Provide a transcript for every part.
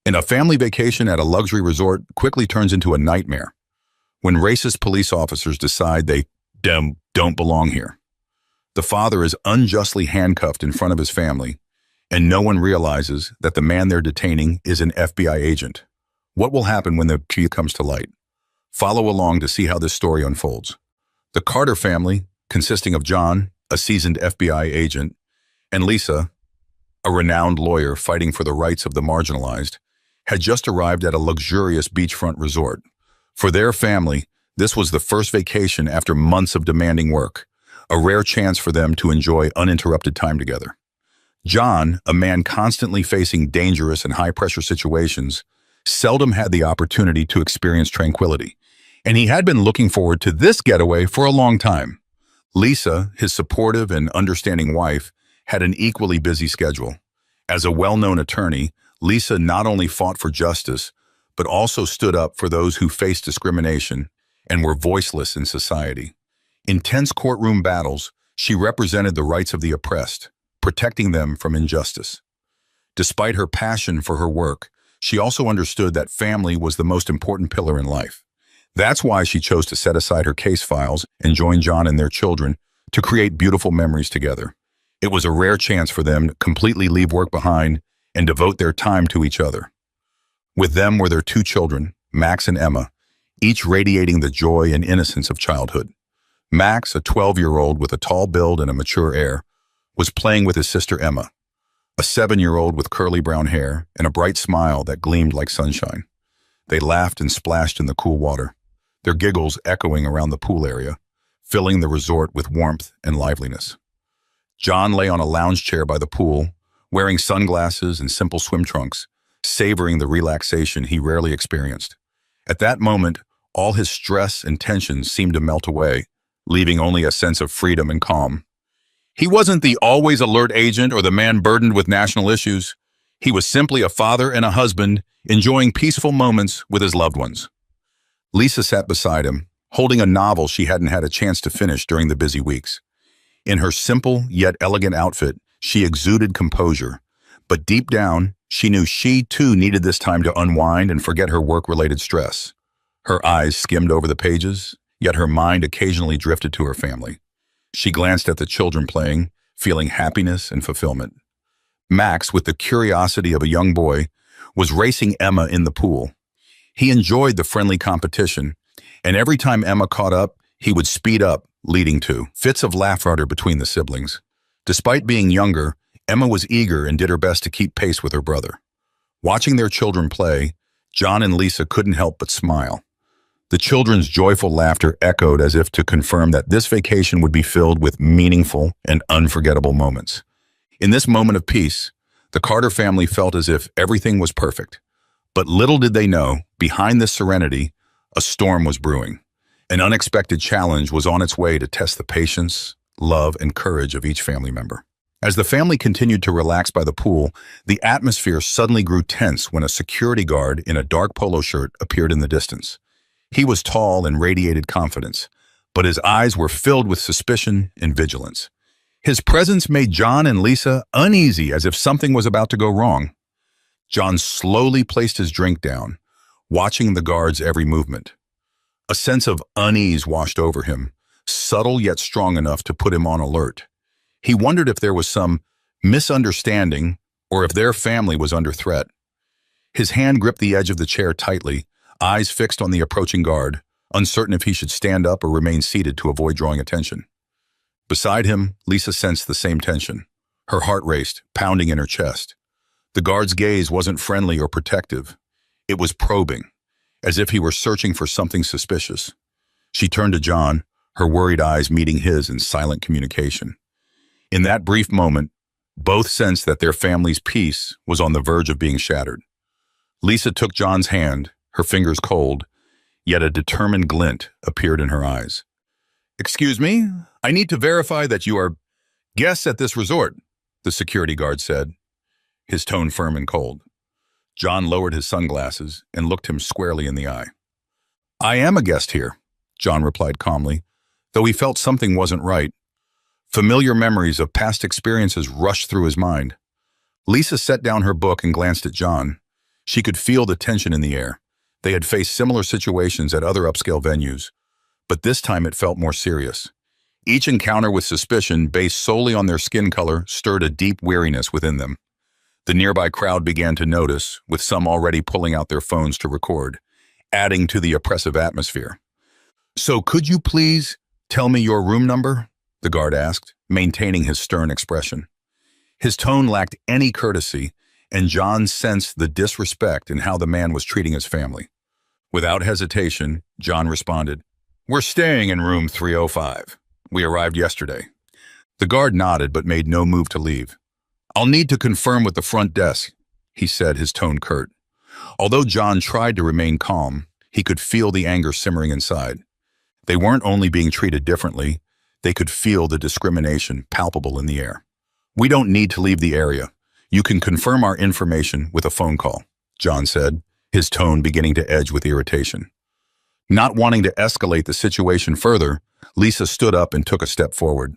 And a family vacation at a luxury resort quickly turns into a nightmare when racist police officers decide they don't belong here. The father is unjustly handcuffed in front of his family, and no one realizes that the man they're detaining is an FBI agent. What will happen when the truth comes to light? Follow along to see how this story unfolds. The Carter family, consisting of John, a seasoned FBI agent, and Lisa, a renowned lawyer fighting for the rights of the marginalized, had just arrived at a luxurious beachfront resort. For their family, this was the first vacation after months of demanding work, a rare chance for them to enjoy uninterrupted time together. John, a man constantly facing dangerous and high-pressure situations, seldom had the opportunity to experience tranquility, and he had been looking forward to this getaway for a long time. Lisa, his supportive and understanding wife, had an equally busy schedule. As a well-known attorney, Lisa not only fought for justice, but also stood up for those who faced discrimination and were voiceless in society. In tense courtroom battles, she represented the rights of the oppressed, protecting them from injustice. Despite her passion for her work, she also understood that family was the most important pillar in life. That's why she chose to set aside her case files and join John and their children to create beautiful memories together. It was a rare chance for them to completely leave work behind and devote their time to each other. With them were their two children, Max and Emma, each radiating the joy and innocence of childhood. Max, a 12-year-old with a tall build and a mature air, was playing with his sister Emma, a 7-year-old with curly brown hair and a bright smile that gleamed like sunshine. They laughed and splashed in the cool water, their giggles echoing around the pool area, filling the resort with warmth and liveliness. John lay on a lounge chair by the pool, wearing sunglasses and simple swim trunks, savoring the relaxation he rarely experienced. At that moment, all his stress and tension seemed to melt away, leaving only a sense of freedom and calm. He wasn't the always alert agent or the man burdened with national issues. He was simply a father and a husband, enjoying peaceful moments with his loved ones. Lisa sat beside him, holding a novel she hadn't had a chance to finish during the busy weeks. In her simple yet elegant outfit, she exuded composure, but deep down, she knew she too needed this time to unwind and forget her work-related stress. Her eyes skimmed over the pages, yet her mind occasionally drifted to her family. She glanced at the children playing, feeling happiness and fulfillment. Max, with the curiosity of a young boy, was racing Emma in the pool. He enjoyed the friendly competition, and every time Emma caught up, he would speed up, leading to fits of laughter between the siblings. Despite being younger, Emma was eager and did her best to keep pace with her brother. Watching their children play, John and Lisa couldn't help but smile. The children's joyful laughter echoed as if to confirm that this vacation would be filled with meaningful and unforgettable moments. In this moment of peace, the Carter family felt as if everything was perfect. But little did they know, behind this serenity, a storm was brewing. An unexpected challenge was on its way to test the patience, love, and courage of each family member. As the family continued to relax by the pool, the atmosphere suddenly grew tense when a security guard in a dark polo shirt appeared in the distance. He was tall and radiated confidence, but his eyes were filled with suspicion and vigilance. His presence made John and Lisa uneasy, as if something was about to go wrong. John slowly placed his drink down, watching the guard's every movement. A sense of unease washed over him, subtle yet strong enough to put him on alert. He wondered if there was some misunderstanding or if their family was under threat. His hand gripped the edge of the chair tightly, eyes fixed on the approaching guard, uncertain if he should stand up or remain seated to avoid drawing attention. Beside him, Lisa sensed the same tension. Her heart raced, pounding in her chest. The guard's gaze wasn't friendly or protective. It was probing, as if he were searching for something suspicious. She turned to John, her worried eyes meeting his in silent communication. In that brief moment, both sensed that their family's peace was on the verge of being shattered. Lisa took John's hand, her fingers cold, yet a determined glint appeared in her eyes. "Excuse me, I need to verify that you are guests at this resort," the security guard said, his tone firm and cold. John lowered his sunglasses and looked him squarely in the eye. "I am a guest here," John replied calmly, though he felt something wasn't right. Familiar memories of past experiences rushed through his mind. Lisa set down her book and glanced at John. She could feel the tension in the air. They had faced similar situations at other upscale venues, but this time it felt more serious. Each encounter with suspicion, based solely on their skin color, stirred a deep weariness within them. The nearby crowd began to notice, with some already pulling out their phones to record, adding to the oppressive atmosphere. "So could you please tell me your room number?" the guard asked, maintaining his stern expression. His tone lacked any courtesy, and John sensed the disrespect in how the man was treating his family. Without hesitation, John responded, "We're staying in room 305. We arrived yesterday." The guard nodded but made no move to leave. "I'll need to confirm with the front desk," he said, his tone curt. Although John tried to remain calm, he could feel the anger simmering inside. They weren't only being treated differently, they could feel the discrimination palpable in the air. "We don't need to leave the area. You can confirm our information with a phone call," John said, his tone beginning to edge with irritation. Not wanting to escalate the situation further, Lisa stood up and took a step forward.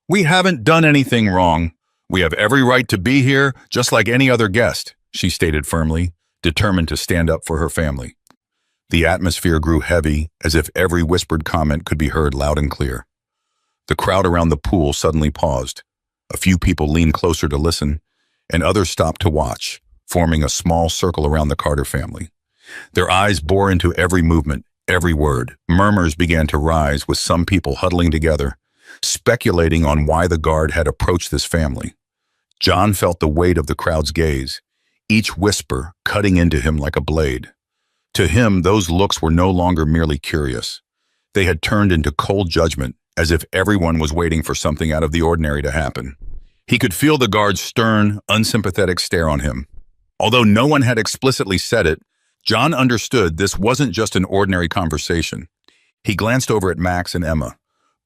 "We haven't done anything wrong. We have every right to be here, just like any other guest," she stated firmly, determined to stand up for her family. The atmosphere grew heavy, as if every whispered comment could be heard loud and clear. The crowd around the pool suddenly paused. A few people leaned closer to listen, and others stopped to watch, forming a small circle around the Carter family. Their eyes bore into every movement, every word. Murmurs began to rise, with some people huddling together, speculating on why the guard had approached this family. John felt the weight of the crowd's gaze, each whisper cutting into him like a blade. To him, those looks were no longer merely curious. They had turned into cold judgment, as if everyone was waiting for something out of the ordinary to happen. He could feel the guard's stern, unsympathetic stare on him. Although no one had explicitly said it, John understood this wasn't just an ordinary conversation. He glanced over at Max and Emma.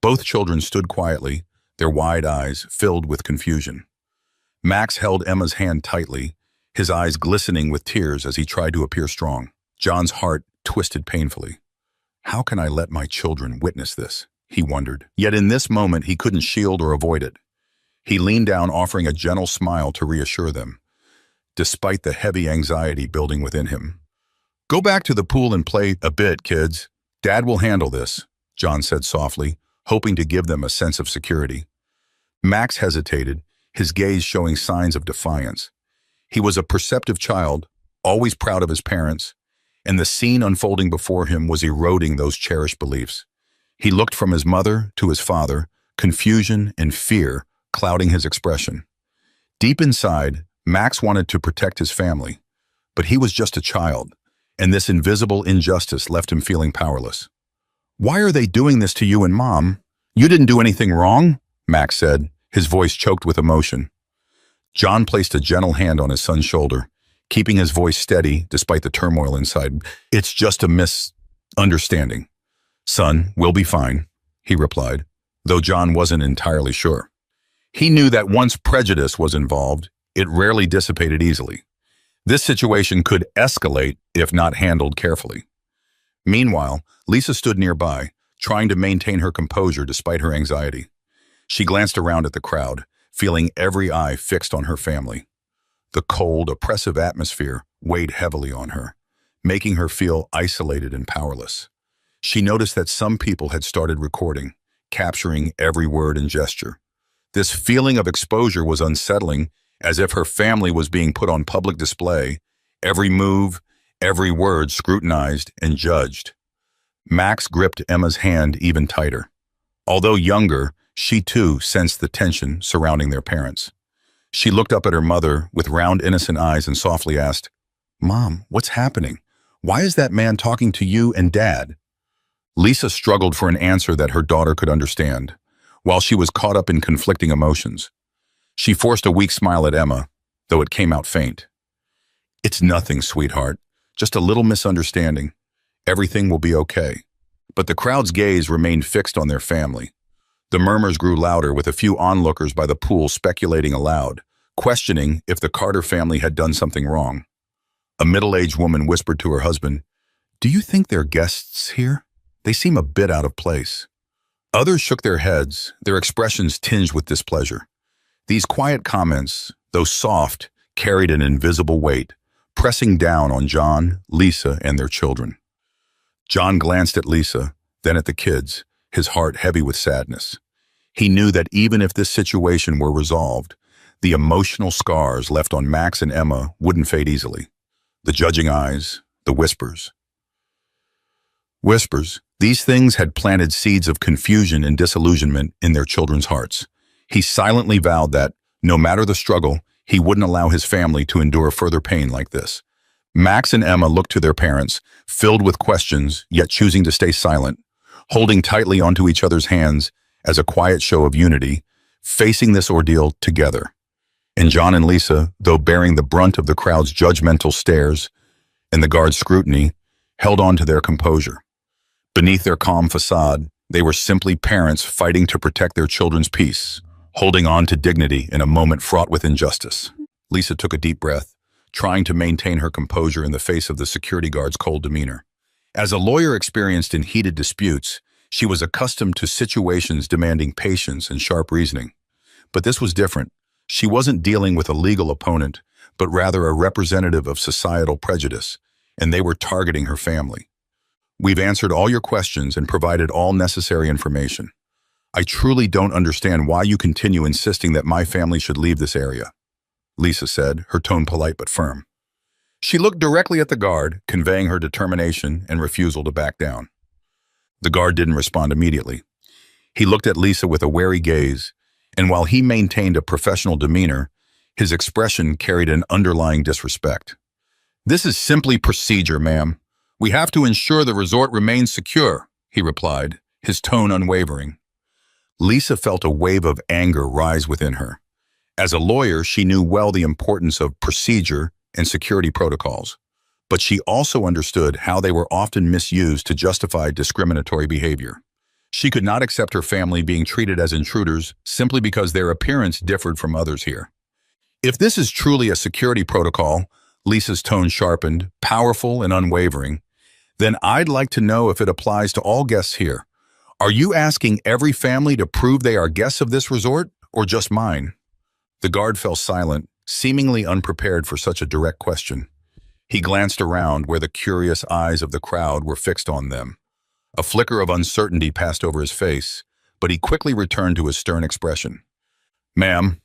Both children stood quietly, their wide eyes filled with confusion. Max held Emma's hand tightly, his eyes glistening with tears as he tried to appear strong. John's heart twisted painfully. "How can I let my children witness this?" he wondered. Yet in this moment, he couldn't shield or avoid it. He leaned down, offering a gentle smile to reassure them, despite the heavy anxiety building within him. "Go back to the pool and play a bit, kids. Dad will handle this," John said softly, hoping to give them a sense of security. Max hesitated, his gaze showing signs of defiance. He was a perceptive child, always proud of his parents, and the scene unfolding before him was eroding those cherished beliefs. He looked from his mother to his father, confusion and fear clouding his expression. Deep inside, Max wanted to protect his family, but he was just a child, and this invisible injustice left him feeling powerless. "Why are they doing this to you and Mom? You didn't do anything wrong," Max said, his voice choked with emotion. John placed a gentle hand on his son's shoulder, keeping his voice steady despite the turmoil inside. "It's just a misunderstanding. Son, we'll be fine," he replied, though John wasn't entirely sure. He knew that once prejudice was involved, it rarely dissipated easily. This situation could escalate if not handled carefully. Meanwhile, Lisa stood nearby, trying to maintain her composure despite her anxiety. She glanced around at the crowd, feeling every eye fixed on her family. The cold, oppressive atmosphere weighed heavily on her, making her feel isolated and powerless. She noticed that some people had started recording, capturing every word and gesture. This feeling of exposure was unsettling, as if her family was being put on public display, every move, every word scrutinized and judged. Max gripped Emma's hand even tighter. Although younger, she too sensed the tension surrounding their parents. She looked up at her mother with round, innocent eyes and softly asked, "Mom, what's happening? Why is that man talking to you and Dad?" Lisa struggled for an answer that her daughter could understand, while she was caught up in conflicting emotions. She forced a weak smile at Emma, though it came out faint. "It's nothing, sweetheart. Just a little misunderstanding. Everything will be okay." But the crowd's gaze remained fixed on their family. The murmurs grew louder, with a few onlookers by the pool speculating aloud, questioning if the Carter family had done something wrong. A middle-aged woman whispered to her husband, "Do you think they're guests here? They seem a bit out of place." Others shook their heads, their expressions tinged with displeasure. These quiet comments, though soft, carried an invisible weight, pressing down on John, Lisa, and their children. John glanced at Lisa, then at the kids, his heart heavy with sadness. He knew that even if this situation were resolved, the emotional scars left on Max and Emma wouldn't fade easily. The judging eyes, the whispers. These things had planted seeds of confusion and disillusionment in their children's hearts. He silently vowed that, no matter the struggle, he wouldn't allow his family to endure further pain like this. Max and Emma looked to their parents, filled with questions, yet choosing to stay silent, holding tightly onto each other's hands as a quiet show of unity, facing this ordeal together. And John and Lisa, though bearing the brunt of the crowd's judgmental stares and the guard's scrutiny, held on to their composure. Beneath their calm facade, they were simply parents fighting to protect their children's peace, holding on to dignity in a moment fraught with injustice. Lisa took a deep breath, trying to maintain her composure in the face of the security guard's cold demeanor. As a lawyer experienced in heated disputes, she was accustomed to situations demanding patience and sharp reasoning. But this was different. She wasn't dealing with a legal opponent, but rather a representative of societal prejudice, and they were targeting her family. "We've answered all your questions and provided all necessary information. I truly don't understand why you continue insisting that my family should leave this area," Lisa said, her tone polite but firm. She looked directly at the guard, conveying her determination and refusal to back down. The guard didn't respond immediately. He looked at Lisa with a wary gaze, and while he maintained a professional demeanor, his expression carried an underlying disrespect. "This is simply procedure, ma'am. We have to ensure the resort remains secure," he replied, his tone unwavering. Lisa felt a wave of anger rise within her. As a lawyer, she knew well the importance of procedure and security protocols, but she also understood how they were often misused to justify discriminatory behavior. She could not accept her family being treated as intruders simply because their appearance differed from others here. "If this is truly a security protocol," Lisa's tone sharpened, powerful and unwavering, "then I'd like to know if it applies to all guests here. Are you asking every family to prove they are guests of this resort, or just mine?" The guard fell silent, seemingly unprepared for such a direct question. He glanced around where the curious eyes of the crowd were fixed on them. A flicker of uncertainty passed over his face, but he quickly returned to his stern expression. "Ma'am,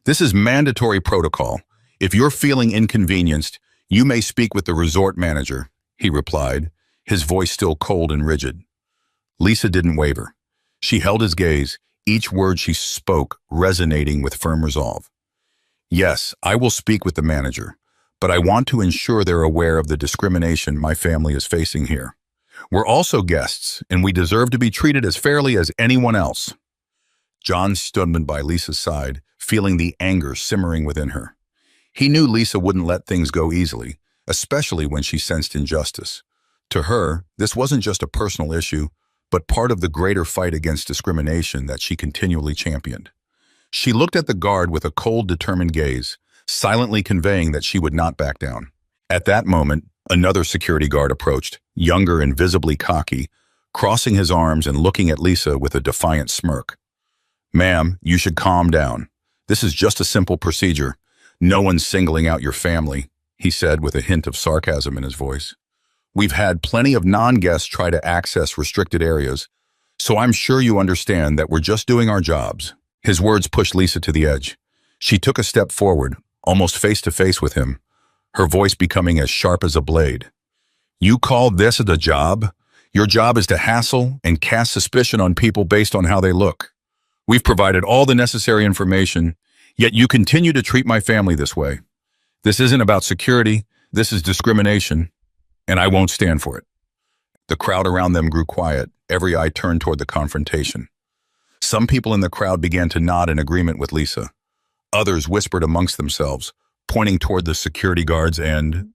this is mandatory protocol. If you're feeling inconvenienced, you may speak with the resort manager," he replied, his voice still cold and rigid. Lisa didn't waver. She held his gaze, each word she spoke resonating with firm resolve. "Yes, I will speak with the manager, but I want to ensure they're aware of the discrimination my family is facing here. We're also guests, and we deserve to be treated as fairly as anyone else." John stood by Lisa's side, feeling the anger simmering within her. He knew Lisa wouldn't let things go easily, especially when she sensed injustice. To her, this wasn't just a personal issue, but part of the greater fight against discrimination that she continually championed. She looked at the guard with a cold, determined gaze, silently conveying that she would not back down. At that moment, another security guard approached, younger and visibly cocky, crossing his arms and looking at Lisa with a defiant smirk. "Ma'am, you should calm down. This is just a simple procedure. No one's singling out your family," he said with a hint of sarcasm in his voice. "We've had plenty of non-guests try to access restricted areas, so I'm sure you understand that we're just doing our jobs." His words pushed Lisa to the edge. She took a step forward, almost face to face with him, her voice becoming as sharp as a blade. "You call this a job? Your job is to hassle and cast suspicion on people based on how they look. We've provided all the necessary information, yet you continue to treat my family this way. This isn't about security, this is discrimination, and I won't stand for it." The crowd around them grew quiet, every eye turned toward the confrontation. Some people in the crowd began to nod in agreement with Lisa. Others whispered amongst themselves, pointing toward the security guards and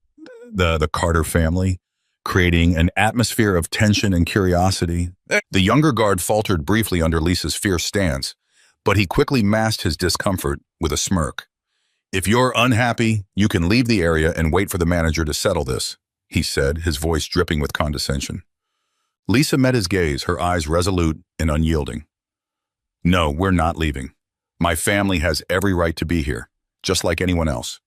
the Carter family, creating an atmosphere of tension and curiosity. The younger guard faltered briefly under Lisa's fierce stance, but he quickly masked his discomfort with a smirk. "If you're unhappy, you can leave the area and wait for the manager to settle this," he said, his voice dripping with condescension. Lisa met his gaze, her eyes resolute and unyielding. "No, we're not leaving. My family has every right to be here, just like anyone else.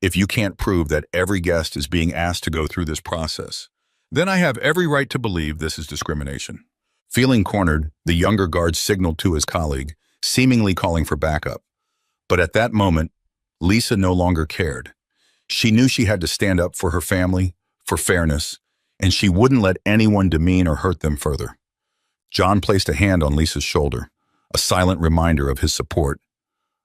if you can't prove that every guest is being asked to go through this process, then I have every right to believe this is discrimination. Feeling cornered, the younger guard signaled to his colleague, seemingly calling for backup. But at that moment, Lisa no longer cared. She knew she had to stand up for her family, for fairness, and she wouldn't let anyone demean or hurt them further. John placed a hand on Lisa's shoulder, a silent reminder of his support.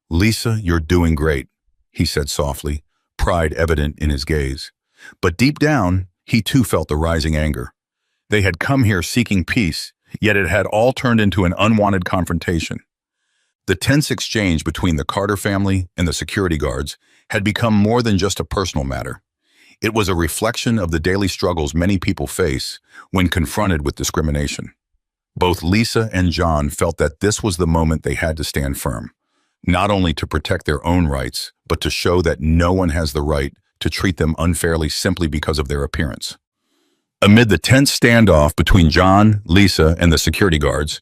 "Lisa, you're doing great," he said softly, pride evident in his gaze. But deep down, he too felt the rising anger. They had come here seeking peace, yet it had all turned into an unwanted confrontation. The tense exchange between the Carter family and the security guards had become more than just a personal matter. It was a reflection of the daily struggles many people face when confronted with discrimination. Both Lisa and John felt that this was the moment they had to stand firm, not only to protect their own rights, but to show that no one has the right to treat them unfairly simply because of their appearance. Amid the tense standoff between John, Lisa, and the security guards,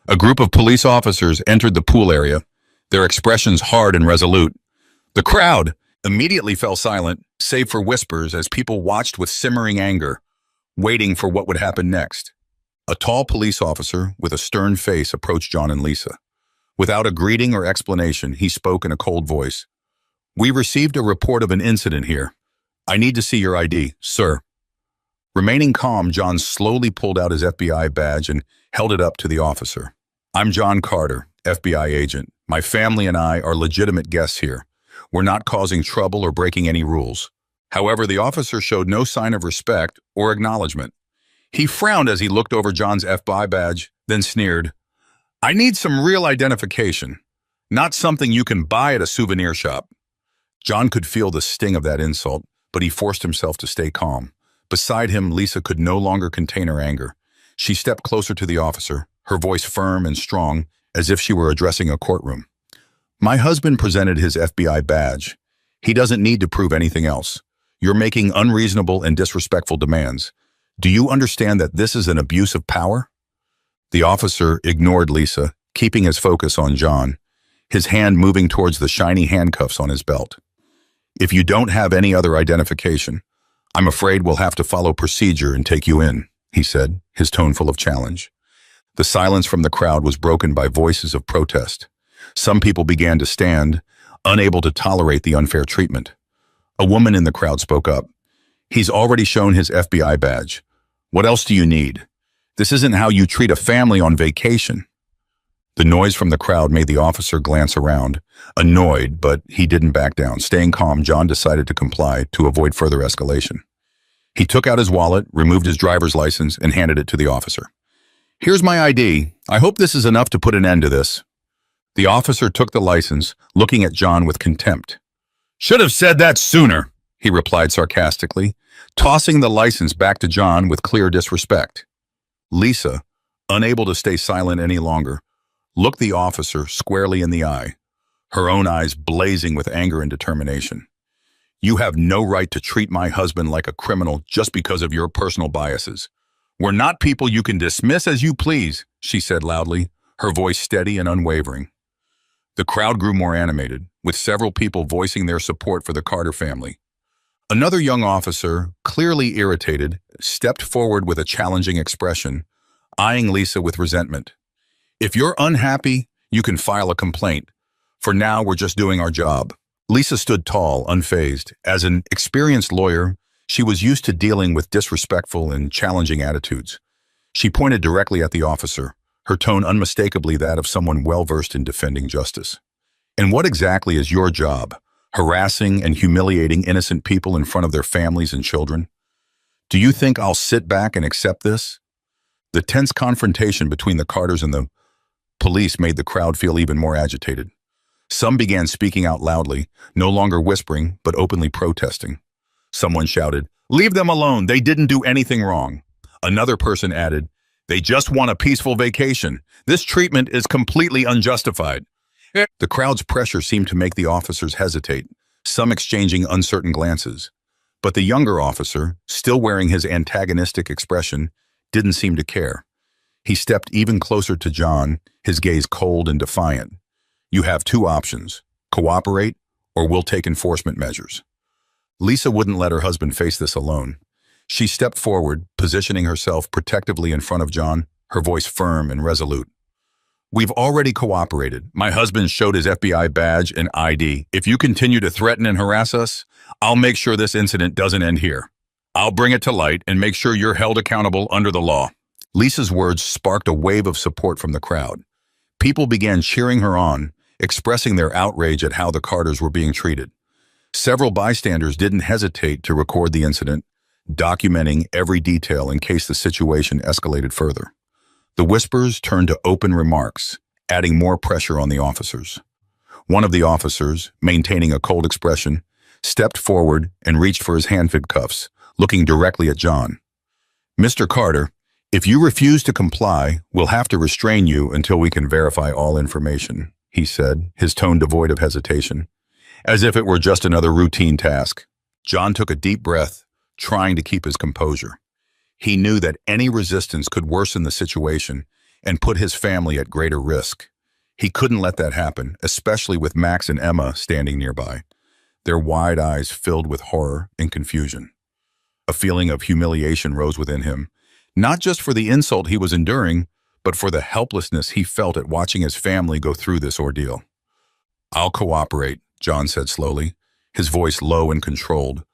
a group of police officers entered the pool area, their expressions hard and resolute. The crowd immediately fell silent, save for whispers as people watched with simmering anger, waiting for what would happen next. A tall police officer with a stern face approached John and Lisa. Without a greeting or explanation, he spoke in a cold voice. "We received a report of an incident here. I need to see your ID, sir." Remaining calm, John slowly pulled out his FBI badge and held it up to the officer. "I'm John Carter, FBI agent. My family and I are legitimate guests here. We're not causing trouble or breaking any rules." However, the officer showed no sign of respect or acknowledgement. He frowned as he looked over John's FBI badge, then sneered, "I need some real identification, not something you can buy at a souvenir shop." John could feel the sting of that insult, but he forced himself to stay calm. Beside him, Lisa could no longer contain her anger. She stepped closer to the officer, her voice firm and strong, as if she were addressing a courtroom. "My husband presented his FBI badge. He doesn't need to prove anything else. You're making unreasonable and disrespectful demands. Do you understand that this is an abuse of power?" The officer ignored Lisa, keeping his focus on John, his hand moving towards the shiny handcuffs on his belt. "If you don't have any other identification, I'm afraid we'll have to follow procedure and take you in," he said, his tone full of challenge. The silence from the crowd was broken by voices of protest. Some people began to stand, unable to tolerate the unfair treatment. A woman in the crowd spoke up. "He's already shown his FBI badge. What else do you need? This isn't how you treat a family on vacation." The noise from the crowd made the officer glance around, annoyed, but he didn't back down. Staying calm, John decided to comply to avoid further escalation. He took out his wallet, removed his driver's license, and handed it to the officer. "Here's my ID. I hope this is enough to put an end to this." The officer took the license, looking at John with contempt. "Should have said that sooner," he replied sarcastically, tossing the license back to John with clear disrespect. Lisa, unable to stay silent any longer, looked the officer squarely in the eye, her own eyes blazing with anger and determination. "You have no right to treat my husband like a criminal just because of your personal biases. We're not people you can dismiss as you please," she said loudly, her voice steady and unwavering. The crowd grew more animated, with several people voicing their support for the Carter family. Another young officer, clearly irritated, stepped forward with a challenging expression, eyeing Lisa with resentment. "If you're unhappy, you can file a complaint. For now, we're just doing our job." Lisa stood tall, unfazed. As an experienced lawyer, she was used to dealing with disrespectful and challenging attitudes. She pointed directly at the officer, her tone unmistakably that of someone well-versed in defending justice. "And what exactly is your job? Harassing and humiliating innocent people in front of their families and children? Do you think I'll sit back and accept this?" The tense confrontation between the Carters and the police made the crowd feel even more agitated. Some began speaking out loudly, no longer whispering, but openly protesting. Someone shouted, "Leave them alone, they didn't do anything wrong." Another person added, "They just want a peaceful vacation. This treatment is completely unjustified." The crowd's pressure seemed to make the officers hesitate, some exchanging uncertain glances. But the younger officer, still wearing his antagonistic expression, didn't seem to care. He stepped even closer to John, his gaze cold and defiant. "You have two options: cooperate, or we'll take enforcement measures." Lisa wouldn't let her husband face this alone. She stepped forward, positioning herself protectively in front of John, her voice firm and resolute. We've already cooperated. My husband showed his FBI badge and ID. If you continue to threaten and harass us, I'll make sure this incident doesn't end here. I'll bring it to light and make sure you're held accountable under the law. Lisa's words sparked a wave of support from the crowd. People began cheering her on, expressing their outrage at how the Carters were being treated. Several bystanders didn't hesitate to record the incident, documenting every detail in case the situation escalated further. The whispers turned to open remarks, adding more pressure on the officers. One of the officers, maintaining a cold expression, stepped forward and reached for his hand-fed cuffs, looking directly at John. Mr. Carter, if you refuse to comply, we'll have to restrain you until we can verify all information, he said, his tone devoid of hesitation, as if it were just another routine task. John took a deep breath, trying to keep his composure. He knew that any resistance could worsen the situation and put his family at greater risk. He couldn't let that happen, especially with Max and Emma standing nearby, their wide eyes filled with horror and confusion. A feeling of humiliation rose within him, not just for the insult he was enduring, but for the helplessness he felt at watching his family go through this ordeal. I'll cooperate, John said slowly, his voice low and controlled,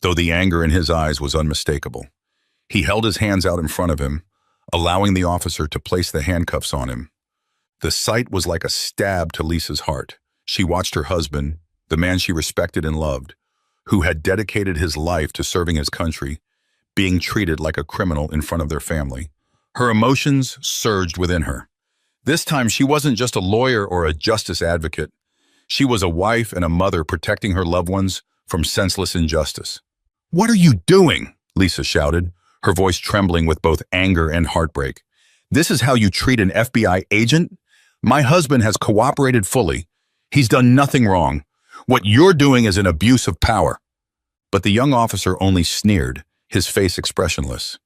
though the anger in his eyes was unmistakable. He held his hands out in front of him, allowing the officer to place the handcuffs on him. The sight was like a stab to Lisa's heart. She watched her husband, the man she respected and loved, who had dedicated his life to serving his country, being treated like a criminal in front of their family. Her emotions surged within her. This time she wasn't just a lawyer or a justice advocate. She was a wife and a mother protecting her loved ones from senseless injustice. "What are you doing?" Lisa shouted, her voice trembling with both anger and heartbreak. "This is how you treat an FBI agent? My husband has cooperated fully. He's done nothing wrong. What you're doing is an abuse of power." But the young officer only sneered, his face expressionless.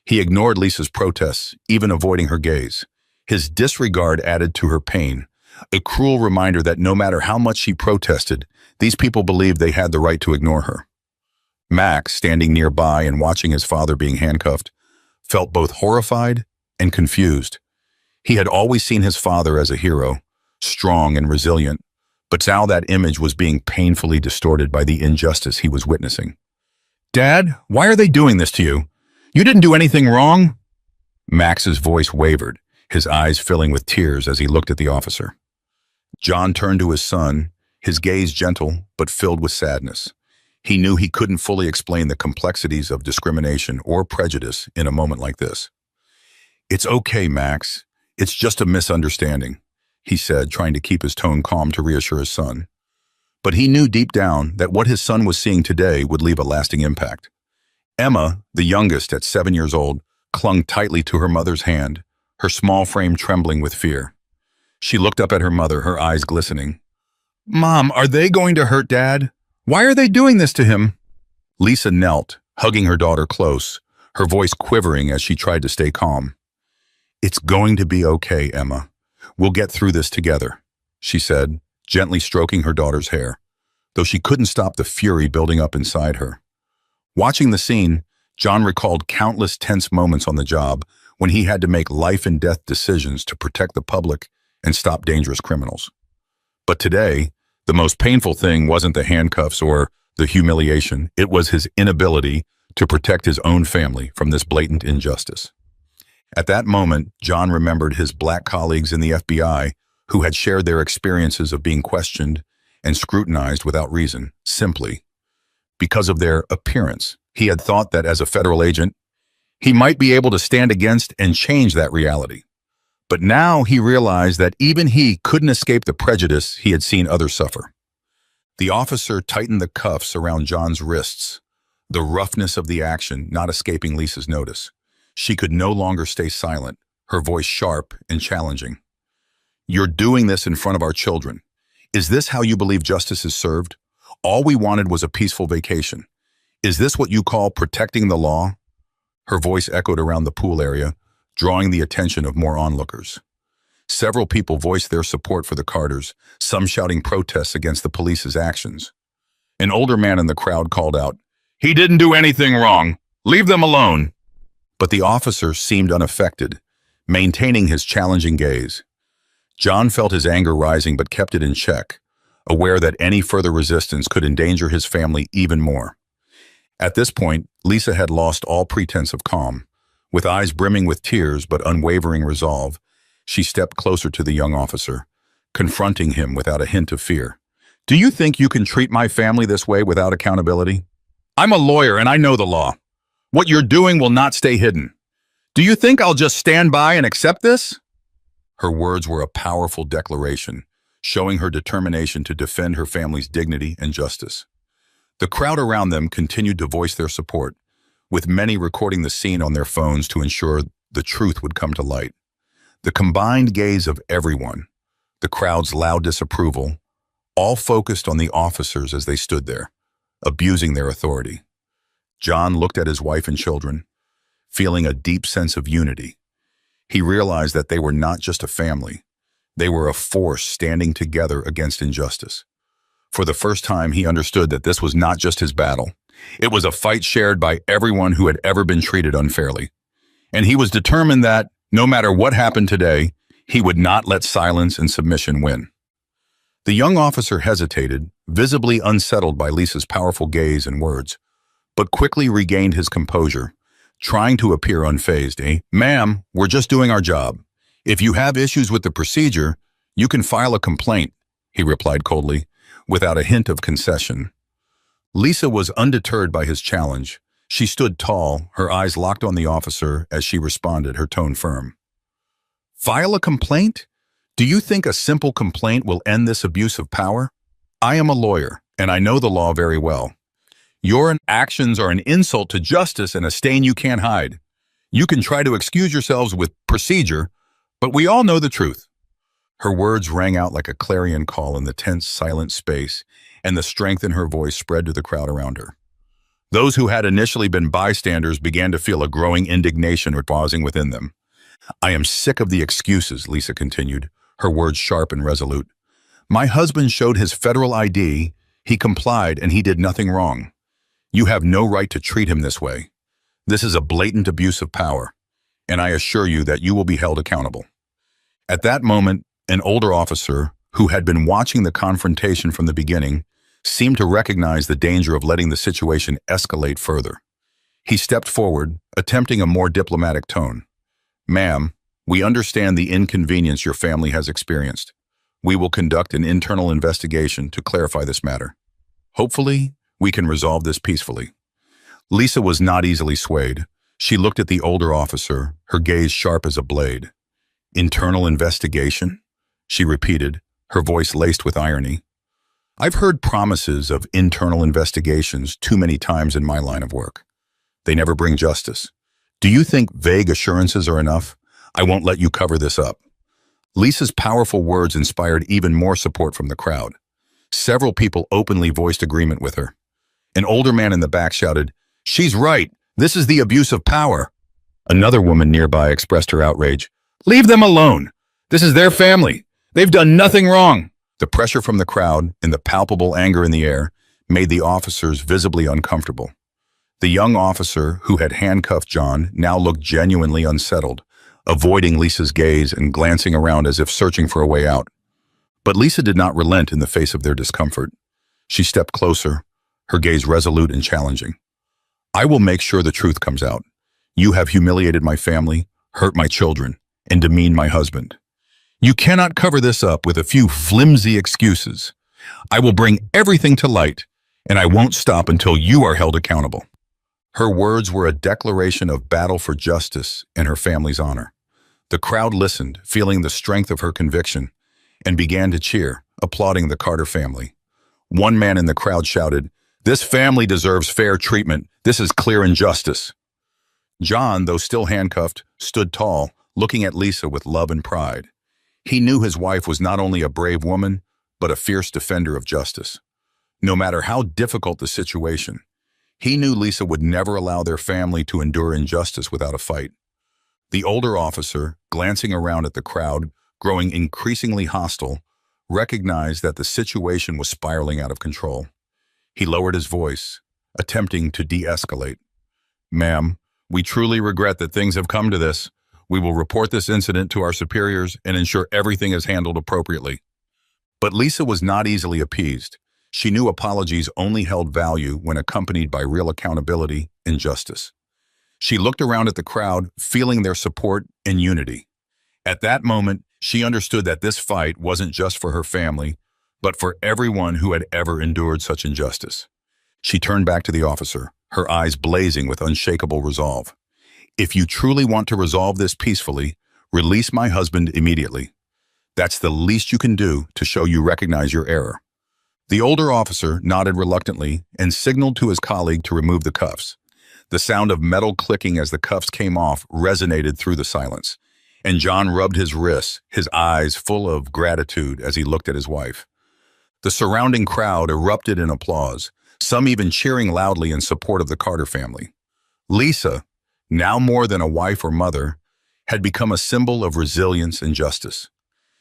He ignored Lisa's protests, even avoiding her gaze. His disregard added to her pain, a cruel reminder that no matter how much she protested, these people believed they had the right to ignore her. Max, standing nearby and watching his father being handcuffed, felt both horrified and confused. He had always seen his father as a hero, strong and resilient, but now that image was being painfully distorted by the injustice he was witnessing. "Dad, why are they doing this to you? You didn't do anything wrong." Max's voice wavered, his eyes filling with tears as he looked at the officer. John turned to his son, his gaze gentle but filled with sadness. He knew he couldn't fully explain the complexities of discrimination or prejudice in a moment like this. "It's okay, Max. It's just a misunderstanding," he said, trying to keep his tone calm to reassure his son. But he knew deep down that what his son was seeing today would leave a lasting impact. Emma, the youngest at 7 years old, clung tightly to her mother's hand, her small frame trembling with fear. She looked up at her mother, her eyes glistening. "Mom, are they going to hurt Dad? Why are they doing this to him?" Lisa knelt, hugging her daughter close, her voice quivering as she tried to stay calm. "It's going to be okay, Emma. We'll get through this together," she said, gently stroking her daughter's hair, though she couldn't stop the fury building up inside her. Watching the scene, John recalled countless tense moments on the job when he had to make life-and-death decisions to protect the public and stop dangerous criminals. But today, the most painful thing wasn't the handcuffs or the humiliation. It was his inability to protect his own family from this blatant injustice. At that moment, John remembered his black colleagues in the FBI who had shared their experiences of being questioned and scrutinized without reason, simply because of their appearance. He had thought that as a federal agent, he might be able to stand against and change that reality. But now he realized that even he couldn't escape the prejudice he had seen others suffer. The officer tightened the cuffs around John's wrists, the roughness of the action not escaping Lisa's notice. She could no longer stay silent, her voice sharp and challenging. "You're doing this in front of our children. Is this how you believe justice is served? All we wanted was a peaceful vacation. Is this what you call protecting the law?" Her voice echoed around the pool area, drawing the attention of more onlookers. Several people voiced their support for the Carters, some shouting protests against the police's actions. An older man in the crowd called out, "He didn't do anything wrong. Leave them alone." But the officer seemed unaffected, maintaining his challenging gaze. John felt his anger rising but kept it in check, aware that any further resistance could endanger his family even more. At this point, Lisa had lost all pretense of calm. With eyes brimming with tears but unwavering resolve, she stepped closer to the young officer, confronting him without a hint of fear. "Do you think you can treat my family this way without accountability? I'm a lawyer and I know the law. What you're doing will not stay hidden. Do you think I'll just stand by and accept this?" Her words were a powerful declaration, showing her determination to defend her family's dignity and justice. The crowd around them continued to voice their support, with many recording the scene on their phones to ensure the truth would come to light. The combined gaze of everyone, the crowd's loud disapproval, all focused on the officers as they stood there, abusing their authority. John looked at his wife and children, feeling a deep sense of unity. He realized that they were not just a family. They were a force standing together against injustice. For the first time, he understood that this was not just his battle. It was a fight shared by everyone who had ever been treated unfairly. And he was determined that, no matter what happened today, he would not let silence and submission win. The young officer hesitated, visibly unsettled by Lisa's powerful gaze and words, but quickly regained his composure, trying to appear unfazed. "Ma'am, we're just doing our job. If you have issues with the procedure, you can file a complaint," he replied coldly, without a hint of concession. Lisa was undeterred by his challenge. She stood tall, her eyes locked on the officer as she responded, her tone firm. "File a complaint? Do you think a simple complaint will end this abuse of power? I am a lawyer, and I know the law very well. Your actions are an insult to justice and a stain you can't hide. You can try to excuse yourselves with procedure, but we all know the truth." Her words rang out like a clarion call in the tense, silent space, and the strength in her voice spread to the crowd around her. Those who had initially been bystanders began to feel a growing indignation rising within them. "I am sick of the excuses," Lisa continued, her words sharp and resolute. "My husband showed his federal ID, he complied, and he did nothing wrong. You have no right to treat him this way. This is a blatant abuse of power, and I assure you that you will be held accountable." At that moment, an older officer, who had been watching the confrontation from the beginning, seemed to recognize the danger of letting the situation escalate further. He stepped forward, attempting a more diplomatic tone. "Ma'am, we understand the inconvenience your family has experienced. We will conduct an internal investigation to clarify this matter. Hopefully, we can resolve this peacefully." Lisa was not easily swayed. She looked at the older officer, her gaze sharp as a blade. "Internal investigation?" she repeated, her voice laced with irony. "I've heard promises of internal investigations too many times in my line of work. They never bring justice. Do you think vague assurances are enough? I won't let you cover this up." Lisa's powerful words inspired even more support from the crowd. Several people openly voiced agreement with her. An older man in the back shouted, "She's right. This is the abuse of power." Another woman nearby expressed her outrage. "Leave them alone. This is their family. They've done nothing wrong." The pressure from the crowd and the palpable anger in the air made the officers visibly uncomfortable. The young officer who had handcuffed John now looked genuinely unsettled, avoiding Lisa's gaze and glancing around as if searching for a way out. But Lisa did not relent in the face of their discomfort. She stepped closer, her gaze resolute and challenging. "I will make sure the truth comes out. You have humiliated my family, hurt my children, and demeaned my husband. You cannot cover this up with a few flimsy excuses. I will bring everything to light, and I won't stop until you are held accountable." Her words were a declaration of battle for justice and her family's honor. The crowd listened, feeling the strength of her conviction, and began to cheer, applauding the Carter family. One man in the crowd shouted, "This family deserves fair treatment. This is clear injustice." John, though still handcuffed, stood tall, looking at Lisa with love and pride. He knew his wife was not only a brave woman, but a fierce defender of justice. No matter how difficult the situation, he knew Lisa would never allow their family to endure injustice without a fight. The older officer, glancing around at the crowd, growing increasingly hostile, recognized that the situation was spiraling out of control. He lowered his voice, attempting to de-escalate. "Ma'am, we truly regret that things have come to this. We will report this incident to our superiors and ensure everything is handled appropriately." But Lisa was not easily appeased. She knew apologies only held value when accompanied by real accountability and justice. She looked around at the crowd, feeling their support and unity. At that moment, she understood that this fight wasn't just for her family, but for everyone who had ever endured such injustice. She turned back to the officer, her eyes blazing with unshakable resolve. "If you truly want to resolve this peacefully, release my husband immediately. That's the least you can do to show you recognize your error." The older officer nodded reluctantly and signaled to his colleague to remove the cuffs. The sound of metal clicking as the cuffs came off resonated through the silence, and John rubbed his wrists, his eyes full of gratitude as he looked at his wife. The surrounding crowd erupted in applause, some even cheering loudly in support of the Carter family. Lisa, now more than a wife or mother, had become a symbol of resilience and justice.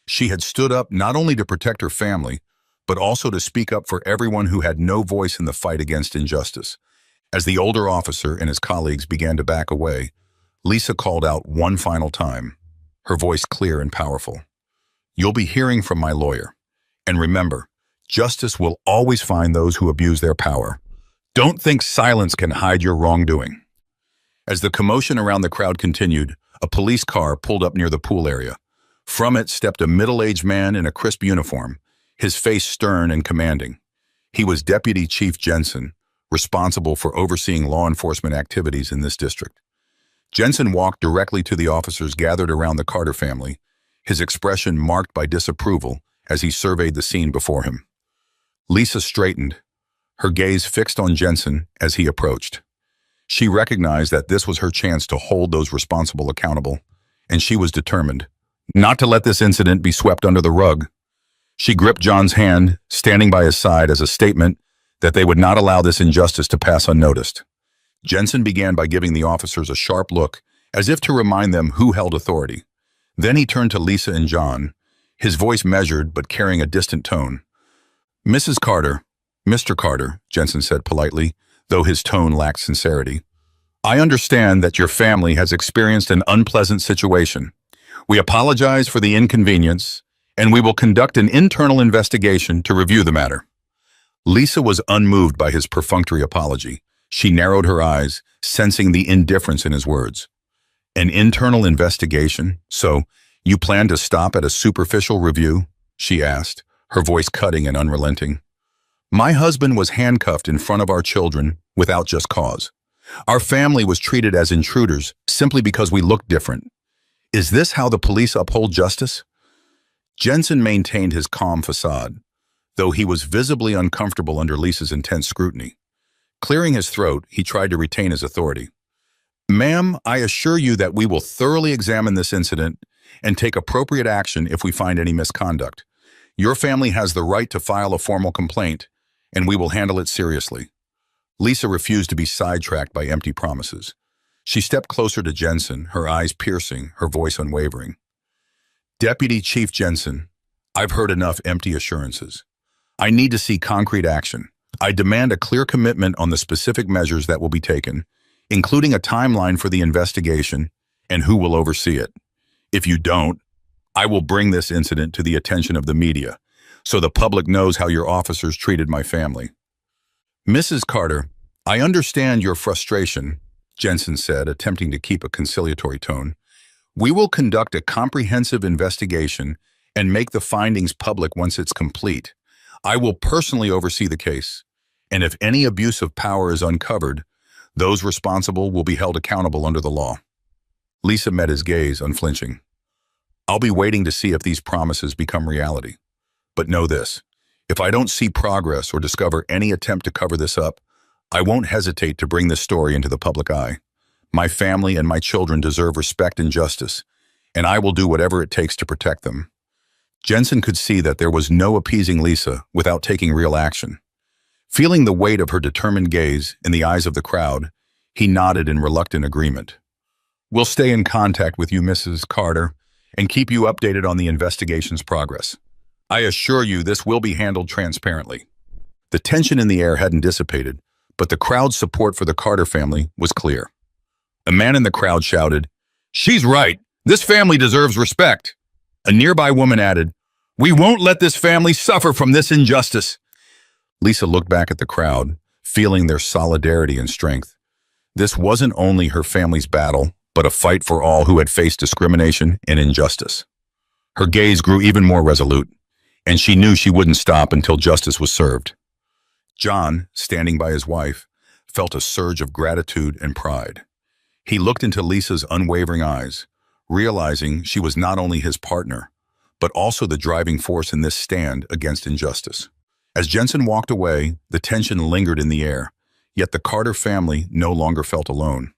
She had stood up not only to protect her family, but also to speak up for everyone who had no voice in the fight against injustice. As the older officer and his colleagues began to back away, Lisa called out one final time, her voice clear and powerful. "You'll be hearing from my lawyer. And remember, justice will always find those who abuse their power. Don't think silence can hide your wrongdoing." As the commotion around the crowd continued, a police car pulled up near the pool area. From it stepped a middle-aged man in a crisp uniform, his face stern and commanding. He was Deputy Chief Jensen, responsible for overseeing law enforcement activities in this district. Jensen walked directly to the officers gathered around the Carter family, his expression marked by disapproval as he surveyed the scene before him. Lisa straightened, her gaze fixed on Jensen as he approached. She recognized that this was her chance to hold those responsible accountable, and she was determined not to let this incident be swept under the rug. She gripped John's hand, standing by his side as a statement that they would not allow this injustice to pass unnoticed. Jensen began by giving the officers a sharp look, as if to remind them who held authority. Then he turned to Lisa and John, his voice measured but carrying a distant tone. "Mrs. Carter, Mr. Carter," Jensen said politely, though his tone lacked sincerity. "I understand that your family has experienced an unpleasant situation. We apologize for the inconvenience, and we will conduct an internal investigation to review the matter." Lisa was unmoved by his perfunctory apology. She narrowed her eyes, sensing the indifference in his words. "An internal investigation? So, you plan to stop at a superficial review?" she asked, her voice cutting and unrelenting. "My husband was handcuffed in front of our children without just cause. Our family was treated as intruders simply because we looked different. Is this how the police uphold justice?" Jensen maintained his calm facade, though he was visibly uncomfortable under Lisa's intense scrutiny. Clearing his throat, he tried to retain his authority. "Ma'am, I assure you that we will thoroughly examine this incident and take appropriate action if we find any misconduct. Your family has the right to file a formal complaint, and we will handle it seriously." Lisa refused to be sidetracked by empty promises. She stepped closer to Jensen, her eyes piercing, her voice unwavering. "Deputy Chief Jensen, I've heard enough empty assurances. I need to see concrete action. I demand a clear commitment on the specific measures that will be taken, including a timeline for the investigation and who will oversee it. If you don't, I will bring this incident to the attention of the media, so the public knows how your officers treated my family." "Mrs. Carter, I understand your frustration," Jensen said, attempting to keep a conciliatory tone. "We will conduct a comprehensive investigation and make the findings public once it's complete. I will personally oversee the case, and if any abuse of power is uncovered, those responsible will be held accountable under the law." Lisa met his gaze, unflinching. "I'll be waiting to see if these promises become reality. But know this, if I don't see progress or discover any attempt to cover this up, I won't hesitate to bring this story into the public eye. My family and my children deserve respect and justice, and I will do whatever it takes to protect them." Jensen could see that there was no appeasing Lisa without taking real action. Feeling the weight of her determined gaze in the eyes of the crowd, he nodded in reluctant agreement. "We'll stay in contact with you, Mrs. Carter, and keep you updated on the investigation's progress. I assure you this will be handled transparently." The tension in the air hadn't dissipated, but the crowd's support for the Carter family was clear. A man in the crowd shouted, "She's right. This family deserves respect." A nearby woman added, "We won't let this family suffer from this injustice." Lisa looked back at the crowd, feeling their solidarity and strength. This wasn't only her family's battle, but a fight for all who had faced discrimination and injustice. Her gaze grew even more resolute, and she knew she wouldn't stop until justice was served. John, standing by his wife, felt a surge of gratitude and pride. He looked into Lisa's unwavering eyes, realizing she was not only his partner, but also the driving force in this stand against injustice. As Jensen walked away, the tension lingered in the air, yet the Carter family no longer felt alone.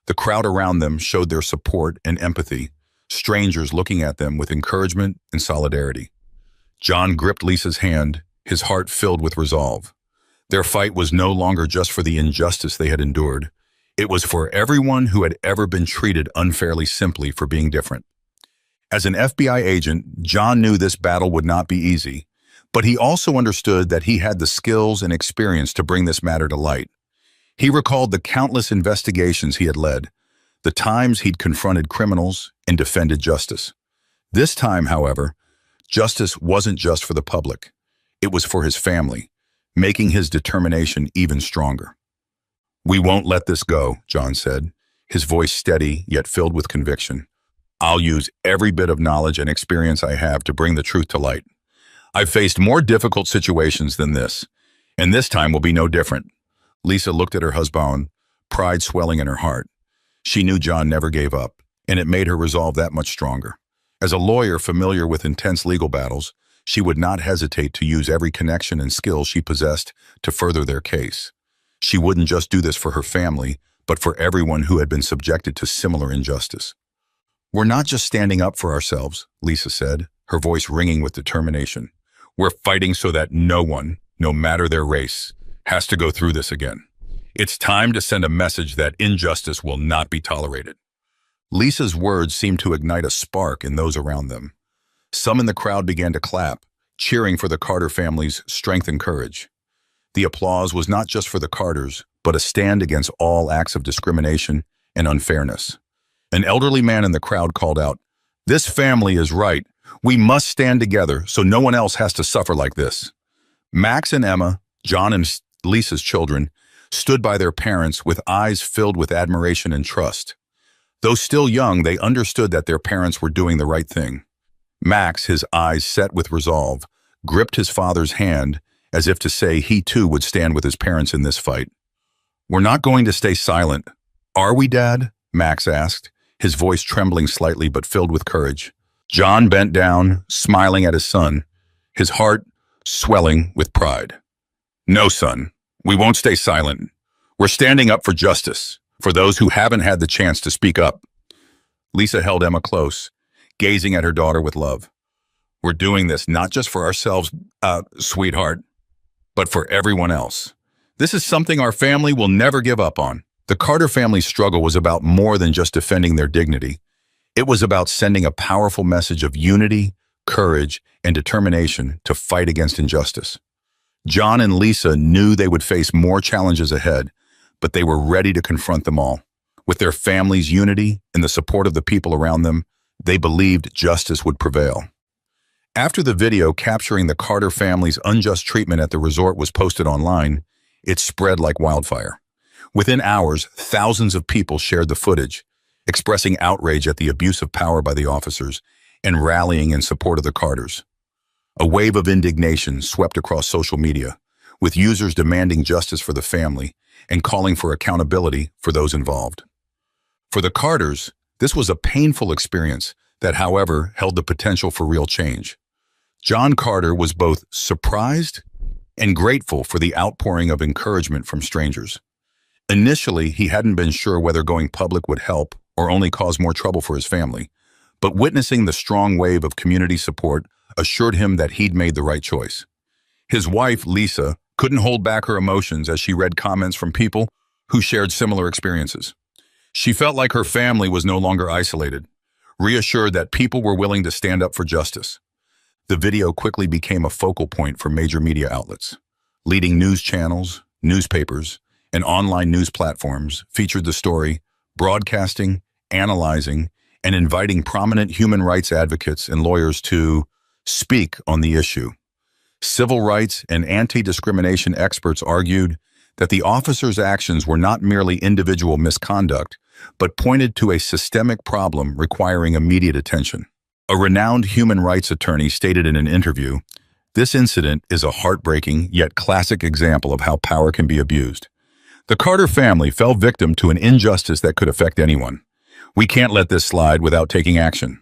The crowd around them showed their support and empathy, strangers looking at them with encouragement and solidarity. John gripped Lisa's hand, his heart filled with resolve. Their fight was no longer just for the injustice they had endured. It was for everyone who had ever been treated unfairly simply for being different. As an FBI agent, John knew this battle would not be easy, but he also understood that he had the skills and experience to bring this matter to light. He recalled the countless investigations he had led, the times he'd confronted criminals and defended justice. This time, however, justice wasn't just for the public. It was for his family, making his determination even stronger. "We won't let this go," John said, his voice steady yet filled with conviction. "I'll use every bit of knowledge and experience I have to bring the truth to light. I've faced more difficult situations than this, and this time will be no different." Lisa looked at her husband, pride swelling in her heart. She knew John never gave up, and it made her resolve that much stronger. As a lawyer familiar with intense legal battles, she would not hesitate to use every connection and skill she possessed to further their case. She wouldn't just do this for her family, but for everyone who had been subjected to similar injustice. "We're not just standing up for ourselves," Lisa said, her voice ringing with determination. "We're fighting so that no one, no matter their race, has to go through this again. It's time to send a message that injustice will not be tolerated." Lisa's words seemed to ignite a spark in those around them. Some in the crowd began to clap, cheering for the Carter family's strength and courage. The applause was not just for the Carters, but a stand against all acts of discrimination and unfairness. An elderly man in the crowd called out, "This family is right. We must stand together so no one else has to suffer like this." Max and Emma, John and Lisa's children, stood by their parents with eyes filled with admiration and trust. Though still young, they understood that their parents were doing the right thing. Max, his eyes set with resolve, gripped his father's hand as if to say he too would stand with his parents in this fight. "We're not going to stay silent, are we, Dad?" Max asked, his voice trembling slightly but filled with courage. John bent down, smiling at his son, his heart swelling with pride. "No, son, we won't stay silent. We're standing up for justice, for those who haven't had the chance to speak up." Lisa held Emma close, gazing at her daughter with love. "We're doing this not just for ourselves, sweetheart, but for everyone else. This is something our family will never give up on." The Carter family's struggle was about more than just defending their dignity. It was about sending a powerful message of unity, courage, and determination to fight against injustice. John and Lisa knew they would face more challenges ahead, but they were ready to confront them all. With their family's unity and the support of the people around them, they believed justice would prevail. After the video capturing the Carter family's unjust treatment at the resort was posted online, it spread like wildfire. Within hours, thousands of people shared the footage, expressing outrage at the abuse of power by the officers and rallying in support of the Carters. A wave of indignation swept across social media, with users demanding justice for the family and calling for accountability for those involved. For the Carters, this was a painful experience that, however, held the potential for real change. John Carter was both surprised and grateful for the outpouring of encouragement from strangers. Initially, he hadn't been sure whether going public would help or only cause more trouble for his family, but witnessing the strong wave of community support assured him that he'd made the right choice. His wife, Lisa, couldn't hold back her emotions as she read comments from people who shared similar experiences. She felt like her family was no longer isolated, reassured that people were willing to stand up for justice. The video quickly became a focal point for major media outlets. Leading news channels, newspapers, and online news platforms featured the story, broadcasting, analyzing, and inviting prominent human rights advocates and lawyers to speak on the issue. Civil rights and anti-discrimination experts argued that the officers' actions were not merely individual misconduct, but pointed to a systemic problem requiring immediate attention. A renowned human rights attorney stated in an interview, "This incident is a heartbreaking yet classic example of how power can be abused. The Carter family fell victim to an injustice that could affect anyone. We can't let this slide without taking action."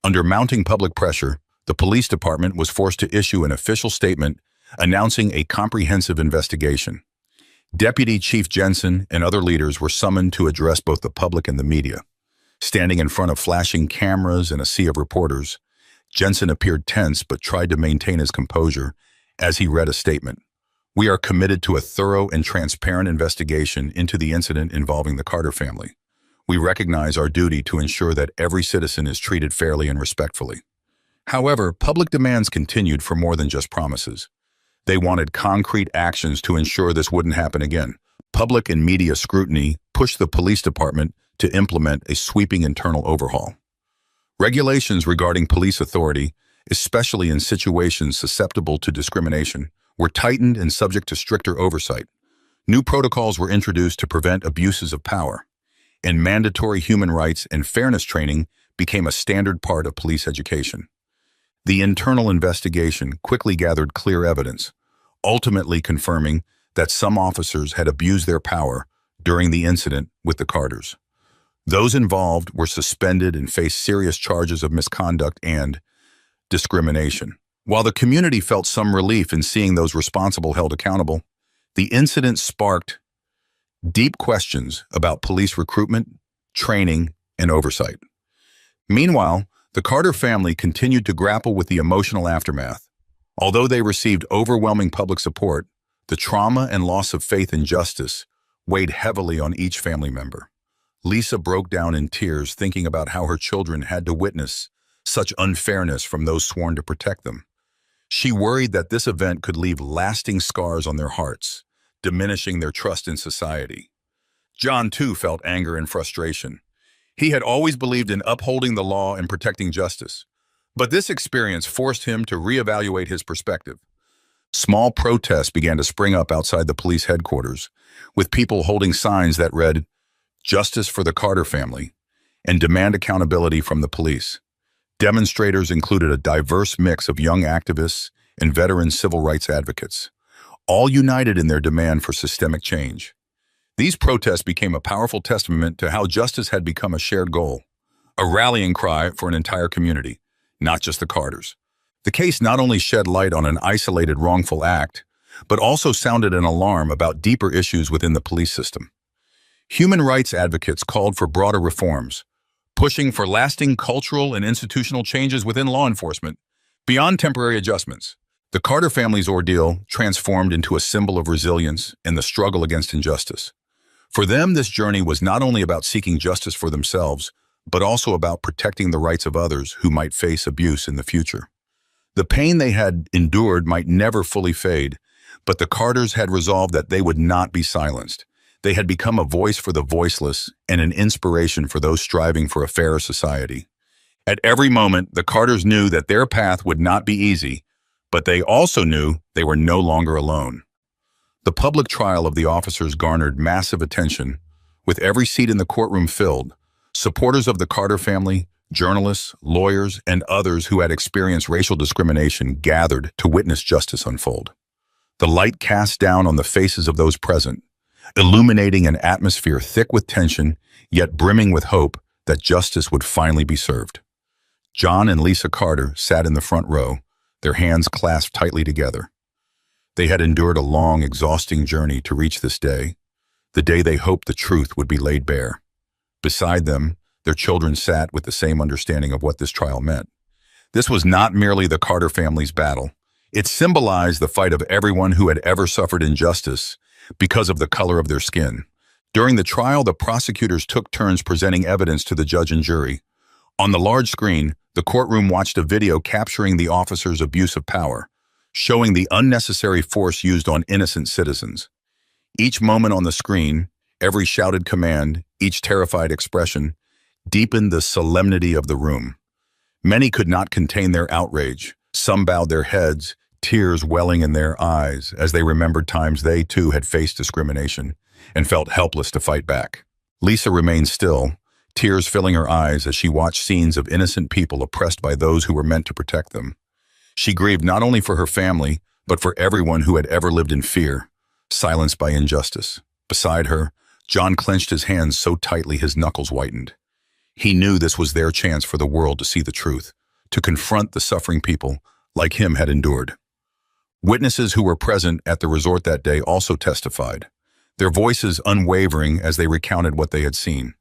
Under mounting public pressure, the police department was forced to issue an official statement announcing a comprehensive investigation. Deputy Chief Jensen and other leaders were summoned to address both the public and the media. Standing in front of flashing cameras and a sea of reporters, Jensen appeared tense but tried to maintain his composure as he read a statement. "We are committed to a thorough and transparent investigation into the incident involving the Carter family. We recognize our duty to ensure that every citizen is treated fairly and respectfully." However, public demands continued for more than just promises. They wanted concrete actions to ensure this wouldn't happen again. Public and media scrutiny pushed the police department to implement a sweeping internal overhaul. Regulations regarding police authority, especially in situations susceptible to discrimination, were tightened and subject to stricter oversight. New protocols were introduced to prevent abuses of power, and mandatory human rights and fairness training became a standard part of police education. The internal investigation quickly gathered clear evidence, ultimately confirming that some officers had abused their power during the incident with the Carters. Those involved were suspended and faced serious charges of misconduct and discrimination. While the community felt some relief in seeing those responsible held accountable, the incident sparked deep questions about police recruitment, training, and oversight. Meanwhile, the Carter family continued to grapple with the emotional aftermath. Although they received overwhelming public support, the trauma and loss of faith in justice weighed heavily on each family member. Lisa broke down in tears thinking about how her children had to witness such unfairness from those sworn to protect them. She worried that this event could leave lasting scars on their hearts, diminishing their trust in society. John, too, felt anger and frustration. He had always believed in upholding the law and protecting justice, but this experience forced him to reevaluate his perspective. Small protests began to spring up outside the police headquarters, with people holding signs that read, "Justice for the Carter family," and "Demand accountability from the police." Demonstrators included a diverse mix of young activists and veteran civil rights advocates, all united in their demand for systemic change. These protests became a powerful testament to how justice had become a shared goal, a rallying cry for an entire community, not just the Carters. The case not only shed light on an isolated wrongful act, but also sounded an alarm about deeper issues within the police system. Human rights advocates called for broader reforms, pushing for lasting cultural and institutional changes within law enforcement, beyond temporary adjustments. The Carter family's ordeal transformed into a symbol of resilience and the struggle against injustice. For them, this journey was not only about seeking justice for themselves, but also about protecting the rights of others who might face abuse in the future. The pain they had endured might never fully fade, but the Carters had resolved that they would not be silenced. They had become a voice for the voiceless and an inspiration for those striving for a fairer society. At every moment, the Carters knew that their path would not be easy, but they also knew they were no longer alone. The public trial of the officers garnered massive attention, with every seat in the courtroom filled. Supporters of the Carter family, journalists, lawyers, and others who had experienced racial discrimination gathered to witness justice unfold. The light cast down on the faces of those present, illuminating an atmosphere thick with tension, yet brimming with hope that justice would finally be served. John and Lisa Carter sat in the front row, their hands clasped tightly together. They had endured a long, exhausting journey to reach this day, the day they hoped the truth would be laid bare. Beside them, their children sat with the same understanding of what this trial meant. This was not merely the Carter family's battle. It symbolized the fight of everyone who had ever suffered injustice because of the color of their skin. During the trial, the prosecutors took turns presenting evidence to the judge and jury. On the large screen, the courtroom watched a video capturing the officers' abuse of power, showing the unnecessary force used on innocent citizens. Each moment on the screen, every shouted command, each terrified expression, deepened the solemnity of the room. Many could not contain their outrage. Some bowed their heads, tears welling in their eyes as they remembered times they too had faced discrimination and felt helpless to fight back. Lisa remained still, tears filling her eyes as she watched scenes of innocent people oppressed by those who were meant to protect them. She grieved not only for her family, but for everyone who had ever lived in fear, silenced by injustice. Beside her, John clenched his hands so tightly his knuckles whitened. He knew this was their chance for the world to see the truth, to confront the suffering people like him had endured. Witnesses who were present at the resort that day also testified, their voices unwavering as they recounted what they had seen.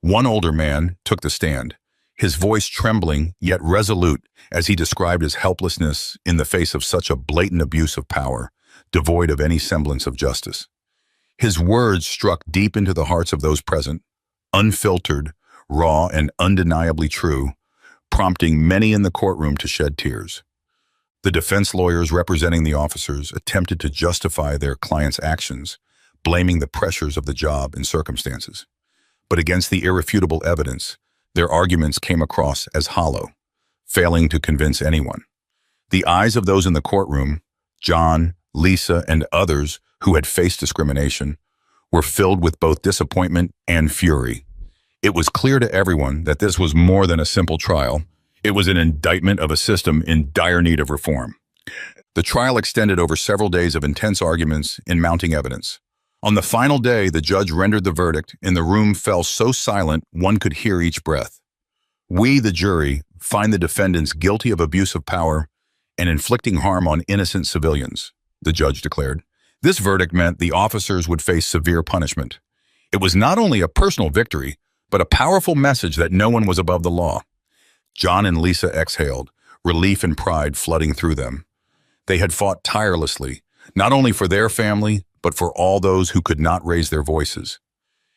One older man took the stand, his voice trembling yet resolute as he described his helplessness in the face of such a blatant abuse of power, devoid of any semblance of justice. His words struck deep into the hearts of those present, unfiltered, raw, and undeniably true, prompting many in the courtroom to shed tears. The defense lawyers representing the officers attempted to justify their clients' actions, blaming the pressures of the job and circumstances. But against the irrefutable evidence, their arguments came across as hollow, failing to convince anyone. The eyes of those in the courtroom, John, Lisa, and others who had faced discrimination, were filled with both disappointment and fury. It was clear to everyone that this was more than a simple trial. It was an indictment of a system in dire need of reform. The trial extended over several days of intense arguments and mounting evidence. On the final day, the judge rendered the verdict, and the room fell so silent one could hear each breath. "We, the jury, find the defendants guilty of abuse of power and inflicting harm on innocent civilians," the judge declared. This verdict meant the officers would face severe punishment. It was not only a personal victory, but a powerful message that no one was above the law. John and Lisa exhaled, relief and pride flooding through them. They had fought tirelessly, not only for their family, but for all those who could not raise their voices.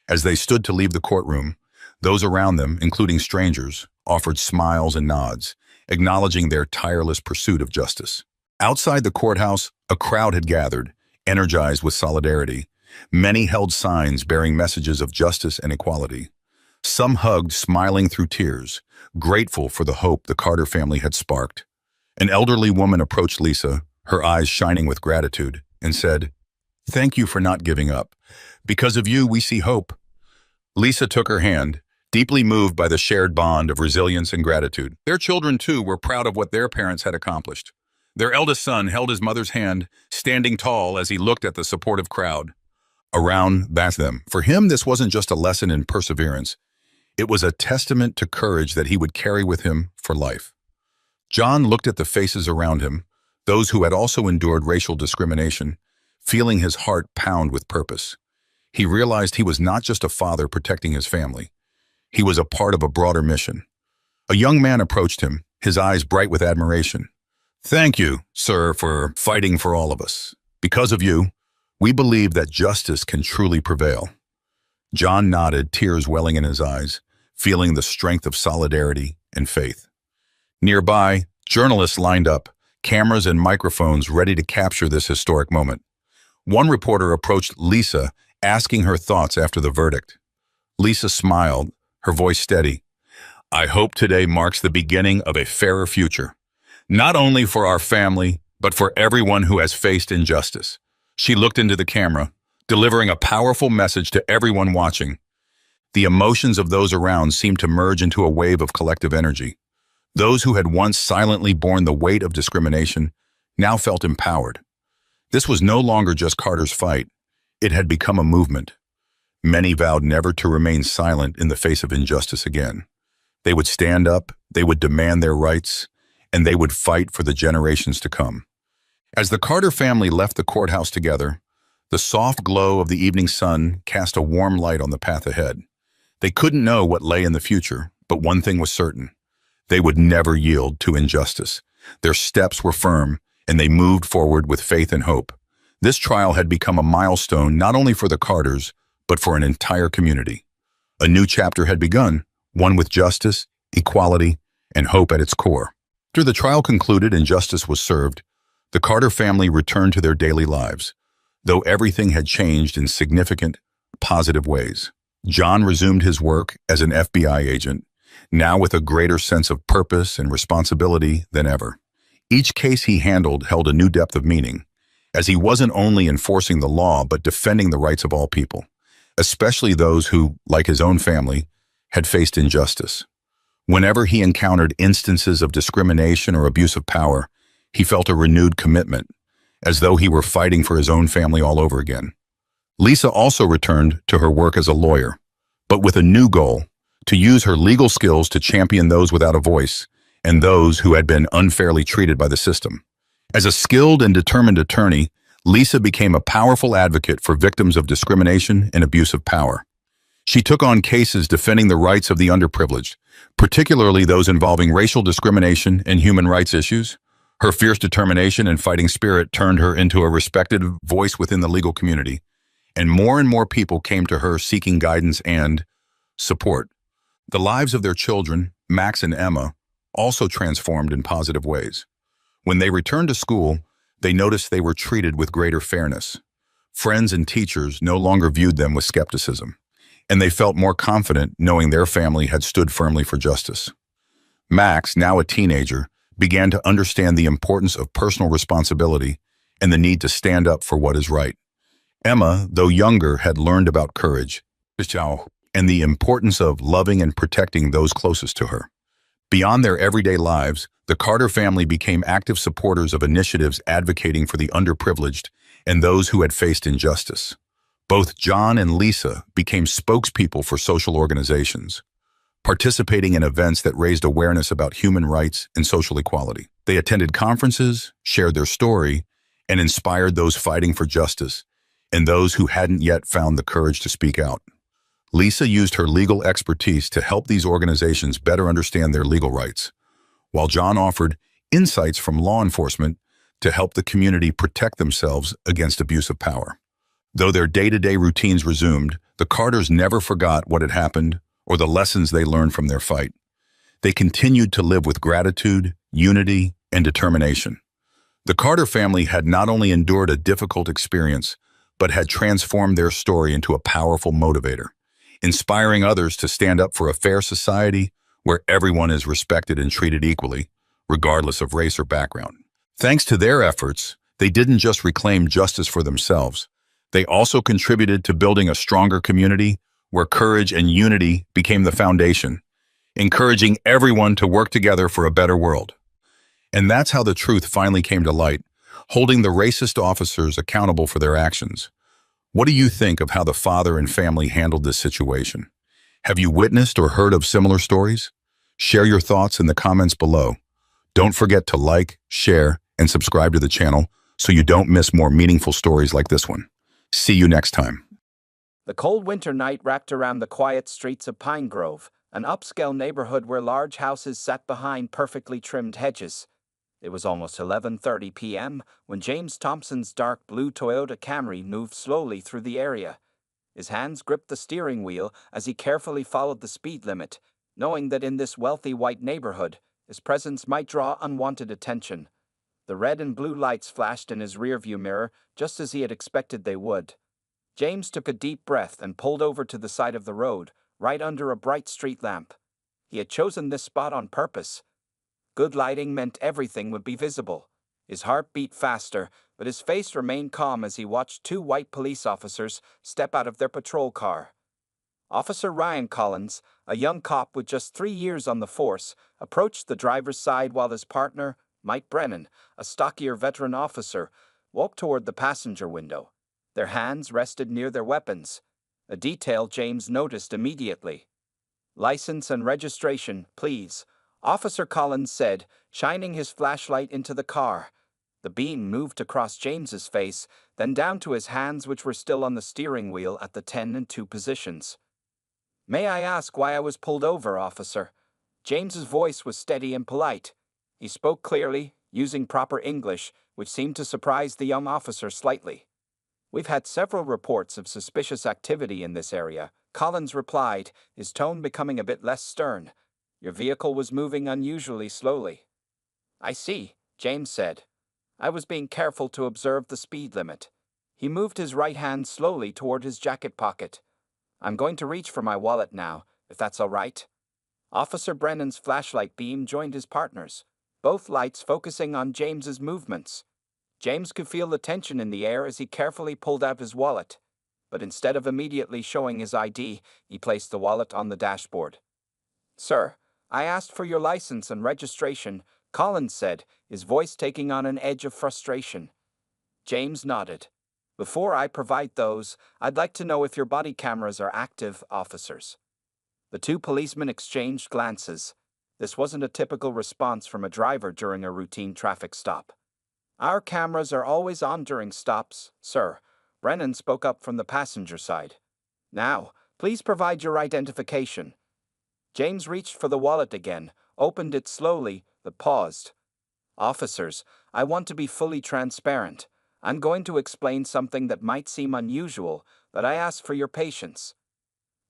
As they stood to leave the courtroom, those around them, including strangers, offered smiles and nods, acknowledging their tireless pursuit of justice. Outside the courthouse, a crowd had gathered, energized with solidarity. Many held signs bearing messages of justice and equality. Some hugged, smiling through tears, grateful for the hope the Carter family had sparked. An elderly woman approached Lisa, her eyes shining with gratitude, and said, "Thank you for not giving up. Because of you, we see hope." Lisa took her hand, deeply moved by the shared bond of resilience and gratitude. Their children, too, were proud of what their parents had accomplished. Their eldest son held his mother's hand, standing tall as he looked at the supportive crowd around them. For him, this wasn't just a lesson in perseverance. It was a testament to courage that he would carry with him for life. John looked at the faces around him, those who had also endured racial discrimination, feeling his heart pound with purpose. He realized he was not just a father protecting his family. He was a part of a broader mission. A young man approached him, his eyes bright with admiration. "Thank you, sir, for fighting for all of us. Because of you, we believe that justice can truly prevail." John nodded, tears welling in his eyes, feeling the strength of solidarity and faith. Nearby, journalists lined up, cameras and microphones ready to capture this historic moment. One reporter approached Lisa, asking her thoughts after the verdict. Lisa smiled, her voice steady. "I hope today marks the beginning of a fairer future, not only for our family, but for everyone who has faced injustice." She looked into the camera, delivering a powerful message to everyone watching. The emotions of those around seemed to merge into a wave of collective energy. Those who had once silently borne the weight of discrimination now felt empowered. This was no longer just Carter's fight. It had become a movement. Many vowed never to remain silent in the face of injustice again. They would stand up, they would demand their rights, and they would fight for the generations to come. As the Carter family left the courthouse together, the soft glow of the evening sun cast a warm light on the path ahead. They couldn't know what lay in the future, but one thing was certain. They would never yield to injustice. Their steps were firm, and they moved forward with faith and hope. This trial had become a milestone not only for the Carters, but for an entire community. A new chapter had begun, one with justice, equality, and hope at its core. After the trial concluded and justice was served, The Carter family returned to their daily lives, though everything had changed in significant, positive ways. John resumed his work as an FBI agent, now with a greater sense of purpose and responsibility than ever. Each case he handled held a new depth of meaning, as he wasn't only enforcing the law but defending the rights of all people, especially those who, like his own family, had faced injustice. Whenever he encountered instances of discrimination or abuse of power, he felt a renewed commitment, as though he were fighting for his own family all over again. Lisa also returned to her work as a lawyer, but with a new goal: to use her legal skills to champion those without a voice and those who had been unfairly treated by the system. As a skilled and determined attorney, Lisa became a powerful advocate for victims of discrimination and abuse of power. She took on cases defending the rights of the underprivileged, particularly those involving racial discrimination and human rights issues. Her fierce determination and fighting spirit turned her into a respected voice within the legal community, and more people came to her seeking guidance and support. The lives of their children, Max and Emma, also transformed in positive ways. When they returned to school, they noticed they were treated with greater fairness. Friends and teachers no longer viewed them with skepticism, and they felt more confident knowing their family had stood firmly for justice. Max, now a teenager, began to understand the importance of personal responsibility and the need to stand up for what is right. Emma, though younger, had learned about courage and the importance of loving and protecting those closest to her. Beyond their everyday lives, the Carter family became active supporters of initiatives advocating for the underprivileged and those who had faced injustice. Both John and Lisa became spokespeople for social organizations, participating in events that raised awareness about human rights and social equality. They attended conferences, shared their story, and inspired those fighting for justice and those who hadn't yet found the courage to speak out. Lisa used her legal expertise to help these organizations better understand their legal rights, while John offered insights from law enforcement to help the community protect themselves against abuse of power. Though their day-to-day routines resumed, the Carters never forgot what had happened or the lessons they learned from their fight. They continued to live with gratitude, unity, and determination. The Carter family had not only endured a difficult experience, but had transformed their story into a powerful motivator, inspiring others to stand up for a fair society where everyone is respected and treated equally, regardless of race or background. Thanks to their efforts, they didn't just reclaim justice for themselves. They also contributed to building a stronger community where courage and unity became the foundation, encouraging everyone to work together for a better world. And that's how the truth finally came to light, holding the racist officers accountable for their actions. What do you think of how the father and family handled this situation? Have you witnessed or heard of similar stories? Share your thoughts in the comments below. Don't forget to like, share, and subscribe to the channel so you don't miss more meaningful stories like this one. See you next time. The cold winter night wrapped around the quiet streets of Pine Grove, an upscale neighborhood where large houses sat behind perfectly trimmed hedges. It was almost 11:30 p.m. when James Thompson's dark blue Toyota Camry moved slowly through the area. His hands gripped the steering wheel as he carefully followed the speed limit, knowing that in this wealthy white neighborhood, his presence might draw unwanted attention. The red and blue lights flashed in his rearview mirror just as he had expected they would. James took a deep breath and pulled over to the side of the road, right under a bright street lamp. He had chosen this spot on purpose. Good lighting meant everything would be visible. His heart beat faster, but his face remained calm as he watched two white police officers step out of their patrol car. Officer Ryan Collins, a young cop with just 3 years on the force, approached the driver's side while his partner, Mike Brennan, a stockier veteran officer, walked toward the passenger window. Their hands rested near their weapons, a detail James noticed immediately. "License and registration, please," Officer Collins said, shining his flashlight into the car. The beam moved across James's face, then down to his hands, which were still on the steering wheel at the 10 and 2 positions. "May I ask why I was pulled over, officer?" James's voice was steady and polite. He spoke clearly, using proper English, which seemed to surprise the young officer slightly. "We've had several reports of suspicious activity in this area," Collins replied, his tone becoming a bit less stern. "Your vehicle was moving unusually slowly." "I see," James said. I was being careful to observe the speed limit. He moved his right hand slowly toward his jacket pocket. I'm going to reach for my wallet now, if that's all right. Officer Brennan's flashlight beam joined his partner's, both lights focusing on James's movements. James could feel the tension in the air as he carefully pulled out his wallet, but instead of immediately showing his ID, he placed the wallet on the dashboard. Sir, I asked for your license and registration, Collins said, his voice taking on an edge of frustration. James nodded. Before I provide those, I'd like to know if your body cameras are active, officers. The two policemen exchanged glances. This wasn't a typical response from a driver during a routine traffic stop. Our cameras are always on during stops, sir. Brennan spoke up from the passenger side. Now, please provide your identification. James reached for the wallet again, opened it slowly, but paused. Officers, I want to be fully transparent. I'm going to explain something that might seem unusual, but I ask for your patience.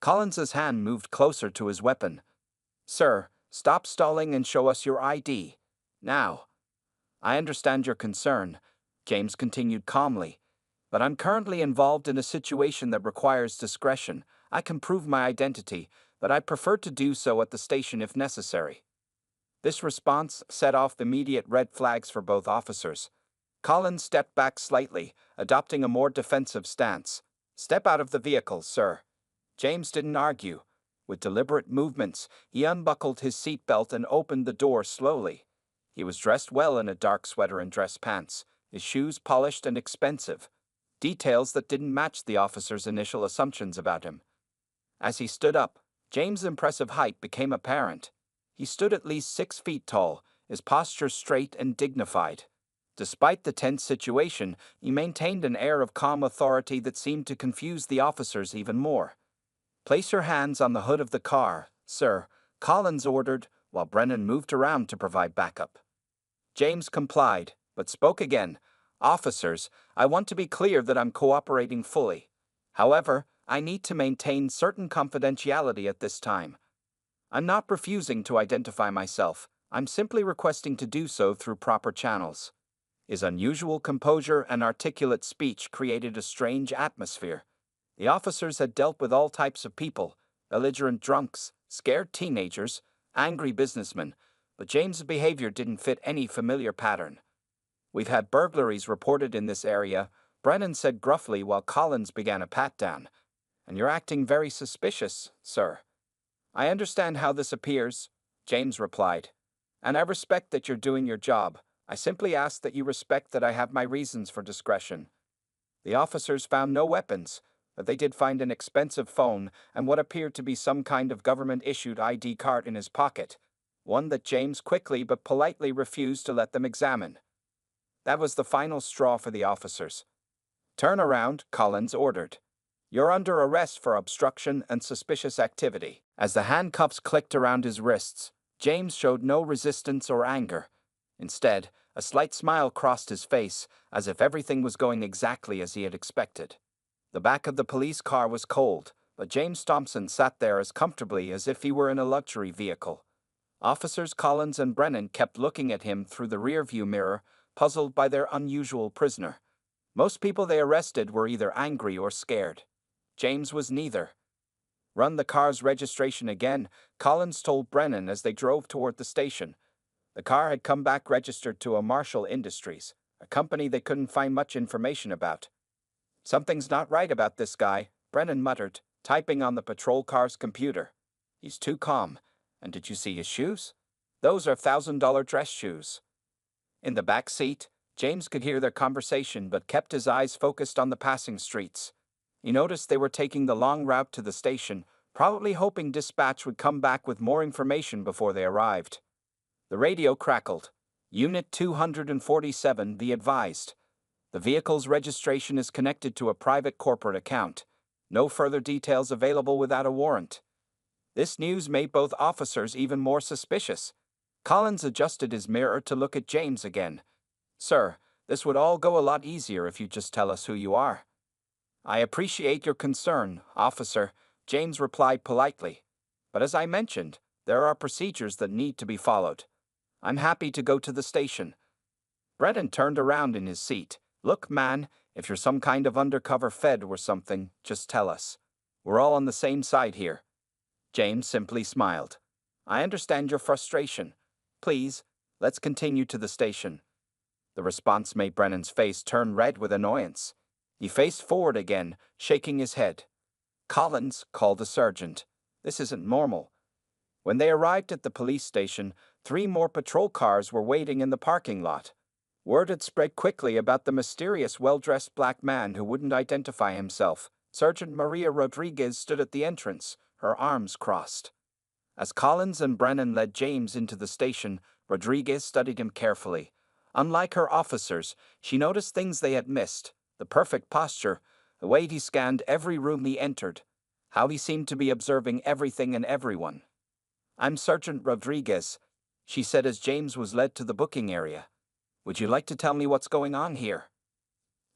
Collins's hand moved closer to his weapon. Sir, stop stalling and show us your ID. Now. I understand your concern, James continued calmly, but I'm currently involved in a situation that requires discretion. I can prove my identity, but I prefer to do so at the station if necessary. This response set off the immediate red flags for both officers. Collins stepped back slightly, adopting a more defensive stance. Step out of the vehicle, sir. James didn't argue. With deliberate movements, he unbuckled his seatbelt and opened the door slowly. He was dressed well in a dark sweater and dress pants, his shoes polished and expensive, details that didn't match the officer's initial assumptions about him. As he stood up, James' impressive height became apparent. He stood at least 6 feet tall, his posture straight and dignified. Despite the tense situation, he maintained an air of calm authority that seemed to confuse the officers even more. Place your hands on the hood of the car, sir, Collins ordered, while Brennan moved around to provide backup. James complied, but spoke again. Officers, I want to be clear that I'm cooperating fully. However, I need to maintain certain confidentiality at this time. I'm not refusing to identify myself. I'm simply requesting to do so through proper channels. His unusual composure and articulate speech created a strange atmosphere. The officers had dealt with all types of people, belligerent drunks, scared teenagers, angry businessmen, but James's behavior didn't fit any familiar pattern. We've had burglaries reported in this area, Brennan said gruffly while Collins began a pat-down. And you're acting very suspicious, sir. I understand how this appears, James replied. And I respect that you're doing your job. I simply ask that you respect that I have my reasons for discretion. The officers found no weapons, but they did find an expensive phone and what appeared to be some kind of government-issued ID card in his pocket, one that James quickly but politely refused to let them examine. That was the final straw for the officers. Turn around, Collins ordered. You're under arrest for obstruction and suspicious activity. As the handcuffs clicked around his wrists, James showed no resistance or anger. Instead, a slight smile crossed his face, as if everything was going exactly as he had expected. The back of the police car was cold, but James Thompson sat there as comfortably as if he were in a luxury vehicle. Officers Collins and Brennan kept looking at him through the rearview mirror, puzzled by their unusual prisoner. Most people they arrested were either angry or scared. James was neither. Run the car's registration again, Collins told Brennan as they drove toward the station. The car had come back registered to a Marshall Industries, a company they couldn't find much information about. Something's not right about this guy, Brennan muttered, typing on the patrol car's computer. He's too calm. And did you see his shoes? Those are $1,000 dress shoes. In the back seat, James could hear their conversation but kept his eyes focused on the passing streets. He noticed they were taking the long route to the station, probably hoping dispatch would come back with more information before they arrived. The radio crackled. Unit 247, be advised. The vehicle's registration is connected to a private corporate account. No further details available without a warrant. This news made both officers even more suspicious. Collins adjusted his mirror to look at James again. Sir, this would all go a lot easier if you just tell us who you are. I appreciate your concern, officer, James replied politely. But as I mentioned, there are procedures that need to be followed. I'm happy to go to the station. Brennan turned around in his seat. Look, man, if you're some kind of undercover Fed or something, just tell us. We're all on the same side here. James simply smiled. I understand your frustration. Please, let's continue to the station. The response made Brennan's face turn red with annoyance. He faced forward again, shaking his head. Collins called a sergeant. This isn't normal. When they arrived at the police station, 3 more patrol cars were waiting in the parking lot. Word had spread quickly about the mysterious well-dressed black man who wouldn't identify himself. Sergeant Maria Rodriguez stood at the entrance, her arms crossed. As Collins and Brennan led James into the station, Rodriguez studied him carefully. Unlike her officers, she noticed things they had missed: the perfect posture, the way he scanned every room he entered, how he seemed to be observing everything and everyone. I'm Sergeant Rodriguez, she said as James was led to the booking area. Would you like to tell me what's going on here?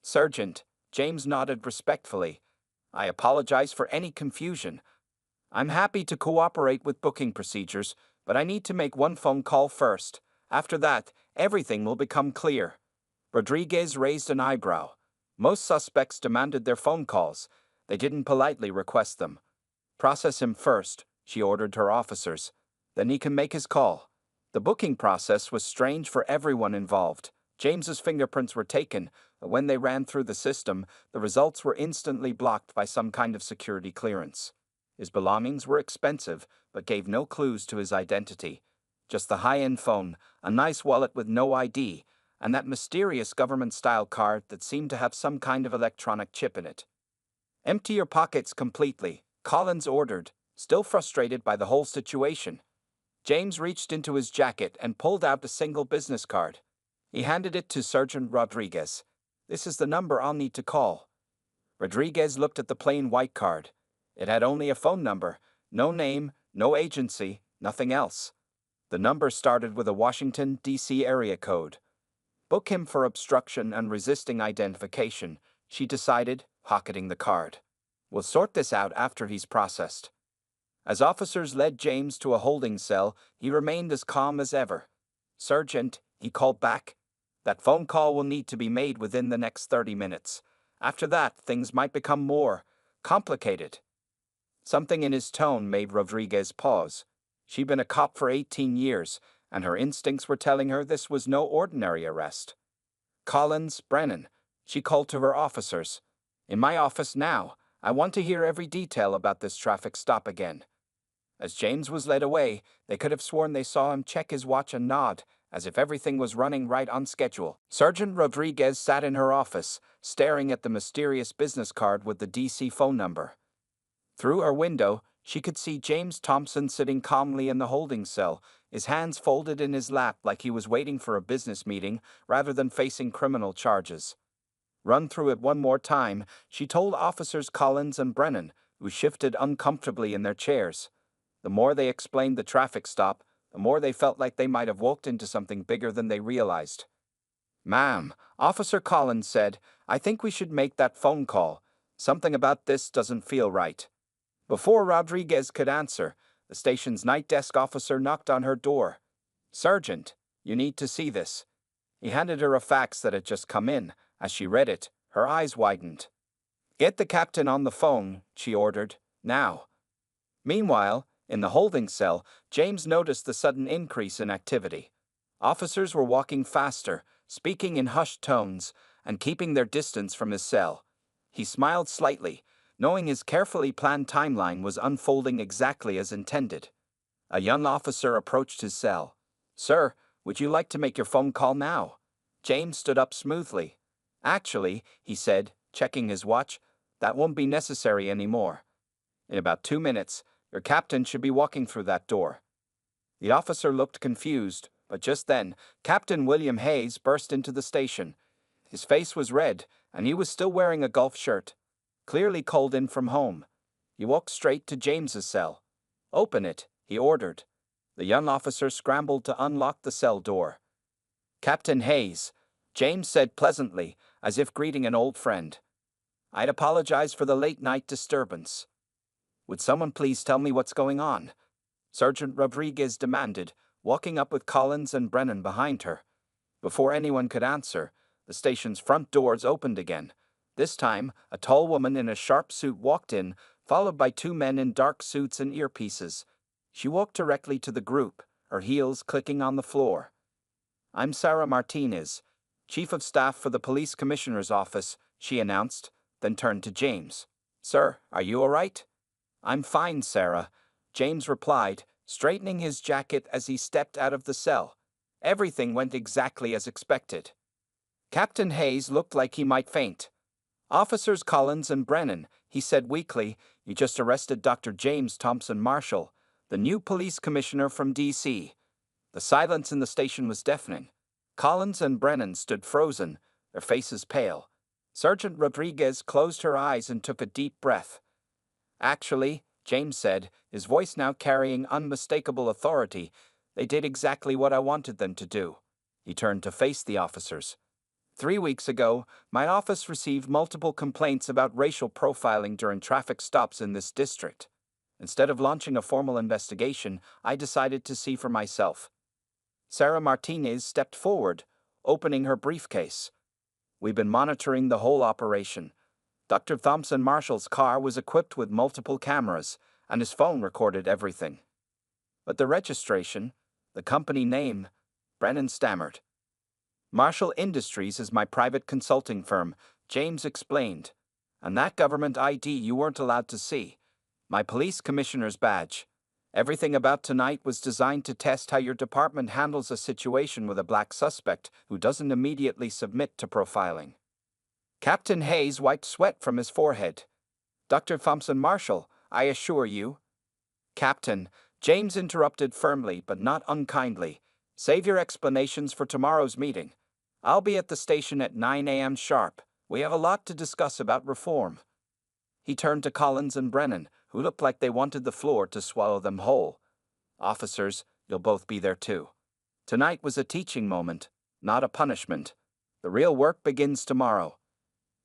Sergeant, James nodded respectfully. I apologize for any confusion. I'm happy to cooperate with booking procedures, but I need to make one phone call first. After that, everything will become clear. Rodriguez raised an eyebrow. Most suspects demanded their phone calls. They didn't politely request them. Process him first, she ordered her officers. Then he can make his call. The booking process was strange for everyone involved. James's fingerprints were taken, but when they ran through the system, the results were instantly blocked by some kind of security clearance. His belongings were expensive, but gave no clues to his identity. Just the high-end phone, a nice wallet with no ID, and that mysterious government-style card that seemed to have some kind of electronic chip in it. Empty your pockets completely, Collins ordered, still frustrated by the whole situation. James reached into his jacket and pulled out a single business card. He handed it to Sergeant Rodriguez. This is the number I'll need to call. Rodriguez looked at the plain white card. It had only a phone number, no name, no agency, nothing else. The number started with a Washington, D.C. area code. Book him for obstruction and resisting identification, she decided, pocketing the card. We'll sort this out after he's processed. As officers led James to a holding cell, he remained as calm as ever. Sergeant, he called back. That phone call will need to be made within the next 30 minutes. After that, things might become more complicated. Something in his tone made Rodriguez pause. She'd been a cop for 18 years, and her instincts were telling her this was no ordinary arrest. Collins, Brennan, she called to her officers. In my office now. I want to hear every detail about this traffic stop again. As James was led away, they could have sworn they saw him check his watch and nod, as if everything was running right on schedule. Sergeant Rodriguez sat in her office, staring at the mysterious business card with the DC phone number. Through her window, she could see James Thompson sitting calmly in the holding cell, his hands folded in his lap like he was waiting for a business meeting rather than facing criminal charges. Run through it one more time, she told officers Collins and Brennan, who shifted uncomfortably in their chairs. The more they explained the traffic stop, the more they felt like they might have walked into something bigger than they realized. Ma'am, Officer Collins said, I think we should make that phone call. Something about this doesn't feel right. Before Rodriguez could answer, the station's night desk officer knocked on her door. Sergeant, you need to see this. He handed her a fax that had just come in. As she read it, her eyes widened. Get the captain on the phone, she ordered, now. Meanwhile, in the holding cell, James noticed the sudden increase in activity. Officers were walking faster, speaking in hushed tones, and keeping their distance from his cell. He smiled slightly, knowing his carefully planned timeline was unfolding exactly as intended. A young officer approached his cell. Sir, would you like to make your phone call now? James stood up smoothly. Actually, he said, checking his watch, that won't be necessary anymore. In about 2 minutes, your captain should be walking through that door. The officer looked confused, but just then, Captain William Hayes burst into the station. His face was red, and he was still wearing a golf shirt. Clearly called in from home. He walked straight to James's cell. Open it, he ordered. The young officer scrambled to unlock the cell door. Captain Hayes, James said pleasantly, as if greeting an old friend. I'd apologize for the late-night disturbance. Would someone please tell me what's going on? Sergeant Rodriguez demanded, walking up with Collins and Brennan behind her. Before anyone could answer, the station's front doors opened again. This time, a tall woman in a sharp suit walked in, followed by two men in dark suits and earpieces. She walked directly to the group, her heels clicking on the floor. "I'm Sarah Martinez, Chief of Staff for the Police Commissioner's Office," she announced, then turned to James. "Sir, are you all right?" "I'm fine, Sarah," James replied, straightening his jacket as he stepped out of the cell. Everything went exactly as expected. Captain Hayes looked like he might faint. "Officers Collins and Brennan," he said weakly, "you just arrested Dr. James Thompson Marshall, the new police commissioner from D.C. The silence in the station was deafening. Collins and Brennan stood frozen, their faces pale. Sergeant Rodriguez closed her eyes and took a deep breath. "Actually," James said, his voice now carrying unmistakable authority, "they did exactly what I wanted them to do." He turned to face the officers. 3 weeks ago, my office received multiple complaints about racial profiling during traffic stops in this district. Instead of launching a formal investigation, I decided to see for myself. Sarah Martinez stepped forward, opening her briefcase. "We've been monitoring the whole operation. Dr. Thompson Marshall's car was equipped with multiple cameras, and his phone recorded everything. But the registration, the company name," Brennan stammered. "Marshall Industries is my private consulting firm," James explained. "And that government ID you weren't allowed to see. My police commissioner's badge. Everything about tonight was designed to test how your department handles a situation with a black suspect who doesn't immediately submit to profiling." Captain Hayes wiped sweat from his forehead. "Dr. Thompson Marshall, I assure you—" "Captain," James interrupted firmly but not unkindly, "save your explanations for tomorrow's meeting. I'll be at the station at 9 a.m. sharp. We have a lot to discuss about reform." He turned to Collins and Brennan, who looked like they wanted the floor to swallow them whole. "Officers, you'll both be there too. Tonight was a teaching moment, not a punishment. The real work begins tomorrow."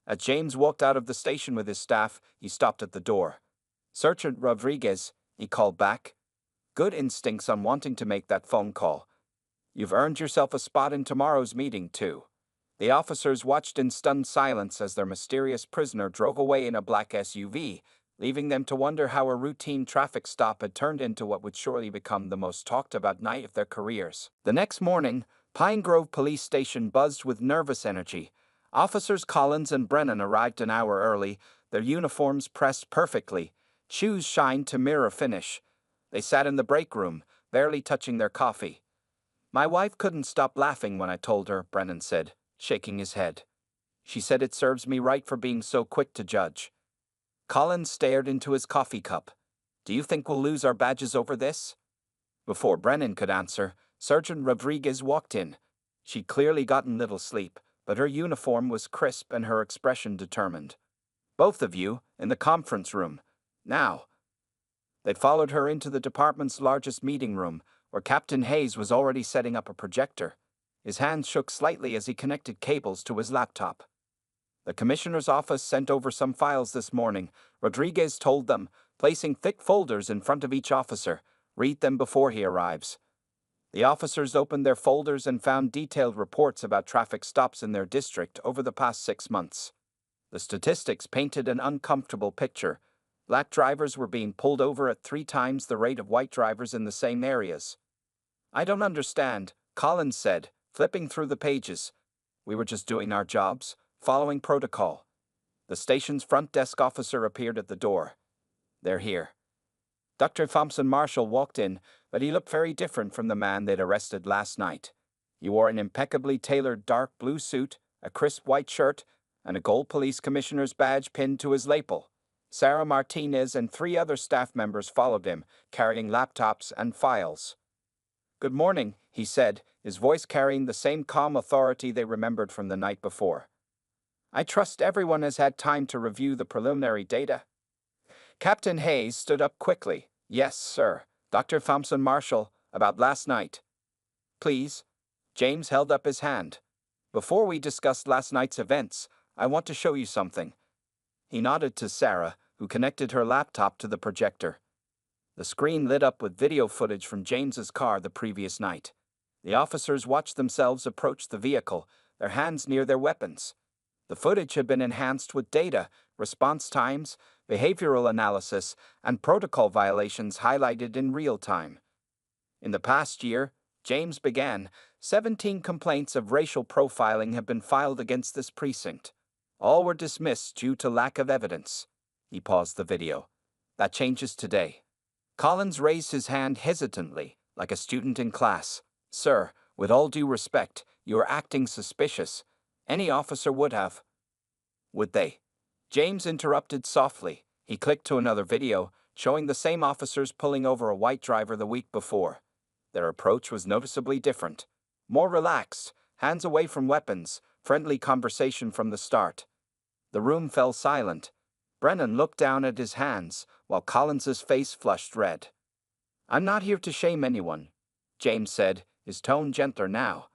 As James walked out of the station with his staff, he stopped at the door. "Sergeant Rodriguez," he called back. "Good instincts on wanting to make that phone call. You've earned yourself a spot in tomorrow's meeting, too." The officers watched in stunned silence as their mysterious prisoner drove away in a black SUV, leaving them to wonder how a routine traffic stop had turned into what would surely become the most talked-about night of their careers. The next morning, Pine Grove Police Station buzzed with nervous energy. Officers Collins and Brennan arrived an hour early, their uniforms pressed perfectly, shoes shined to mirror finish. They sat in the break room, barely touching their coffee. "My wife couldn't stop laughing when I told her," Brennan said, shaking his head. "She said it serves me right for being so quick to judge." Collins stared into his coffee cup. "Do you think we'll lose our badges over this?" Before Brennan could answer, Sergeant Rodriguez walked in. She'd clearly gotten little sleep, but her uniform was crisp and her expression determined. "Both of you, in the conference room. Now." They followed her into the department's largest meeting room, where Captain Hayes was already setting up a projector. His hands shook slightly as he connected cables to his laptop. "The commissioner's office sent over some files this morning," Rodriguez told them, placing thick folders in front of each officer. "Read them before he arrives." The officers opened their folders and found detailed reports about traffic stops in their district over the past 6 months. The statistics painted an uncomfortable picture. Black drivers were being pulled over at 3 times the rate of white drivers in the same areas. "I don't understand," Collins said, flipping through the pages. "We were just doing our jobs, following protocol." The station's front desk officer appeared at the door. "They're here." Dr. Thompson Marshall walked in, but he looked very different from the man they'd arrested last night. He wore an impeccably tailored dark blue suit, a crisp white shirt, and a gold police commissioner's badge pinned to his lapel. Sarah Martinez and 3 other staff members followed him, carrying laptops and files. "Good morning," he said, his voice carrying the same calm authority they remembered from the night before. "I trust everyone has had time to review the preliminary data." Captain Hayes stood up quickly. "Yes, sir. Dr. Thompson Marshall, about last night." "Please." James held up his hand. "Before we discuss last night's events, I want to show you something." He nodded to Sarah, who connected her laptop to the projector. The screen lit up with video footage from James's car the previous night. The officers watched themselves approach the vehicle, their hands near their weapons. The footage had been enhanced with data, response times, behavioral analysis, and protocol violations highlighted in real time. In the past year, James began, 17 complaints of racial profiling have been filed against this precinct. All were dismissed due to lack of evidence. He paused the video. That changes today. Collins raised his hand hesitantly, like a student in class. Sir, with all due respect, you are acting suspicious. Any officer would have. Would they? James interrupted softly. He clicked to another video, showing the same officers pulling over a white driver the week before. Their approach was noticeably different. More relaxed, hands away from weapons, friendly conversation from the start. The room fell silent. Brennan looked down at his hands, while Collins's face flushed red. I'm not here to shame anyone, James said, his tone gentler now.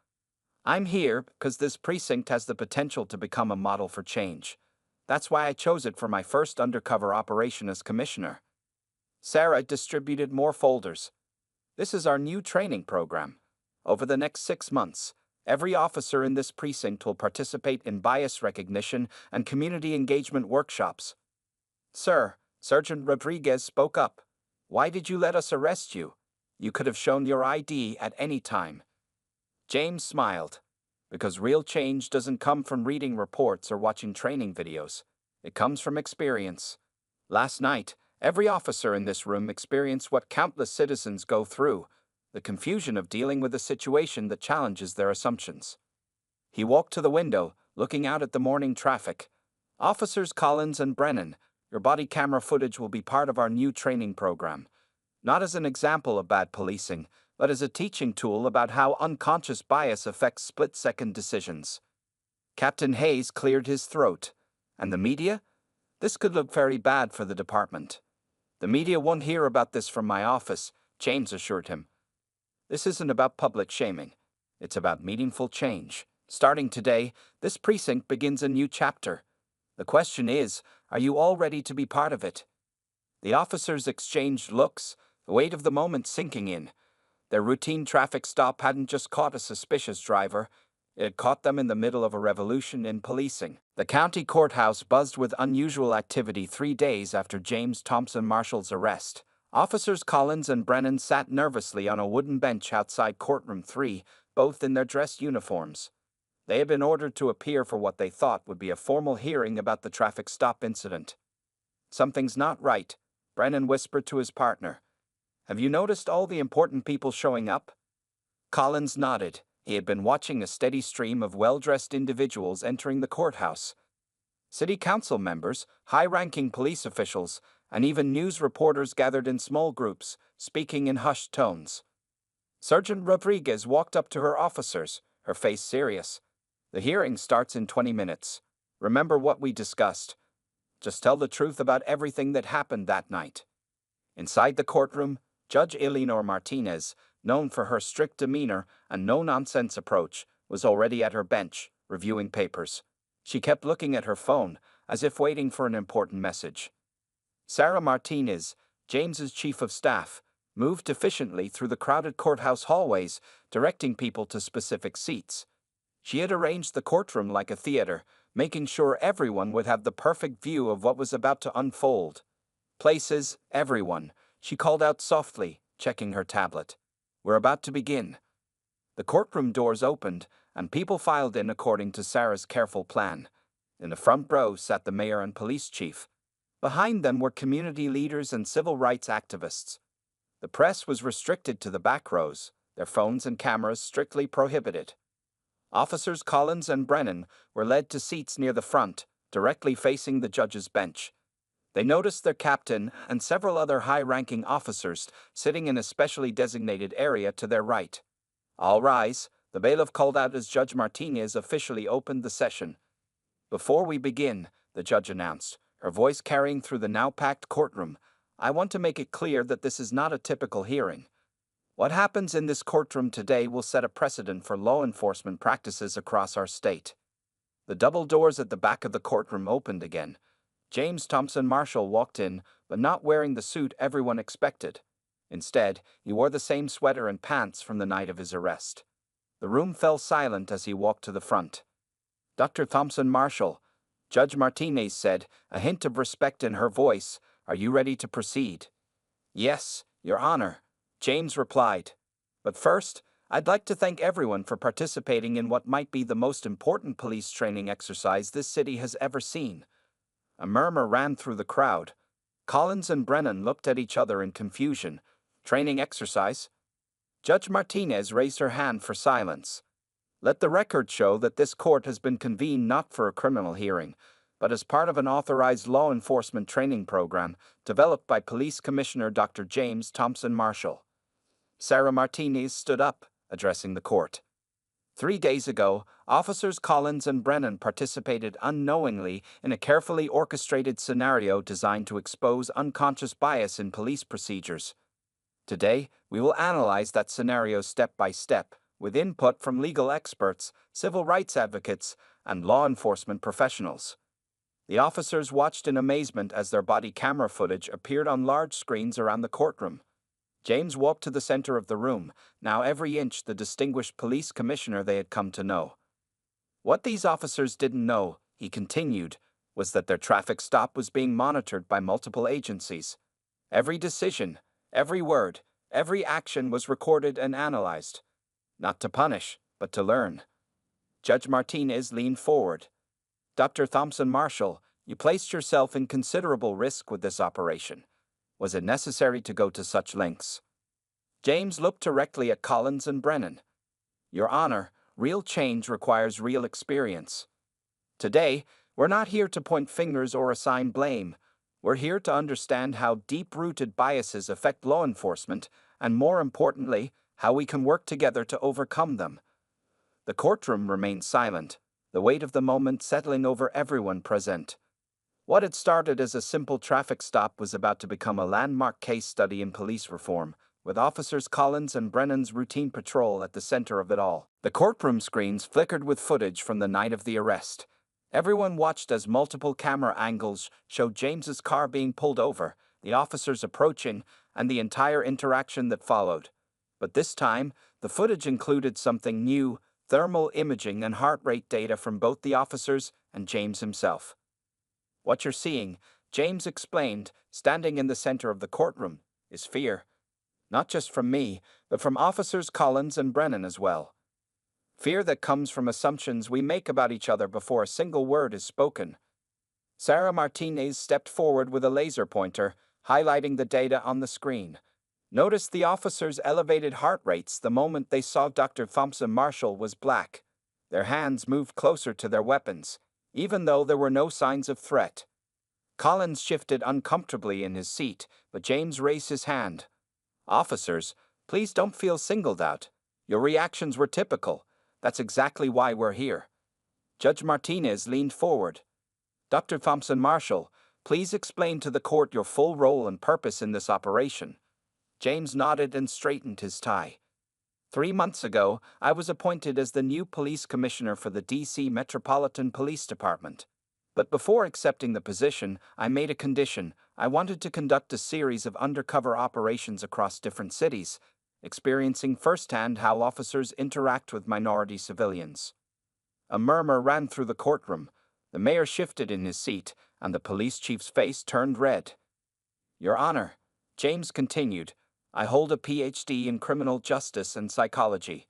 I'm here because this precinct has the potential to become a model for change. That's why I chose it for my first undercover operation as commissioner. Sarah distributed more folders. This is our new training program. Over the next 6 months, every officer in this precinct will participate in bias recognition and community engagement workshops. Sir, Sergeant Rodriguez spoke up. Why did you let us arrest you? You could have shown your ID at any time. James smiled. Because real change doesn't come from reading reports or watching training videos. It comes from experience. Last night, every officer in this room experienced what countless citizens go through, the confusion of dealing with a situation that challenges their assumptions. He walked to the window, looking out at the morning traffic. Officers Collins and Brennan, your body camera footage will be part of our new training program. Not as an example of bad policing, but as a teaching tool about how unconscious bias affects split-second decisions. Captain Hayes cleared his throat. And the media? This could look very bad for the department. The media won't hear about this from my office, James assured him. This isn't about public shaming. It's about meaningful change. Starting today, this precinct begins a new chapter. The question is, are you all ready to be part of it? The officers exchanged looks, the weight of the moment sinking in. Their routine traffic stop hadn't just caught a suspicious driver, it had caught them in the middle of a revolution in policing. The county courthouse buzzed with unusual activity 3 days after James Thompson Marshall's arrest. Officers Collins and Brennan sat nervously on a wooden bench outside Courtroom 3, both in their dress uniforms. They had been ordered to appear for what they thought would be a formal hearing about the traffic stop incident. Something's not right, Brennan whispered to his partner. Have you noticed all the important people showing up? Collins nodded. He had been watching a steady stream of well-dressed individuals entering the courthouse. City council members, high-ranking police officials, and even news reporters gathered in small groups, speaking in hushed tones. Sergeant Rodriguez walked up to her officers, her face serious. The hearing starts in 20 minutes. Remember what we discussed. Just tell the truth about everything that happened that night. Inside the courtroom, Judge Eleanor Martinez, known for her strict demeanor and no-nonsense approach, was already at her bench, reviewing papers. She kept looking at her phone, as if waiting for an important message. Sarah Martinez, James's chief of staff, moved efficiently through the crowded courthouse hallways, directing people to specific seats. She had arranged the courtroom like a theater, making sure everyone would have the perfect view of what was about to unfold. Places, everyone, she called out softly, checking her tablet. We're about to begin. The courtroom doors opened, and people filed in according to Sarah's careful plan. In the front row sat the mayor and police chief. Behind them were community leaders and civil rights activists. The press was restricted to the back rows, their phones and cameras strictly prohibited. Officers Collins and Brennan were led to seats near the front, directly facing the judge's bench. They noticed their captain and several other high-ranking officers sitting in a specially designated area to their right. All rise, the bailiff called out as Judge Martinez officially opened the session. Before we begin, the judge announced, her voice carrying through the now-packed courtroom, I want to make it clear that this is not a typical hearing. What happens in this courtroom today will set a precedent for law enforcement practices across our state. The double doors at the back of the courtroom opened again. James Thompson Marshall walked in, but not wearing the suit everyone expected. Instead, he wore the same sweater and pants from the night of his arrest. The room fell silent as he walked to the front. "Dr. Thompson Marshall," Judge Martinez said, a hint of respect in her voice, "are you ready to proceed?" "Yes, Your Honor," James replied. "But first, I'd like to thank everyone for participating in what might be the most important police training exercise this city has ever seen." A murmur ran through the crowd. Collins and Brennan looked at each other in confusion. "Training exercise?" Judge Martinez raised her hand for silence. "Let the record show that this court has been convened not for a criminal hearing, but as part of an authorized law enforcement training program developed by Police Commissioner Dr. James Thompson Marshall." Sarah Martinez stood up, addressing the court. 3 days ago, Officers Collins and Brennan participated unknowingly in a carefully orchestrated scenario designed to expose unconscious bias in police procedures. Today, we will analyze that scenario step by step, with input from legal experts, civil rights advocates, and law enforcement professionals. The officers watched in amazement as their body camera footage appeared on large screens around the courtroom. James walked to the center of the room, now every inch the distinguished police commissioner they had come to know. What these officers didn't know, he continued, was that their traffic stop was being monitored by multiple agencies. Every decision, every word, every action was recorded and analyzed. Not to punish, but to learn. Judge Martinez leaned forward. "Dr. Thompson Marshall, you placed yourself in considerable risk with this operation. Was it necessary to go to such lengths?" James looked directly at Collins and Brennan. "Your Honor, real change requires real experience. Today, we're not here to point fingers or assign blame. We're here to understand how deep-rooted biases affect law enforcement, and more importantly, how we can work together to overcome them." The courtroom remained silent, the weight of the moment settling over everyone present. What had started as a simple traffic stop was about to become a landmark case study in police reform, with Officers Collins and Brennan's routine patrol at the center of it all. The courtroom screens flickered with footage from the night of the arrest. Everyone watched as multiple camera angles showed James's car being pulled over, the officers approaching, and the entire interaction that followed. But this time, the footage included something new: thermal imaging and heart rate data from both the officers and James himself. "What you're seeing," James explained, standing in the center of the courtroom, "is fear. Not just from me, but from Officers Collins and Brennan as well. Fear that comes from assumptions we make about each other before a single word is spoken." Sarah Martinez stepped forward with a laser pointer, highlighting the data on the screen. "Notice the officers' elevated heart rates the moment they saw Dr. Thompson Marshall was black. Their hands moved closer to their weapons, even though there were no signs of threat." Collins shifted uncomfortably in his seat, but James raised his hand. "Officers, please don't feel singled out. Your reactions were typical. That's exactly why we're here." Judge Martinez leaned forward. "Dr. Thompson Marshall, please explain to the court your full role and purpose in this operation." James nodded and straightened his tie. 3 months ago, I was appointed as the new police commissioner for the D.C. Metropolitan Police Department. But before accepting the position, I made a condition. I wanted to conduct a series of undercover operations across different cities, experiencing firsthand how officers interact with minority civilians. A murmur ran through the courtroom. The mayor shifted in his seat, and the police chief's face turned red. "Your Honor," James continued, "I hold a Ph.D. in criminal justice and psychology.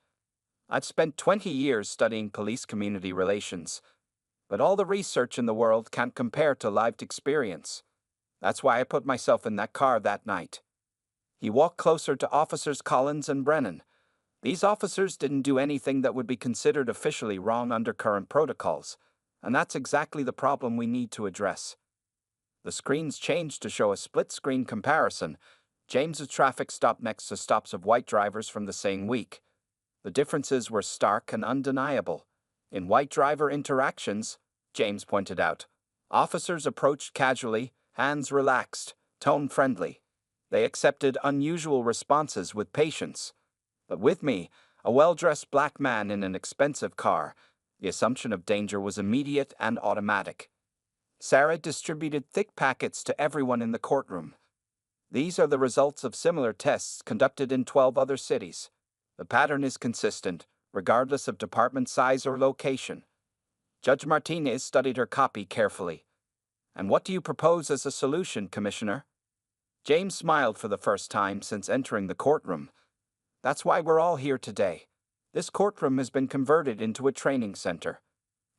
I've spent 20 years studying police-community relations, but all the research in the world can't compare to lived experience. That's why I put myself in that car that night." He walked closer to Officers Collins and Brennan. These officers didn't do anything that would be considered officially wrong under current protocols, and that's exactly the problem we need to address. The screens changed to show a split-screen comparison. James's traffic stop next to stops of white drivers from the same week. The differences were stark and undeniable. In white driver interactions, James pointed out, officers approached casually, hands relaxed, tone friendly. They accepted unusual responses with patience. But with me, a well-dressed black man in an expensive car, the assumption of danger was immediate and automatic. Sarah distributed thick packets to everyone in the courtroom. These are the results of similar tests conducted in 12 other cities. The pattern is consistent. regardless of department size or location. Judge Martinez studied her copy carefully. "And what do you propose as a solution, Commissioner?" James smiled for the first time since entering the courtroom. "That's why we're all here today. This courtroom has been converted into a training center.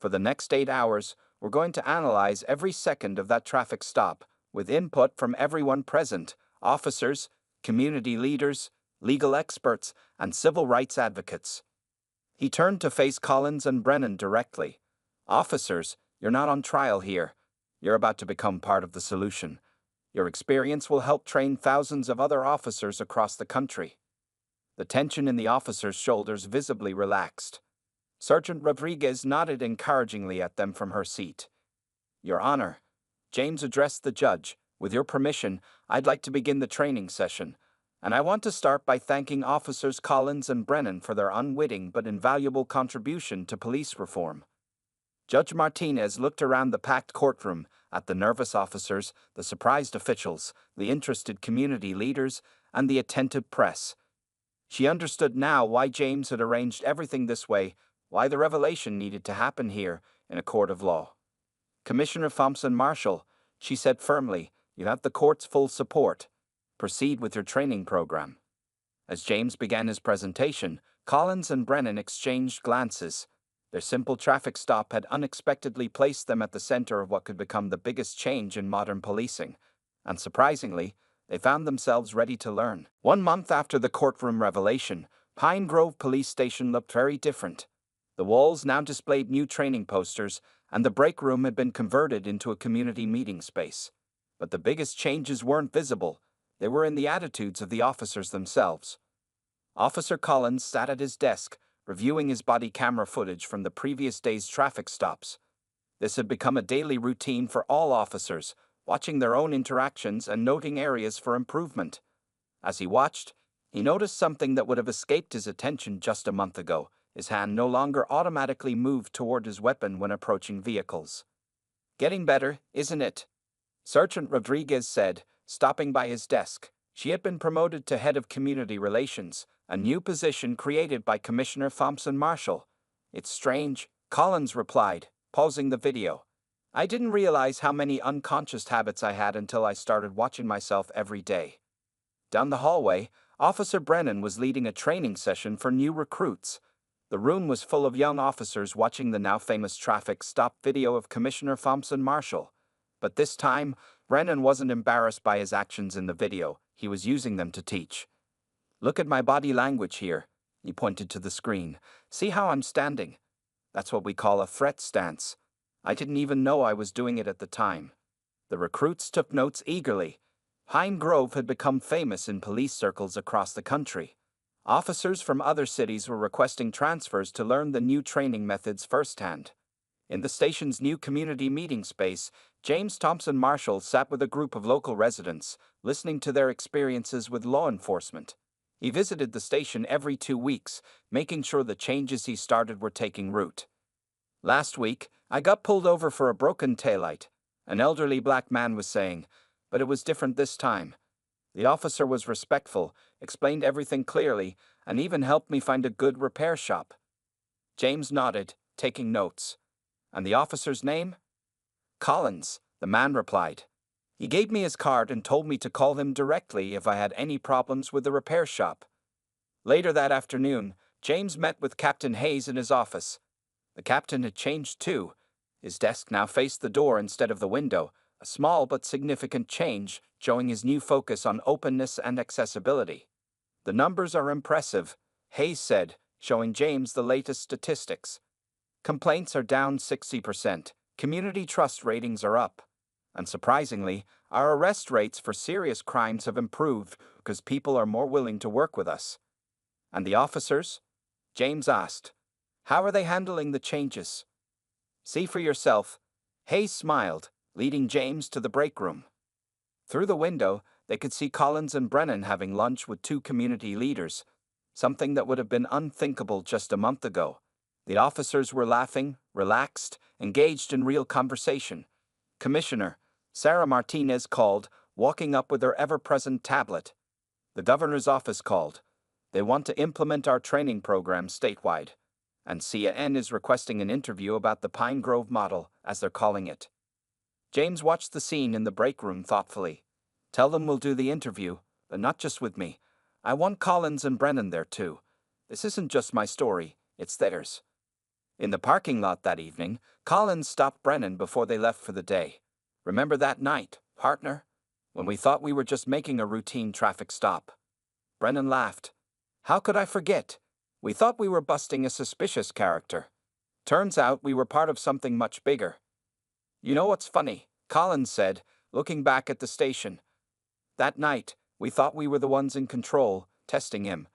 For the next 8 hours, we're going to analyze every second of that traffic stop, with input from everyone present: officers, community leaders, legal experts, and civil rights advocates." He turned to face Collins and Brennan directly. "Officers, you're not on trial here. You're about to become part of the solution. Your experience will help train thousands of other officers across the country." The tension in the officers' shoulders visibly relaxed. Sergeant Rodriguez nodded encouragingly at them from her seat. "Your Honor," James addressed the judge, "with your permission, I'd like to begin the training session, and I want to start by thanking Officers Collins and Brennan for their unwitting but invaluable contribution to police reform." Judge Martinez looked around the packed courtroom at the nervous officers, the surprised officials, the interested community leaders, and the attentive press. She understood now why James had arranged everything this way, why the revelation needed to happen here in a court of law. "Commissioner Thompson Marshall," she said firmly, "you have the court's full support. Proceed with your training program." As James began his presentation, Collins and Brennan exchanged glances. Their simple traffic stop had unexpectedly placed them at the center of what could become the biggest change in modern policing, and surprisingly, they found themselves ready to learn. 1 month after the courtroom revelation, Pine Grove Police Station looked very different. The walls now displayed new training posters, and the break room had been converted into a community meeting space. But the biggest changes weren't visible. They were in the attitudes of the officers themselves. Officer Collins sat at his desk, reviewing his body camera footage from the previous day's traffic stops. This had become a daily routine for all officers, watching their own interactions and noting areas for improvement. As he watched, he noticed something that would have escaped his attention just a month ago. His hand no longer automatically moved toward his weapon when approaching vehicles. "Getting better, isn't it?" Sergeant Rodriguez said, stopping by his desk. She had been promoted to head of community relations, a new position created by Commissioner Thompson Marshall. "It's strange," Collins replied, pausing the video. "I didn't realize how many unconscious habits I had until I started watching myself every day." Down the hallway, Officer Brennan was leading a training session for new recruits. The room was full of young officers watching the now famous traffic stop video of Commissioner Thompson Marshall. But this time, Brennan wasn't embarrassed by his actions in the video. He was using them to teach. "Look at my body language here," he pointed to the screen. "See how I'm standing? That's what we call a threat stance. I didn't even know I was doing it at the time." The recruits took notes eagerly. Pine Grove had become famous in police circles across the country. Officers from other cities were requesting transfers to learn the new training methods firsthand. In the station's new community meeting space, James Thompson Marshall sat with a group of local residents, listening to their experiences with law enforcement. He visited the station every 2 weeks, making sure the changes he started were taking root. "Last week, I got pulled over for a broken taillight," an elderly black man was saying, "but it was different this time. The officer was respectful, explained everything clearly, and even helped me find a good repair shop." James nodded, taking notes. "And the officer's name?" "Collins," the man replied. "He gave me his card and told me to call him directly if I had any problems with the repair shop." Later that afternoon, James met with Captain Hayes in his office. The captain had changed too. His desk now faced the door instead of the window, a small but significant change, showing his new focus on openness and accessibility. "The numbers are impressive," Hayes said, showing James the latest statistics. "Complaints are down 60%, community trust ratings are up, and surprisingly, our arrest rates for serious crimes have improved because people are more willing to work with us." "And the officers?" James asked. "How are they handling the changes?" "See for yourself." Hayes smiled, leading James to the break room. Through the window, they could see Collins and Brennan having lunch with 2 community leaders, something that would have been unthinkable just a month ago. The officers were laughing, relaxed, engaged in real conversation. "Commissioner," Sarah Martinez called, walking up with her ever-present tablet. "The governor's office called. They want to implement our training program statewide. and CNN is requesting an interview about the Pine Grove model, as they're calling it. James watched the scene in the break room thoughtfully. Tell them we'll do the interview, but not just with me. I want Collins and Brennan there too. This isn't just my story, it's theirs. In the parking lot that evening, Collins stopped Brennan before they left for the day. Remember that night, partner? When we thought we were just making a routine traffic stop. Brennan laughed. How could I forget? We thought we were busting a suspicious character. Turns out we were part of something much bigger. You know what's funny? Collins said, looking back at the station. That night, we thought we were the ones in control, testing him.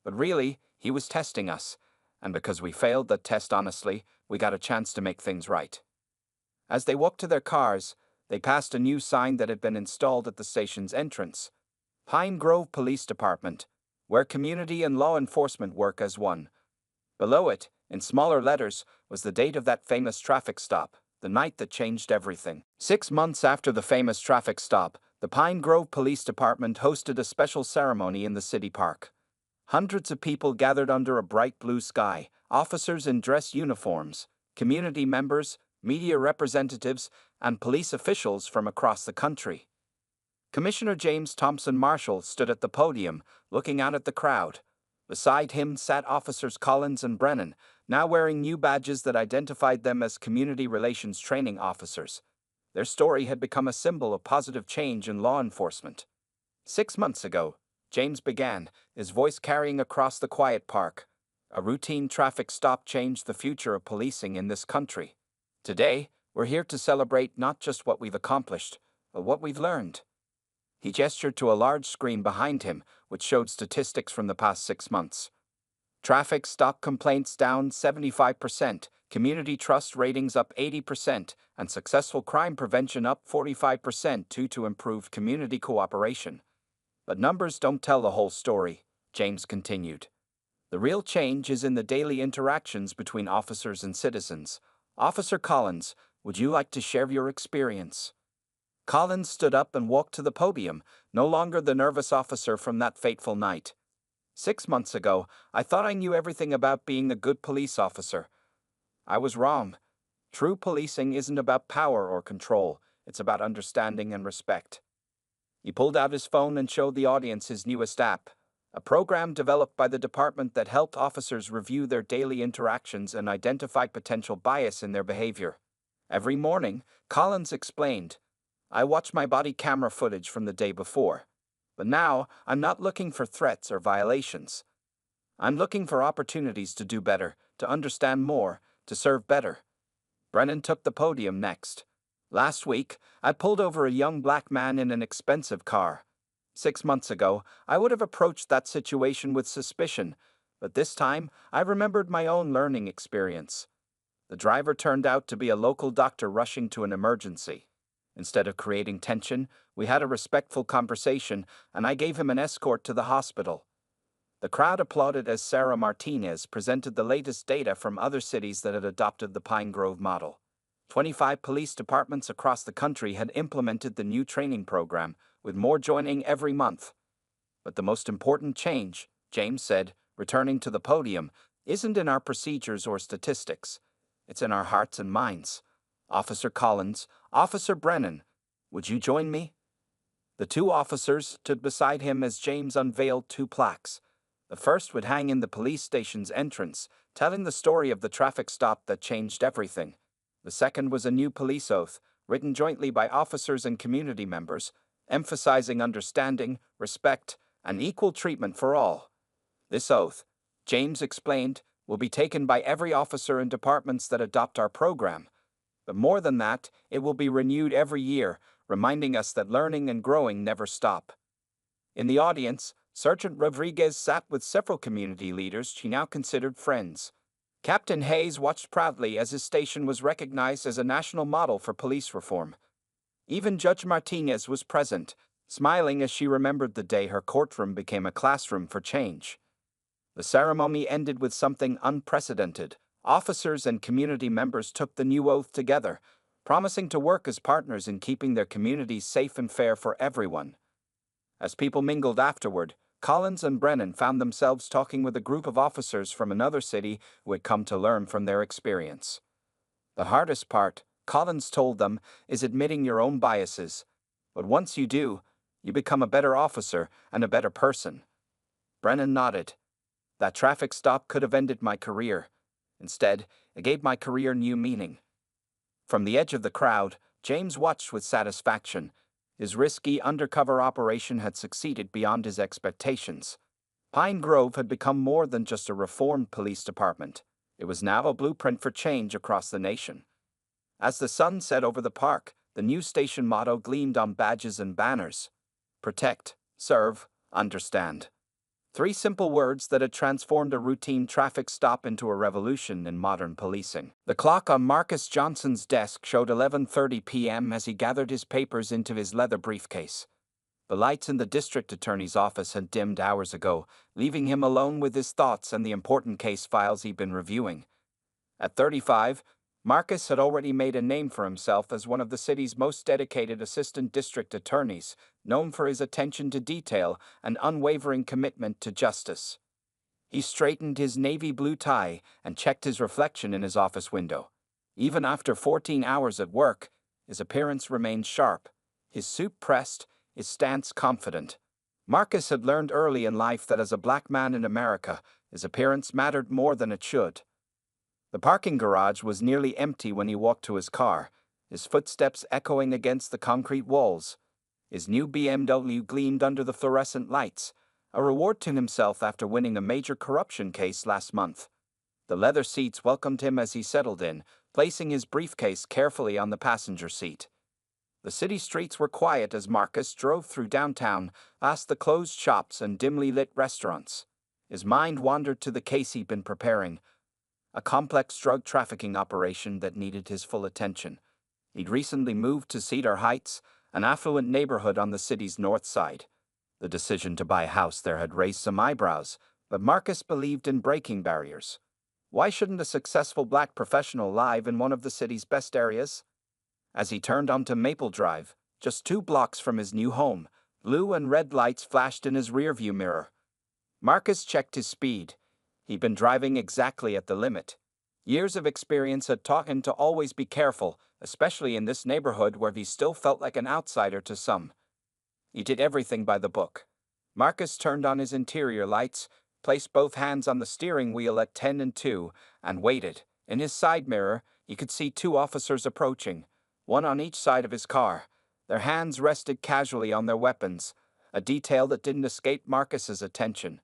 But really, he was testing us. And because we failed that test honestly, we got a chance to make things right. As they walked to their cars, they passed a new sign that had been installed at the station's entrance. Pine Grove Police Department, where community and law enforcement work as one. Below it, in smaller letters, was the date of that famous traffic stop, the night that changed everything. 6 months after the famous traffic stop, the Pine Grove Police Department hosted a special ceremony in the city park. Hundreds of people gathered under a bright blue sky, officers in dress uniforms, community members, media representatives, and police officials from across the country. Commissioner James Thompson Marshall stood at the podium, looking out at the crowd. Beside him sat Officers Collins and Brennan, now wearing new badges that identified them as Community Relations Training Officers. Their story had become a symbol of positive change in law enforcement. 6 months ago, James began, his voice carrying across the quiet park. A routine traffic stop changed the future of policing in this country. Today, we're here to celebrate not just what we've accomplished, but what we've learned. He gestured to a large screen behind him, which showed statistics from the past 6 months. Traffic stop complaints down 75%, community trust ratings up 80%, and successful crime prevention up 45% due to improved community cooperation. But numbers don't tell the whole story, James continued. The real change is in the daily interactions between officers and citizens. Officer Collins, would you like to share your experience? Collins stood up and walked to the podium, no longer the nervous officer from that fateful night. 6 months ago, I thought I knew everything about being a good police officer. I was wrong. True policing isn't about power or control, it's about understanding and respect. He pulled out his phone and showed the audience his newest app, a program developed by the department that helped officers review their daily interactions and identify potential bias in their behavior. Every morning, Collins explained, I watch my body camera footage from the day before, but now I'm not looking for threats or violations. I'm looking for opportunities to do better, to understand more, to serve better. Brennan took the podium next. Last week, I pulled over a young black man in an expensive car. 6 months ago, I would have approached that situation with suspicion, but this time I remembered my own learning experience. The driver turned out to be a local doctor rushing to an emergency. Instead of creating tension, we had a respectful conversation, and I gave him an escort to the hospital. The crowd applauded as Sarah Martinez presented the latest data from other cities that had adopted the Pine Grove model. 25 police departments across the country had implemented the new training program, with more joining every month. But the most important change, James said, returning to the podium, isn't in our procedures or statistics. It's in our hearts and minds. Officer Collins, Officer Brennan, would you join me? The two officers stood beside him as James unveiled 2 plaques. The first would hang in the police station's entrance, telling the story of the traffic stop that changed everything. The second was a new police oath, written jointly by officers and community members, emphasizing understanding, respect, and equal treatment for all. This oath, James explained, will be taken by every officer in departments that adopt our program. But more than that, it will be renewed every year, reminding us that learning and growing never stop. In the audience, Sergeant Rodriguez sat with several community leaders she now considered friends. Captain Hayes watched proudly as his station was recognized as a national model for police reform. Even Judge Martinez was present, smiling as she remembered the day her courtroom became a classroom for change. The ceremony ended with something unprecedented. Officers and community members took the new oath together, promising to work as partners in keeping their communities safe and fair for everyone. As people mingled afterward, Collins and Brennan found themselves talking with a group of officers from another city who had come to learn from their experience. The hardest part, Collins told them, is admitting your own biases. But once you do, you become a better officer and a better person. Brennan nodded. That traffic stop could have ended my career. Instead, it gave my career new meaning. From the edge of the crowd, James watched with satisfaction. His risky undercover operation had succeeded beyond his expectations. Pine Grove had become more than just a reformed police department. It was now a blueprint for change across the nation. As the sun set over the park, the new station motto gleamed on badges and banners. Protect, serve, understand. 3 simple words that had transformed a routine traffic stop into a revolution in modern policing. The clock on Marcus Johnson's desk showed 11:30 p.m. as he gathered his papers into his leather briefcase. The lights in the district attorney's office had dimmed hours ago, leaving him alone with his thoughts and the important case files he'd been reviewing. At 35, Marcus had already made a name for himself as one of the city's most dedicated assistant district attorneys, known for his attention to detail and unwavering commitment to justice. He straightened his navy blue tie and checked his reflection in his office window. Even after 14 hours at work, his appearance remained sharp, his suit pressed, his stance confident. Marcus had learned early in life that as a black man in America, his appearance mattered more than it should. The parking garage was nearly empty when he walked to his car, his footsteps echoing against the concrete walls. His new BMW gleamed under the fluorescent lights, a reward to himself after winning a major corruption case last month. The leather seats welcomed him as he settled in, placing his briefcase carefully on the passenger seat. The city streets were quiet as Marcus drove through downtown, past the closed shops and dimly lit restaurants. His mind wandered to the case he'd been preparing, a complex drug trafficking operation that needed his full attention. He'd recently moved to Cedar Heights, an affluent neighborhood on the city's north side. The decision to buy a house there had raised some eyebrows, but Marcus believed in breaking barriers. Why shouldn't a successful black professional live in one of the city's best areas? As he turned onto Maple Drive, just 2 blocks from his new home, blue and red lights flashed in his rearview mirror. Marcus checked his speed. He'd been driving exactly at the limit. Years of experience had taught him to always be careful, especially in this neighborhood where he still felt like an outsider to some. He did everything by the book. Marcus turned on his interior lights, placed both hands on the steering wheel at 10 and 2, and waited. In his side mirror, he could see 2 officers approaching, one on each side of his car. Their hands rested casually on their weapons, a detail that didn't escape Marcus's attention.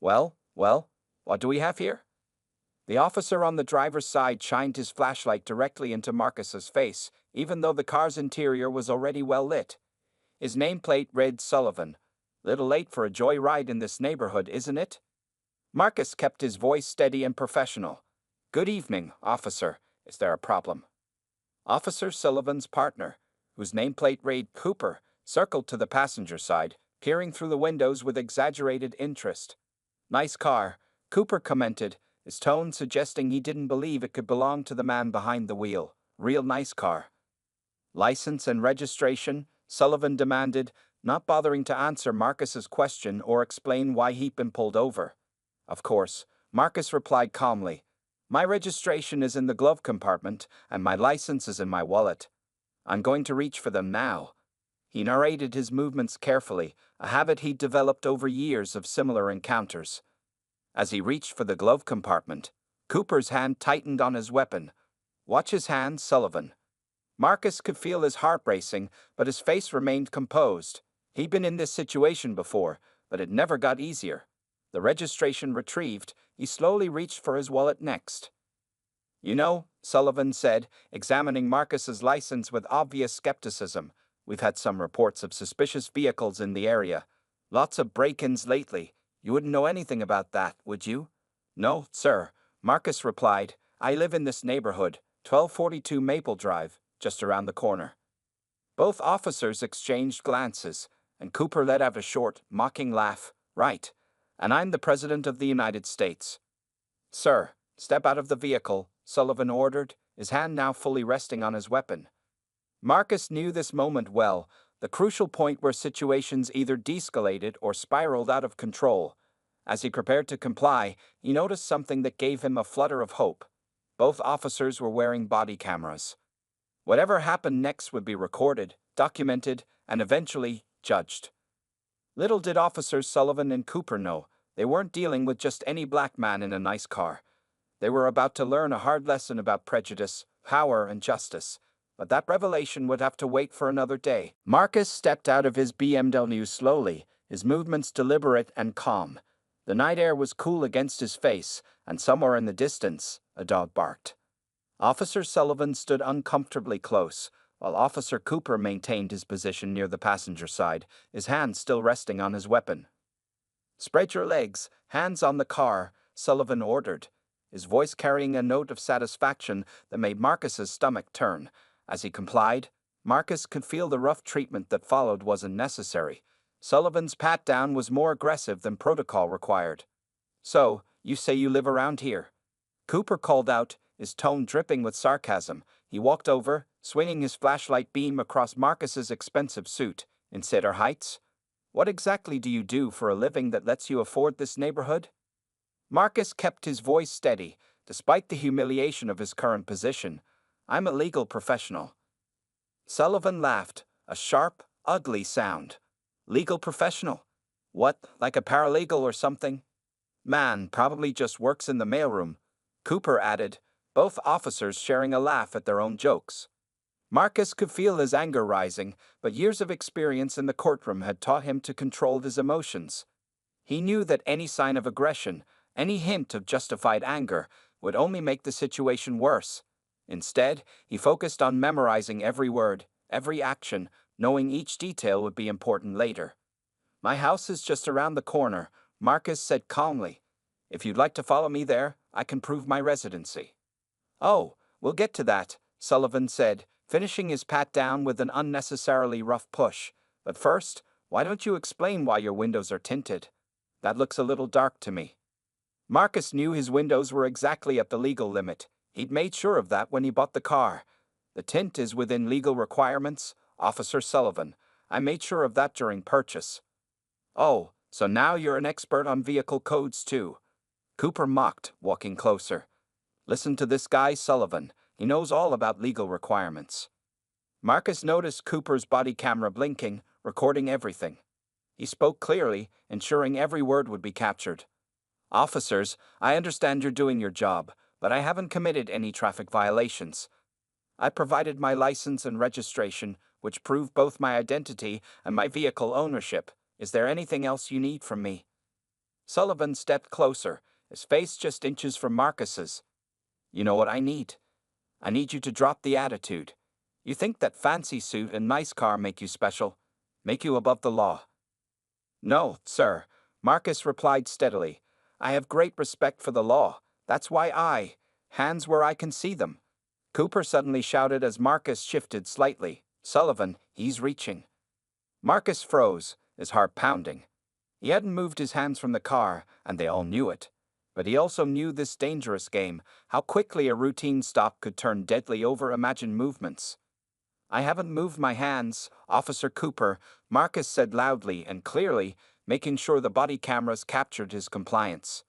Well, what do we have here? The officer on the driver's side shined his flashlight directly into Marcus's face, even though the car's interior was already well lit. His nameplate read Sullivan. Little late for a joyride in this neighborhood, isn't it? Marcus kept his voice steady and professional. Good evening, officer. Is there a problem? Officer Sullivan's partner, whose nameplate read Cooper, circled to the passenger side, peering through the windows with exaggerated interest. Nice car, Cooper commented, his tone suggesting he didn't believe it could belong to the man behind the wheel. Real nice car. License and registration? Sullivan demanded, not bothering to answer Marcus's question or explain why he'd been pulled over. Of course, Marcus replied calmly. My registration is in the glove compartment, and my license is in my wallet. I'm going to reach for them now. He narrated his movements carefully, a habit he'd developed over years of similar encounters. As he reached for the glove compartment, Cooper's hand tightened on his weapon. Watch his hand, Sullivan. Marcus could feel his heart racing, but his face remained composed. He'd been in this situation before, but it never got easier. The registration retrieved, he slowly reached for his wallet next. You know, Sullivan said, examining Marcus's license with obvious skepticism, we've had some reports of suspicious vehicles in the area. Lots of break-ins lately. You wouldn't know anything about that, would you? No, sir, Marcus replied. I live in this neighborhood, 1242 Maple Drive, just around the corner. Both officers exchanged glances, and Cooper let out a short, mocking laugh. Right. And I'm the President of the United States. Sir, step out of the vehicle, Sullivan ordered, his hand now fully resting on his weapon. Marcus knew this moment well, the crucial point where situations either de-escalated or spiraled out of control. As he prepared to comply, he noticed something that gave him a flutter of hope. Both officers were wearing body cameras. Whatever happened next would be recorded, documented, and eventually judged. Little did Officers Sullivan and Cooper know, they weren't dealing with just any black man in a nice car. They were about to learn a hard lesson about prejudice, power, and justice. But that revelation would have to wait for another day. Marcus stepped out of his BMW slowly, his movements deliberate and calm. The night air was cool against his face, and somewhere in the distance, a dog barked. Officer Sullivan stood uncomfortably close, while Officer Cooper maintained his position near the passenger side, his hands still resting on his weapon. "Spread your legs, hands on the car," Sullivan ordered, his voice carrying a note of satisfaction that made Marcus's stomach turn. As he complied, Marcus could feel the rough treatment that followed wasn't necessary. Sullivan's pat-down was more aggressive than protocol required. "So, you say you live around here?" Cooper called out, his tone dripping with sarcasm. He walked over, swinging his flashlight beam across Marcus's expensive suit. "In Cedar Heights? What exactly do you do for a living that lets you afford this neighborhood?" Marcus kept his voice steady, despite the humiliation of his current position. "I'm a legal professional." Sullivan laughed, a sharp, ugly sound. "Legal professional? What, like a paralegal or something?" "Man, probably just works in the mailroom," Cooper added, both officers sharing a laugh at their own jokes. Marcus could feel his anger rising, but years of experience in the courtroom had taught him to control his emotions. He knew that any sign of aggression, any hint of justified anger, would only make the situation worse. Instead, he focused on memorizing every word, every action, knowing each detail would be important later. "My house is just around the corner," Marcus said calmly. "If you'd like to follow me there, I can prove my residency." "Oh, we'll get to that," Sullivan said, finishing his pat-down with an unnecessarily rough push. "But first, why don't you explain why your windows are tinted? That looks a little dark to me." Marcus knew his windows were exactly at the legal limit. He'd made sure of that when he bought the car. "The tint is within legal requirements, Officer Sullivan. I made sure of that during purchase." "Oh, so now you're an expert on vehicle codes too," Cooper mocked, walking closer. "Listen to this guy, Sullivan. He knows all about legal requirements." Marcus noticed Cooper's body camera blinking, recording everything. He spoke clearly, ensuring every word would be captured. "Officers, I understand you're doing your job, but I haven't committed any traffic violations. I provided my license and registration, which prove both my identity and my vehicle ownership. Is there anything else you need from me?" Sullivan stepped closer, his face just inches from Marcus's. "You know what I need? I need you to drop the attitude. You think that fancy suit and nice car make you special, make you above the law?" "No, sir," Marcus replied steadily. "I have great respect for the law. That's why hands where I can see them." Cooper suddenly shouted as Marcus shifted slightly. "Sullivan, he's reaching." Marcus froze, his heart pounding. He hadn't moved his hands from the car, and they all knew it. But he also knew this dangerous game, how quickly a routine stop could turn deadly over imagined movements. "I haven't moved my hands, Officer Cooper," Marcus said loudly and clearly, making sure the body cameras captured his compliance.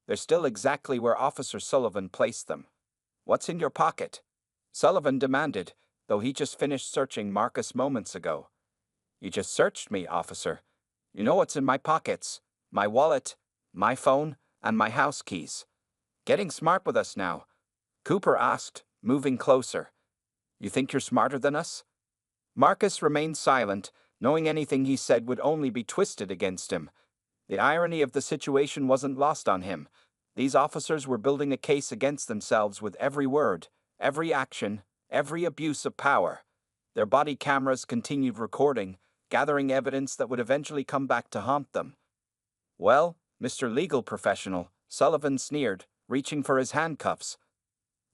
"They're still exactly where Officer Sullivan placed them." "What's in your pocket?" Sullivan demanded, though he just finished searching Marcus moments ago. "You just searched me, officer. You know what's in my pockets. My wallet, my phone, and my house keys." "Getting smart with us now?" Cooper asked, moving closer. "You think you're smarter than us?" Marcus remained silent, knowing anything he said would only be twisted against him. The irony of the situation wasn't lost on him. These officers were building a case against themselves with every word, every action, every abuse of power. Their body cameras continued recording, gathering evidence that would eventually come back to haunt them. "Well, Mr. Legal Professional," Sullivan sneered, reaching for his handcuffs.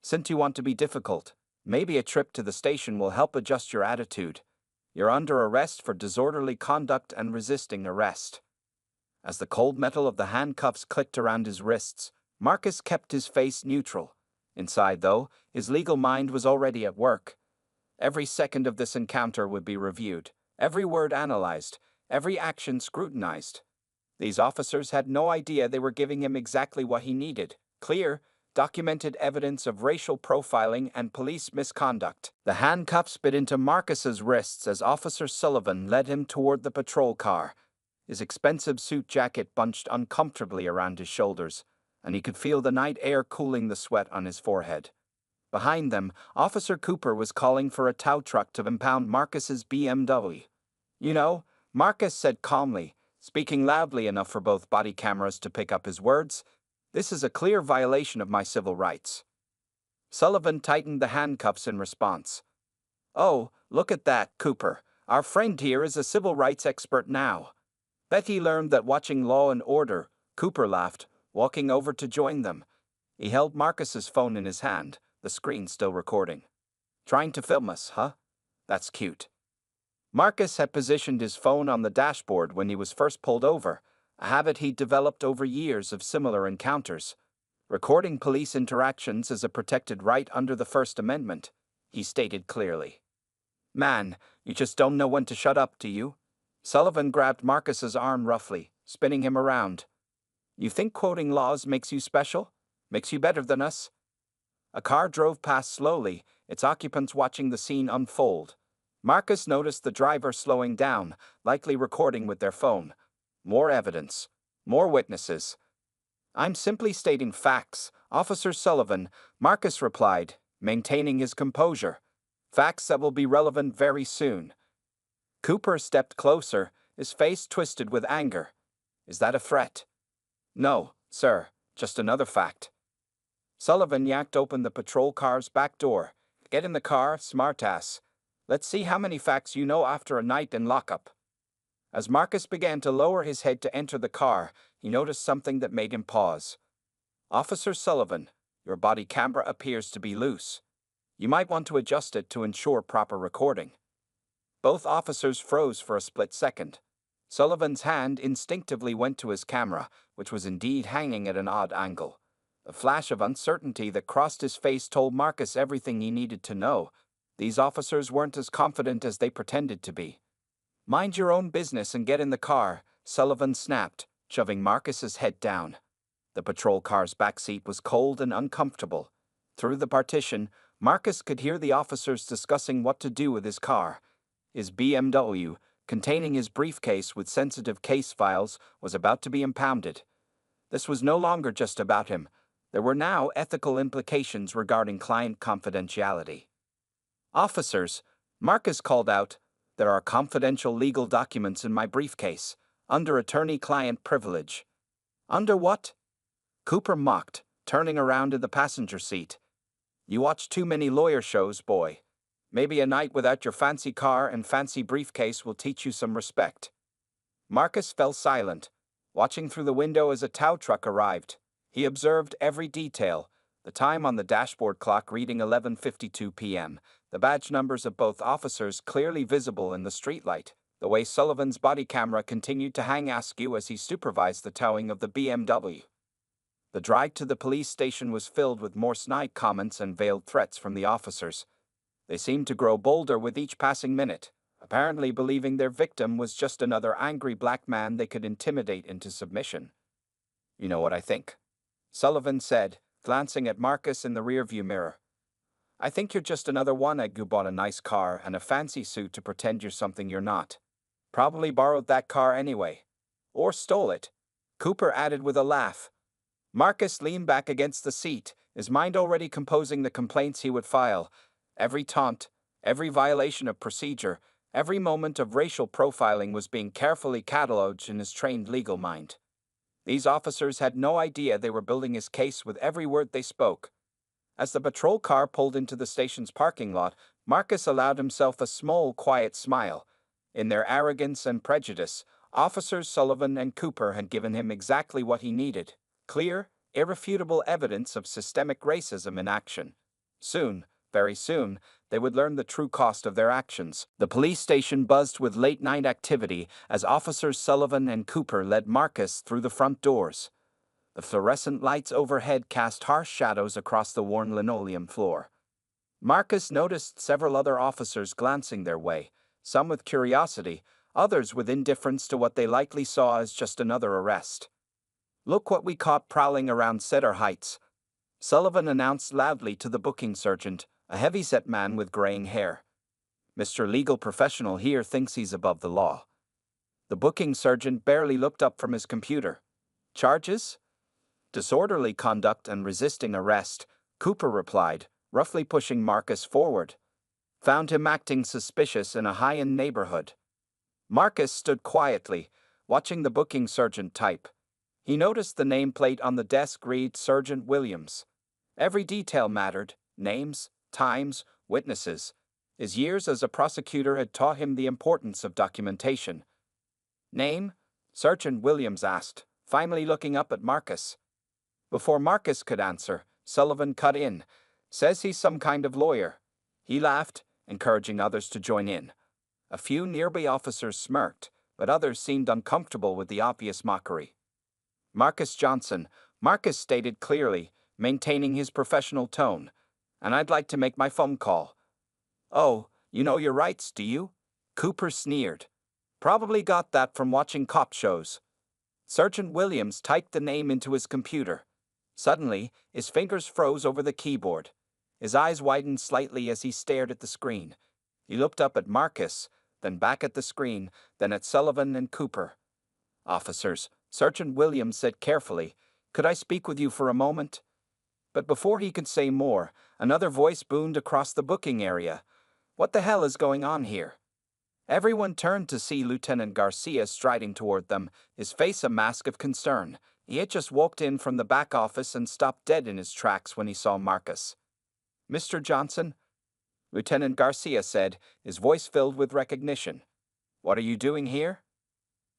"Since you want to be difficult, maybe a trip to the station will help adjust your attitude. You're under arrest for disorderly conduct and resisting arrest." As the cold metal of the handcuffs clicked around his wrists, Marcus kept his face neutral. Inside, though, his legal mind was already at work. Every second of this encounter would be reviewed, every word analyzed, every action scrutinized. These officers had no idea they were giving him exactly what he needed: clear, documented evidence of racial profiling and police misconduct. The handcuffs bit into Marcus's wrists as Officer Sullivan led him toward the patrol car. His expensive suit jacket bunched uncomfortably around his shoulders, and he could feel the night air cooling the sweat on his forehead. Behind them, Officer Cooper was calling for a tow truck to impound Marcus's BMW. "You know," Marcus said calmly, speaking loudly enough for both body cameras to pick up his words, "this is a clear violation of my civil rights." Sullivan tightened the handcuffs in response. "Oh, look at that, Cooper. Our friend here is a civil rights expert now." Bet he learned that watching Law and Order, Cooper laughed, walking over to join them. He held Marcus's phone in his hand, the screen still recording. "Trying to film us, huh? That's cute." Marcus had positioned his phone on the dashboard when he was first pulled over, a habit he'd developed over years of similar encounters. Recording police interactions is a protected right under the First Amendment, he stated clearly. "Man, you just don't know when to shut up, do you?" Sullivan grabbed Marcus's arm roughly, spinning him around. "You think quoting laws makes you special? Makes you better than us?" A car drove past slowly, its occupants watching the scene unfold. Marcus noticed the driver slowing down, likely recording with their phone. More evidence. More witnesses. "I'm simply stating facts, Officer Sullivan," Marcus replied, maintaining his composure. "Facts that will be relevant very soon." Cooper stepped closer, his face twisted with anger. "Is that a threat?" "No, sir, just another fact." Sullivan yanked open the patrol car's back door. "Get in the car, smartass. Let's see how many facts you know after a night in lockup." As Marcus began to lower his head to enter the car, he noticed something that made him pause. "Officer Sullivan, your body camera appears to be loose. You might want to adjust it to ensure proper recording." Both officers froze for a split second. Sullivan's hand instinctively went to his camera, which was indeed hanging at an odd angle. A flash of uncertainty that crossed his face told Marcus everything he needed to know. These officers weren't as confident as they pretended to be. "Mind your own business and get in the car," Sullivan snapped, shoving Marcus's head down. The patrol car's backseat was cold and uncomfortable. Through the partition, Marcus could hear the officers discussing what to do with his car. His BMW, containing his briefcase with sensitive case files, was about to be impounded. This was no longer just about him. There were now ethical implications regarding client confidentiality. "Officers," Marcus called out, "there are confidential legal documents in my briefcase, under attorney-client privilege." "Under what?" Cooper mocked, turning around in the passenger seat. "You watch too many lawyer shows, boy. Maybe a night without your fancy car and fancy briefcase will teach you some respect." Marcus fell silent, watching through the window as a tow truck arrived. He observed every detail, the time on the dashboard clock reading 11:52 p.m., the badge numbers of both officers clearly visible in the streetlight, the way Sullivan's body camera continued to hang askew as he supervised the towing of the BMW. The drive to the police station was filled with more snide comments and veiled threats from the officers. They seemed to grow bolder with each passing minute, apparently believing their victim was just another angry black man they could intimidate into submission. "You know what I think?" Sullivan said, glancing at Marcus in the rearview mirror. "I think you're just another one who bought a nice car and a fancy suit to pretend you're something you're not. Probably borrowed that car anyway. Or stole it," Cooper added with a laugh. Marcus leaned back against the seat, his mind already composing the complaints he would file. Every taunt, every violation of procedure, every moment of racial profiling was being carefully catalogued in his trained legal mind. These officers had no idea they were building his case with every word they spoke. As the patrol car pulled into the station's parking lot, Marcus allowed himself a small, quiet smile. In their arrogance and prejudice, Officers Sullivan and Cooper had given him exactly what he needed: clear, irrefutable evidence of systemic racism in action. Soon, very soon, they would learn the true cost of their actions. The police station buzzed with late-night activity as Officers Sullivan and Cooper led Marcus through the front doors. The fluorescent lights overhead cast harsh shadows across the worn linoleum floor. Marcus noticed several other officers glancing their way, some with curiosity, others with indifference to what they likely saw as just another arrest. "Look what we caught prowling around Cedar Heights," Sullivan announced loudly to the booking sergeant, a heavy-set man with graying hair. "Mr. Legal Professional here thinks he's above the law." The booking sergeant barely looked up from his computer. "Charges?" "Disorderly conduct and resisting arrest," Cooper replied, roughly pushing Marcus forward. "Found him acting suspicious in a high-end neighborhood." Marcus stood quietly, watching the booking sergeant type. He noticed the nameplate on the desk read Sergeant Williams. Every detail mattered: names, times, witnesses. His years as a prosecutor had taught him the importance of documentation. "Name?" Sergeant Williams asked, finally looking up at Marcus. Before Marcus could answer, Sullivan cut in. "Says he's some kind of lawyer." He laughed, encouraging others to join in. A few nearby officers smirked, but others seemed uncomfortable with the obvious mockery. "Marcus Johnson," Marcus stated clearly, maintaining his professional tone. "And I'd like to make my phone call." "Oh, you know your rights, do you?" Cooper sneered. "Probably got that from watching cop shows." Sergeant Williams typed the name into his computer. Suddenly, his fingers froze over the keyboard. His eyes widened slightly as he stared at the screen. He looked up at Marcus, then back at the screen, then at Sullivan and Cooper. "Officers," Sergeant Williams said carefully, "could I speak with you for a moment?" But before he could say more, another voice boomed across the booking area. "What the hell is going on here?" Everyone turned to see Lieutenant Garcia striding toward them, his face a mask of concern. He had just walked in from the back office and stopped dead in his tracks when he saw Marcus. "Mr. Johnson?" Lieutenant Garcia said, his voice filled with recognition. "What are you doing here?"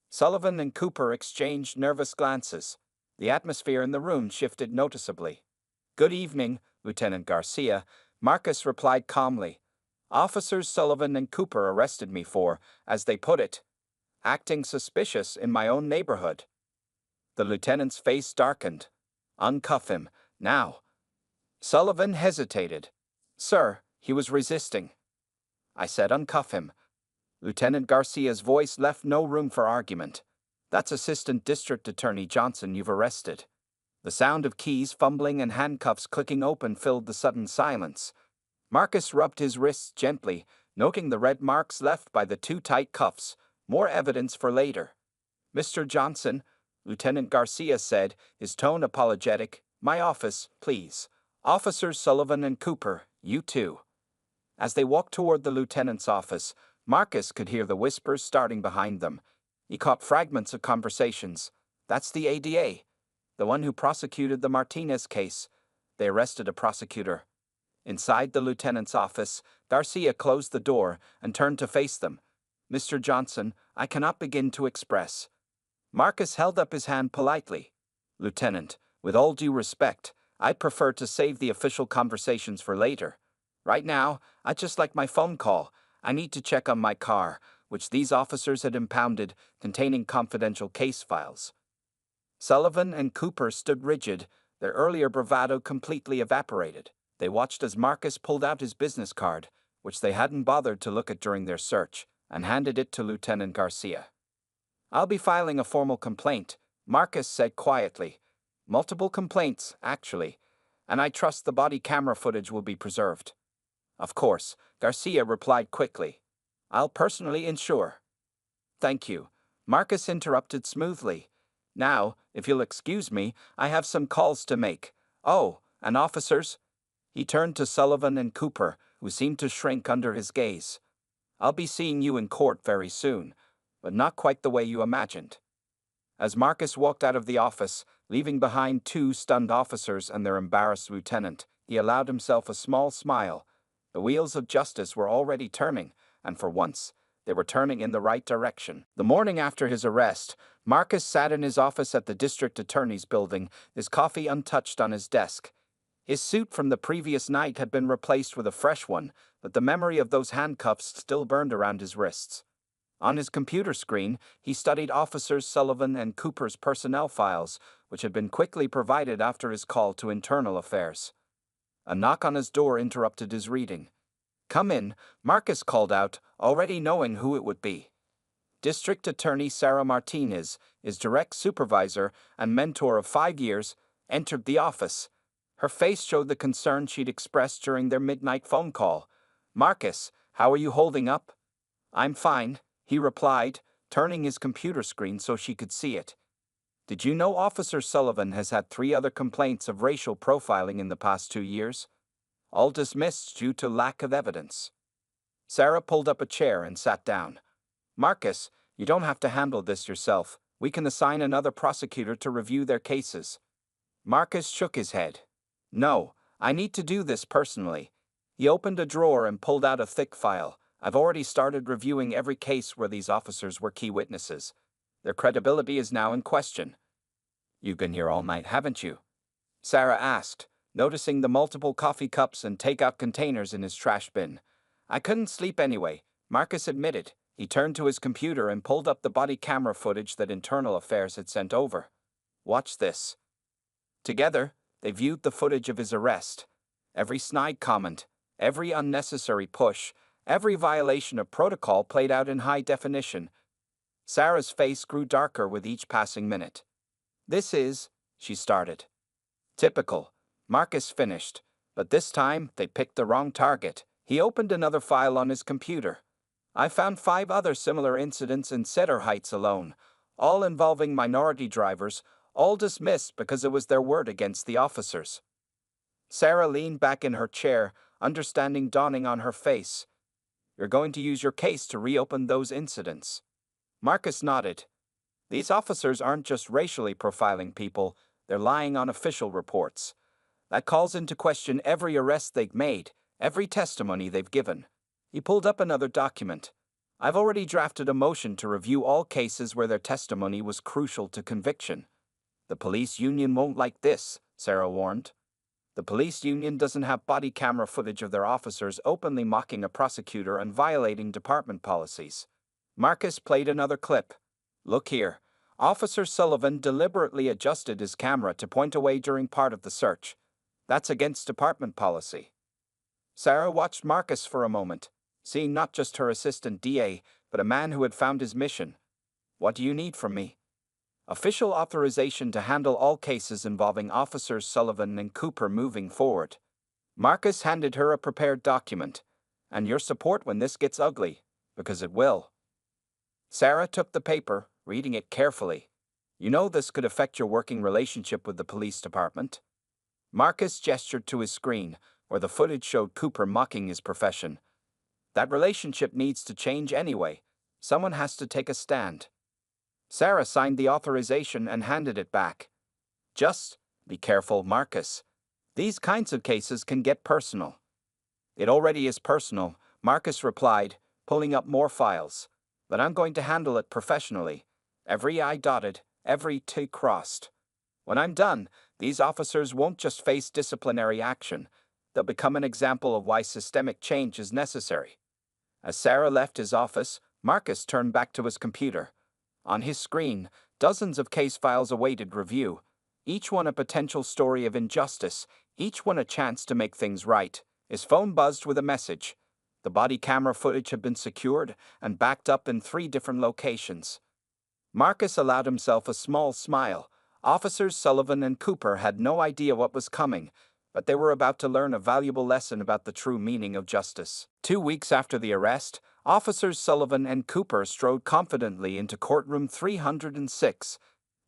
Sullivan and Cooper exchanged nervous glances. The atmosphere in the room shifted noticeably. "Good evening, Lieutenant Garcia," Marcus replied calmly. "Officers Sullivan and Cooper arrested me for, as they put it, acting suspicious in my own neighborhood." The lieutenant's face darkened. "Uncuff him, now." Sullivan hesitated. "Sir, he was resisting." "I said uncuff him." Lieutenant Garcia's voice left no room for argument. "That's Assistant District Attorney Johnson you've arrested." The sound of keys fumbling and handcuffs clicking open filled the sudden silence. Marcus rubbed his wrists gently, noting the red marks left by the too tight cuffs, more evidence for later. "Mr. Johnson," Lieutenant Garcia said, his tone apologetic, "my office, please. Officers Sullivan and Cooper, you too." As they walked toward the lieutenant's office, Marcus could hear the whispers starting behind them. He caught fragments of conversations. "That's the ADA, the one who prosecuted the Martinez case. They arrested a prosecutor." Inside the lieutenant's office, Garcia closed the door and turned to face them. "Mr. Johnson, I cannot begin to express." Marcus held up his hand politely. "Lieutenant, with all due respect, I'd prefer to save the official conversations for later. Right now, I'd just like my phone call. I need to check on my car, which these officers had impounded, containing confidential case files." Sullivan and Cooper stood rigid, their earlier bravado completely evaporated. They watched as Marcus pulled out his business card, which they hadn't bothered to look at during their search, and handed it to Lieutenant Garcia. "I'll be filing a formal complaint," Marcus said quietly. "Multiple complaints, actually, and I trust the body camera footage will be preserved." "Of course," Garcia replied quickly. "I'll personally ensure." "Thank you," Marcus interrupted smoothly. "Now, if you'll excuse me, I have some calls to make. Oh, and officers?" He turned to Sullivan and Cooper, who seemed to shrink under his gaze. "I'll be seeing you in court very soon, but not quite the way you imagined." As Marcus walked out of the office, leaving behind two stunned officers and their embarrassed lieutenant, he allowed himself a small smile. The wheels of justice were already turning, and for once, they were turning in the right direction. The morning after his arrest, Marcus sat in his office at the district attorney's building, his coffee untouched on his desk. His suit from the previous night had been replaced with a fresh one, but the memory of those handcuffs still burned around his wrists. On his computer screen, he studied Officers Sullivan and Cooper's personnel files, which had been quickly provided after his call to Internal Affairs. A knock on his door interrupted his reading. "Come in," Marcus called out, already knowing who it would be. District Attorney Sarah Martinez, his direct supervisor and mentor of 5 years, entered the office. Her face showed the concern she'd expressed during their midnight phone call. "Marcus, how are you holding up?" "I'm fine," he replied, turning his computer screen so she could see it. "Did you know Officer Sullivan has had 3 other complaints of racial profiling in the past 2 years? All dismissed due to lack of evidence." Sarah pulled up a chair and sat down. "Marcus, you don't have to handle this yourself. We can assign another prosecutor to review their cases." Marcus shook his head. "No, I need to do this personally." He opened a drawer and pulled out a thick file. "I've already started reviewing every case where these officers were key witnesses. Their credibility is now in question." "You've been here all night, haven't you?" Sarah asked, noticing the multiple coffee cups and takeout containers in his trash bin. "I couldn't sleep anyway," Marcus admitted. He turned to his computer and pulled up the body camera footage that Internal Affairs had sent over. "Watch this." Together, they viewed the footage of his arrest. Every snide comment, every unnecessary push, every violation of protocol played out in high definition. Sarah's face grew darker with each passing minute. "This is," she started. "Typical," Marcus finished, but this time they picked the wrong target. He opened another file on his computer. "I found 5 other similar incidents in Cedar Heights alone, all involving minority drivers, all dismissed because it was their word against the officers." Sarah leaned back in her chair, understanding dawning on her face. "You're going to use your case to reopen those incidents?" Marcus nodded. "These officers aren't just racially profiling people, they're lying on official reports. That calls into question every arrest they've made, every testimony they've given." He pulled up another document. "I've already drafted a motion to review all cases where their testimony was crucial to conviction." "The police union won't like this," Sarah warned. "The police union doesn't have body camera footage of their officers openly mocking a prosecutor and violating department policies." Marcus played another clip. "Look here. Officer Sullivan deliberately adjusted his camera to point away during part of the search. That's against department policy." Sarah watched Marcus for a moment, seeing not just her assistant DA, but a man who had found his mission. "What do you need from me?" "Official authorization to handle all cases involving Officers Sullivan and Cooper moving forward." Marcus handed her a prepared document. "And your support when this gets ugly, because it will." Sarah took the paper, reading it carefully. "You know this could affect your working relationship with the police department." Marcus gestured to his screen, where the footage showed Cooper mocking his profession. "That relationship needs to change anyway. Someone has to take a stand." Sarah signed the authorization and handed it back. "Just be careful, Marcus. These kinds of cases can get personal." "It already is personal," Marcus replied, pulling up more files. "But I'm going to handle it professionally. Every I dotted, every T crossed. When I'm done, these officers won't just face disciplinary action. They'll become an example of why systemic change is necessary." As Sarah left his office, Marcus turned back to his computer. On his screen, dozens of case files awaited review, each one a potential story of injustice, each one a chance to make things right. His phone buzzed with a message. The body camera footage had been secured and backed up in 3 different locations. Marcus allowed himself a small smile. Officers Sullivan and Cooper had no idea what was coming, but they were about to learn a valuable lesson about the true meaning of justice. 2 weeks after the arrest, Officers Sullivan and Cooper strode confidently into courtroom 306.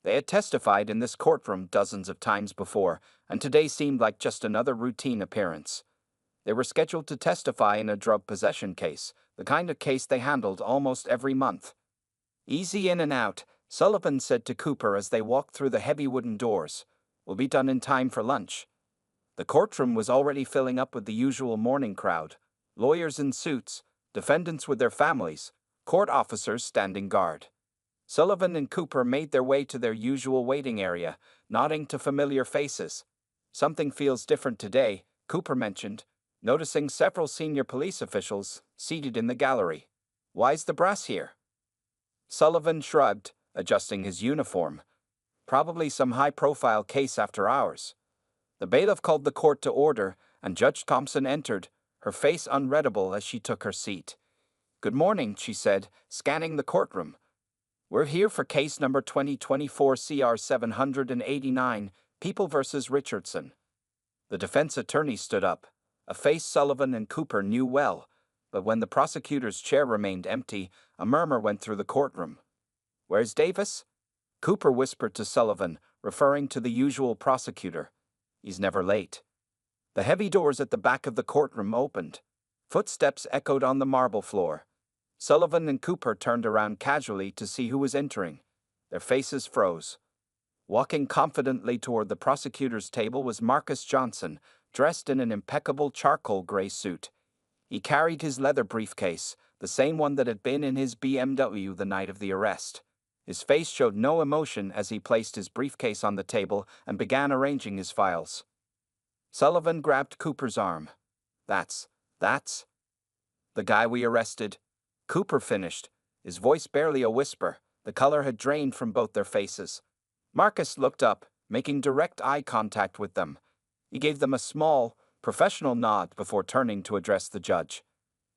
They had testified in this courtroom dozens of times before, and today seemed like just another routine appearance. They were scheduled to testify in a drug possession case, the kind of case they handled almost every month. "Easy in and out," Sullivan said to Cooper as they walked through the heavy wooden doors. "We'll be done in time for lunch." The courtroom was already filling up with the usual morning crowd. Lawyers in suits, defendants with their families, court officers standing guard. Sullivan and Cooper made their way to their usual waiting area, nodding to familiar faces. "Something feels different today," Cooper mentioned, noticing several senior police officials seated in the gallery. "Why's the brass here?" Sullivan shrugged, adjusting his uniform. "Probably some high-profile case after hours." The bailiff called the court to order, and Judge Thompson entered, her face unreadable as she took her seat. "Good morning," she said, scanning the courtroom. "We're here for case number 2024 CR 789, People versus Richardson." The defense attorney stood up, a face Sullivan and Cooper knew well, but when the prosecutor's chair remained empty, a murmur went through the courtroom. "Where's Davis?" Cooper whispered to Sullivan, referring to the usual prosecutor. "He's never late." The heavy doors at the back of the courtroom opened. Footsteps echoed on the marble floor. Sullivan and Cooper turned around casually to see who was entering. Their faces froze. Walking confidently toward the prosecutor's table was Marcus Johnson, dressed in an impeccable charcoal gray suit. He carried his leather briefcase, the same one that had been in his BMW the night of the arrest. His face showed no emotion as he placed his briefcase on the table and began arranging his files. Sullivan grabbed Cooper's arm. That's the guy we arrested," Cooper finished, his voice barely a whisper. The color had drained from both their faces. Marcus looked up, making direct eye contact with them. He gave them a small, professional nod before turning to address the judge.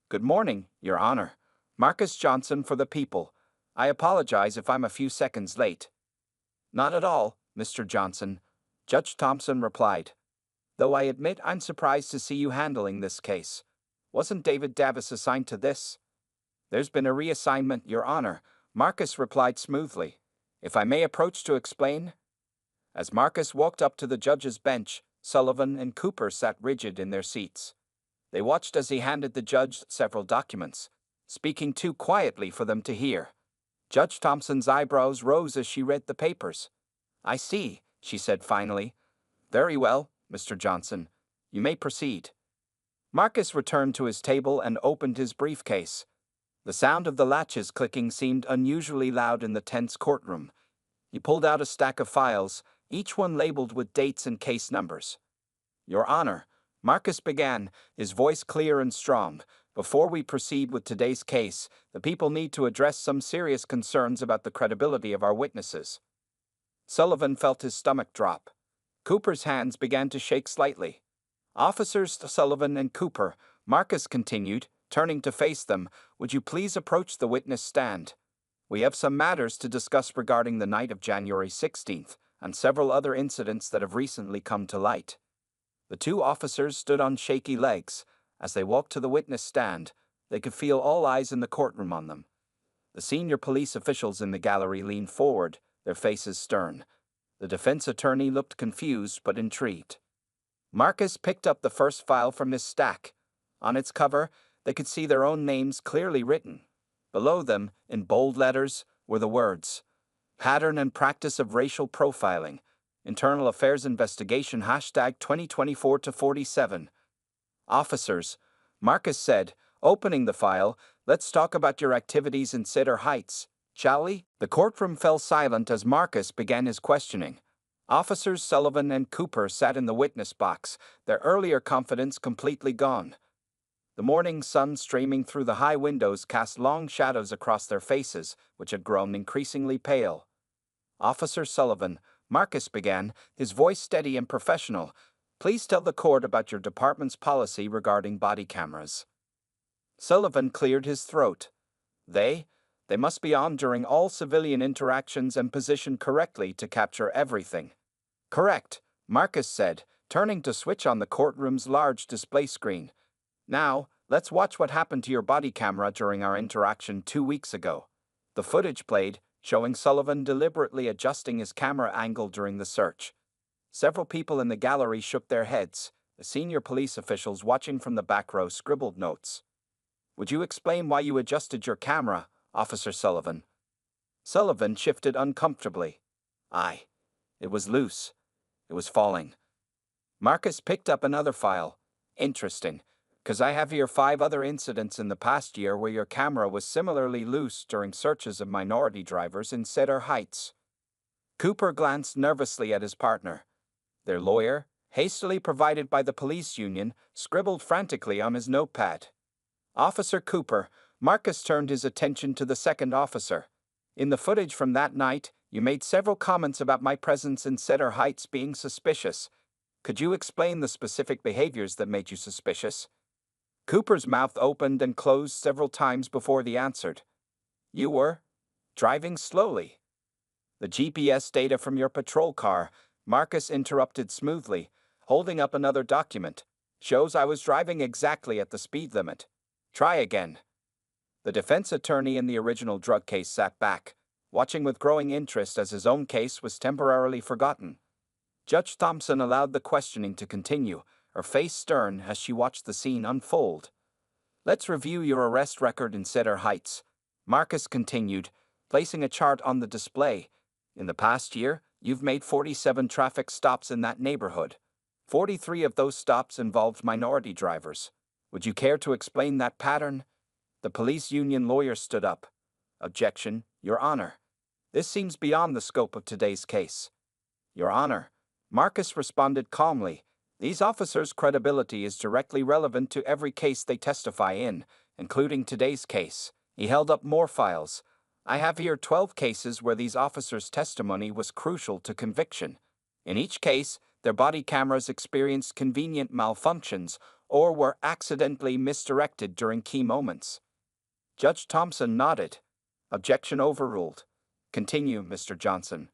"Good morning, Your Honor. Marcus Johnson for the People. I apologize if I'm a few seconds late." "Not at all, Mr. Johnson," Judge Thompson replied. "Though I admit I'm surprised to see you handling this case. Wasn't David Davis assigned to this?" "There's been a reassignment, Your Honor," Marcus replied smoothly. "If I may approach to explain?" As Marcus walked up to the judge's bench, Sullivan and Cooper sat rigid in their seats. They watched as he handed the judge several documents, speaking too quietly for them to hear. Judge Thompson's eyebrows rose as she read the papers. "I see," she said finally. "Very well, Mr. Johnson. You may proceed." Marcus returned to his table and opened his briefcase. The sound of the latches clicking seemed unusually loud in the tense courtroom. He pulled out a stack of files, each one labeled with dates and case numbers. "Your Honor," Marcus began, his voice clear and strong, "before we proceed with today's case, the people need to address some serious concerns about the credibility of our witnesses." Sullivan felt his stomach drop. Cooper's hands began to shake slightly. "Officers Sullivan and Cooper," Marcus continued, turning to face them, "would you please approach the witness stand? We have some matters to discuss regarding the night of January 16th and several other incidents that have recently come to light." The two officers stood on shaky legs. As they walked to the witness stand, they could feel all eyes in the courtroom on them. The senior police officials in the gallery leaned forward, their faces stern. The defense attorney looked confused but intrigued. Marcus picked up the first file from his stack. On its cover, they could see their own names clearly written. Below them, in bold letters, were the words, "Pattern and Practice of Racial Profiling. Internal Affairs Investigation # 2024-47. "Officers," Marcus said, opening the file, "let's talk about your activities in Cedar Heights, shall we?" The courtroom fell silent as Marcus began his questioning. Officers Sullivan and Cooper sat in the witness box, their earlier confidence completely gone. The morning sun streaming through the high windows cast long shadows across their faces, which had grown increasingly pale. "Officer Sullivan," Marcus began, his voice steady and professional, "please tell the court about your department's policy regarding body cameras." Sullivan cleared his throat. They must be on during all civilian interactions and positioned correctly to capture everything." "Correct," Marcus said, turning to switch on the courtroom's large display screen. "Now, let's watch what happened to your body camera during our interaction 2 weeks ago." The footage played, showing Sullivan deliberately adjusting his camera angle during the search. Several people in the gallery shook their heads. The senior police officials watching from the back row scribbled notes. "Would you explain why you adjusted your camera, Officer Sullivan?" Sullivan shifted uncomfortably. It was loose. It was falling." Marcus picked up another file. "Interesting, because I have here 5 other incidents in the past year where your camera was similarly loose during searches of minority drivers in Cedar Heights." Cooper glanced nervously at his partner. Their lawyer, hastily provided by the police union, scribbled frantically on his notepad. "Officer Cooper," Marcus turned his attention to the second officer. "In the footage from that night, you made several comments about my presence in Cedar Heights being suspicious. Could you explain the specific behaviors that made you suspicious?" Cooper's mouth opened and closed several times before he answered. You were driving slowly. The GPS data from your patrol car, Marcus interrupted smoothly, holding up another document, shows I was driving exactly at the speed limit. Try again. The defense attorney in the original drug case sat back, watching with growing interest as his own case was temporarily forgotten. Judge Thompson allowed the questioning to continue, her face stern as she watched the scene unfold. Let's review your arrest record in Cedar Heights, Marcus continued, placing a chart on the display. In the past year, you've made 47 traffic stops in that neighborhood. 43 of those stops involved minority drivers. Would you care to explain that pattern? The police union lawyer stood up. Objection, Your Honor. This seems beyond the scope of today's case. Your Honor, Marcus responded calmly. These officers' credibility is directly relevant to every case they testify in, including today's case. He held up more files. I have here 12 cases where these officers' testimony was crucial to conviction. In each case, their body cameras experienced convenient malfunctions or were accidentally misdirected during key moments. Judge Thompson nodded. Objection overruled. Continue, Mr. Johnson.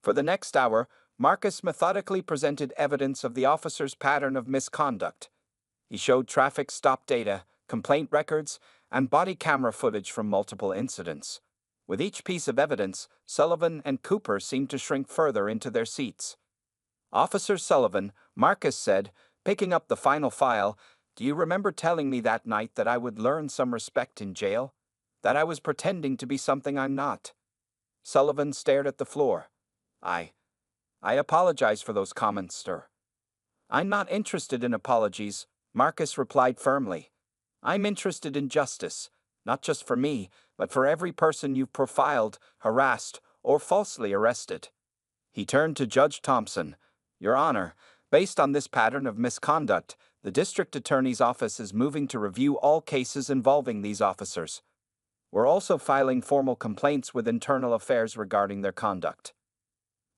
For the next hour, Marcus methodically presented evidence of the officer's pattern of misconduct. He showed traffic stop data, complaint records, and body camera footage from multiple incidents. With each piece of evidence, Sullivan and Cooper seemed to shrink further into their seats. Officer Sullivan, Marcus said, picking up the final file, do you remember telling me that night that I would learn some respect in jail? That I was pretending to be something I'm not? Sullivan stared at the floor. I apologize for those comments, sir. I'm not interested in apologies, Marcus replied firmly. I'm interested in justice, not just for me, but for every person you've profiled, harassed, or falsely arrested. He turned to Judge Thompson. Your Honor, based on this pattern of misconduct, the district attorney's office is moving to review all cases involving these officers. We're also filing formal complaints with Internal Affairs regarding their conduct.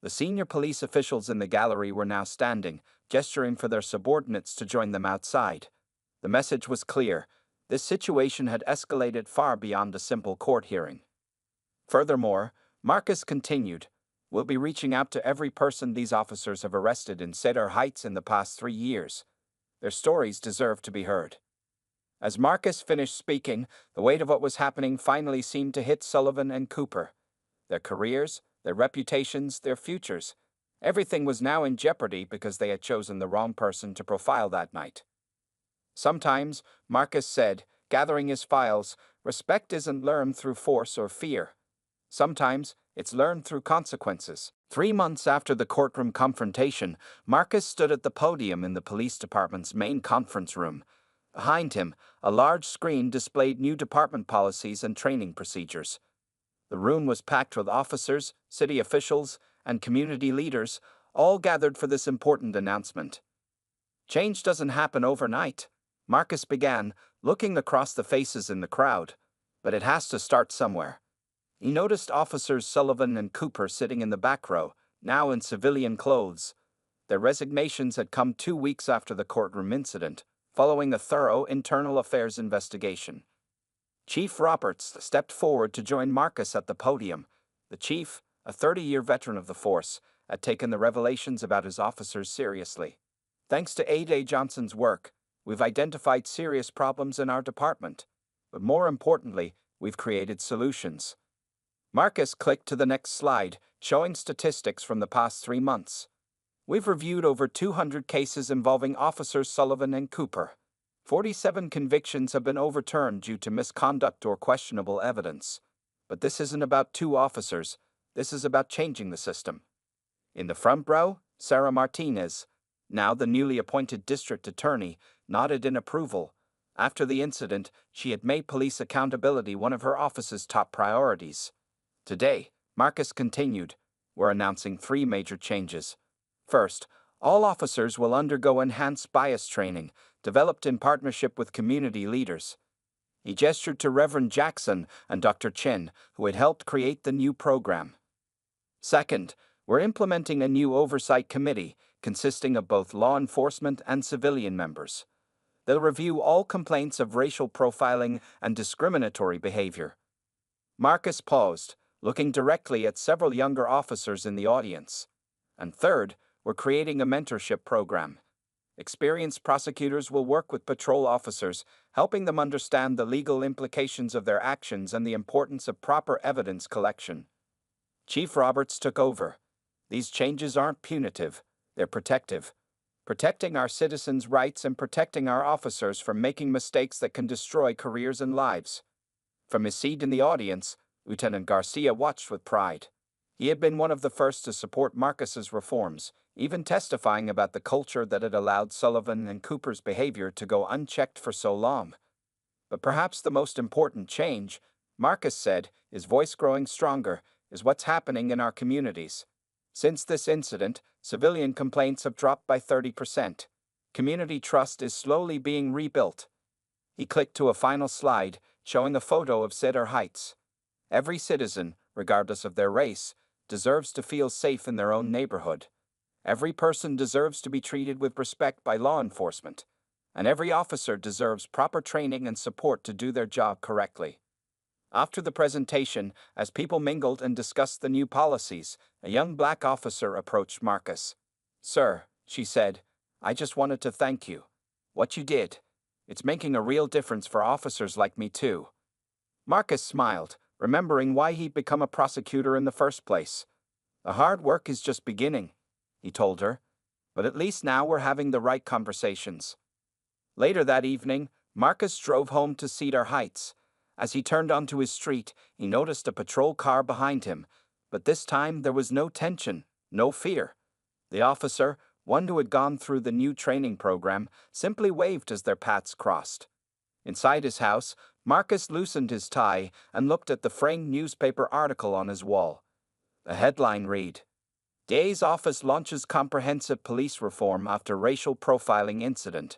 The senior police officials in the gallery were now standing, gesturing for their subordinates to join them outside. The message was clear. This situation had escalated far beyond a simple court hearing. Furthermore, Marcus continued, we'll be reaching out to every person these officers have arrested in Cedar Heights in the past 3 years. Their stories deserve to be heard. As Marcus finished speaking, the weight of what was happening finally seemed to hit Sullivan and Cooper. Their careers, their reputations, their futures. Everything was now in jeopardy because they had chosen the wrong person to profile that night. Sometimes, Marcus said, gathering his files, respect isn't learned through force or fear. Sometimes, it's learned through consequences. 3 months after the courtroom confrontation, Marcus stood at the podium in the police department's main conference room. Behind him, a large screen displayed new department policies and training procedures. The room was packed with officers, city officials, and community leaders, all gathered for this important announcement. Change doesn't happen overnight, Marcus began, looking across the faces in the crowd, but it has to start somewhere. He noticed officers Sullivan and Cooper sitting in the back row, now in civilian clothes. Their resignations had come 2 weeks after the courtroom incident, following a thorough internal affairs investigation. Chief Roberts stepped forward to join Marcus at the podium. The chief, a 30-year veteran of the force, had taken the revelations about his officers seriously. Thanks to A.J. Johnson's work, we've identified serious problems in our department. But more importantly, we've created solutions. Marcus clicked to the next slide, showing statistics from the past 3 months. We've reviewed over 200 cases involving officers Sullivan and Cooper. 47 convictions have been overturned due to misconduct or questionable evidence. But this isn't about 2 officers. This is about changing the system. In the front row, Sarah Martinez, now the newly appointed district attorney, nodded in approval. After the incident, she had made police accountability one of her office's top priorities. Today, Marcus continued, we're announcing 3 major changes. First, all officers will undergo enhanced bias training, developed in partnership with community leaders. He gestured to Reverend Jackson and Dr. Chin, who had helped create the new program. Second, we're implementing a new oversight committee consisting of both law enforcement and civilian members. They'll review all complaints of racial profiling and discriminatory behavior. Marcus paused, looking directly at several younger officers in the audience. And third, we're creating a mentorship program. Experienced prosecutors will work with patrol officers, helping them understand the legal implications of their actions and the importance of proper evidence collection. Chief Roberts took over. These changes aren't punitive, they're protective. Protecting our citizens' rights and protecting our officers from making mistakes that can destroy careers and lives. From his seat in the audience, Lieutenant Garcia watched with pride. He had been one of the first to support Marcus's reforms, even testifying about the culture that had allowed Sullivan and Cooper's behavior to go unchecked for so long. But perhaps the most important change, Marcus said, his voice growing stronger, is what's happening in our communities. Since this incident, civilian complaints have dropped by 30%. Community trust is slowly being rebuilt. He clicked to a final slide, showing a photo of Cedar Heights. Every citizen, regardless of their race, deserves to feel safe in their own neighborhood. Every person deserves to be treated with respect by law enforcement. And every officer deserves proper training and support to do their job correctly. After the presentation, as people mingled and discussed the new policies, a young black officer approached Marcus. "Sir," she said, "I just wanted to thank you. What you did, it's making a real difference for officers like me too." Marcus smiled, remembering why he'd become a prosecutor in the first place. "The hard work is just beginning," he told her, "but at least now we're having the right conversations." Later that evening, Marcus drove home to Cedar Heights. As he turned onto his street, he noticed a patrol car behind him, but this time there was no tension, no fear. The officer, one who had gone through the new training program, simply waved as their paths crossed. Inside his house, Marcus loosened his tie and looked at the framed newspaper article on his wall. The headline read, "DA's office launches comprehensive police reform after racial profiling incident."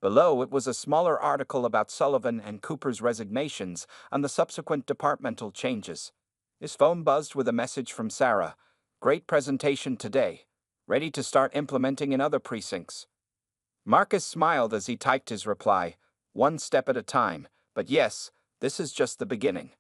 Below it was a smaller article about Sullivan and Cooper's resignations and the subsequent departmental changes. His phone buzzed with a message from Sarah. "Great presentation today. Ready to start implementing in other precincts." Marcus smiled as he typed his reply, "One step at a time, but yes, this is just the beginning."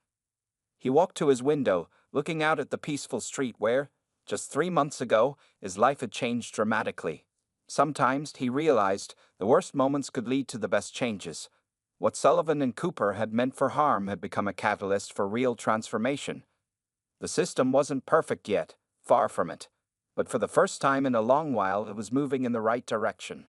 He walked to his window, looking out at the peaceful street where, just 3 months ago, his life had changed dramatically. Sometimes, he realized, the worst moments could lead to the best changes. What Sullivan and Cooper had meant for harm had become a catalyst for real transformation. The system wasn't perfect yet, far from it. But for the first time in a long while, it was moving in the right direction.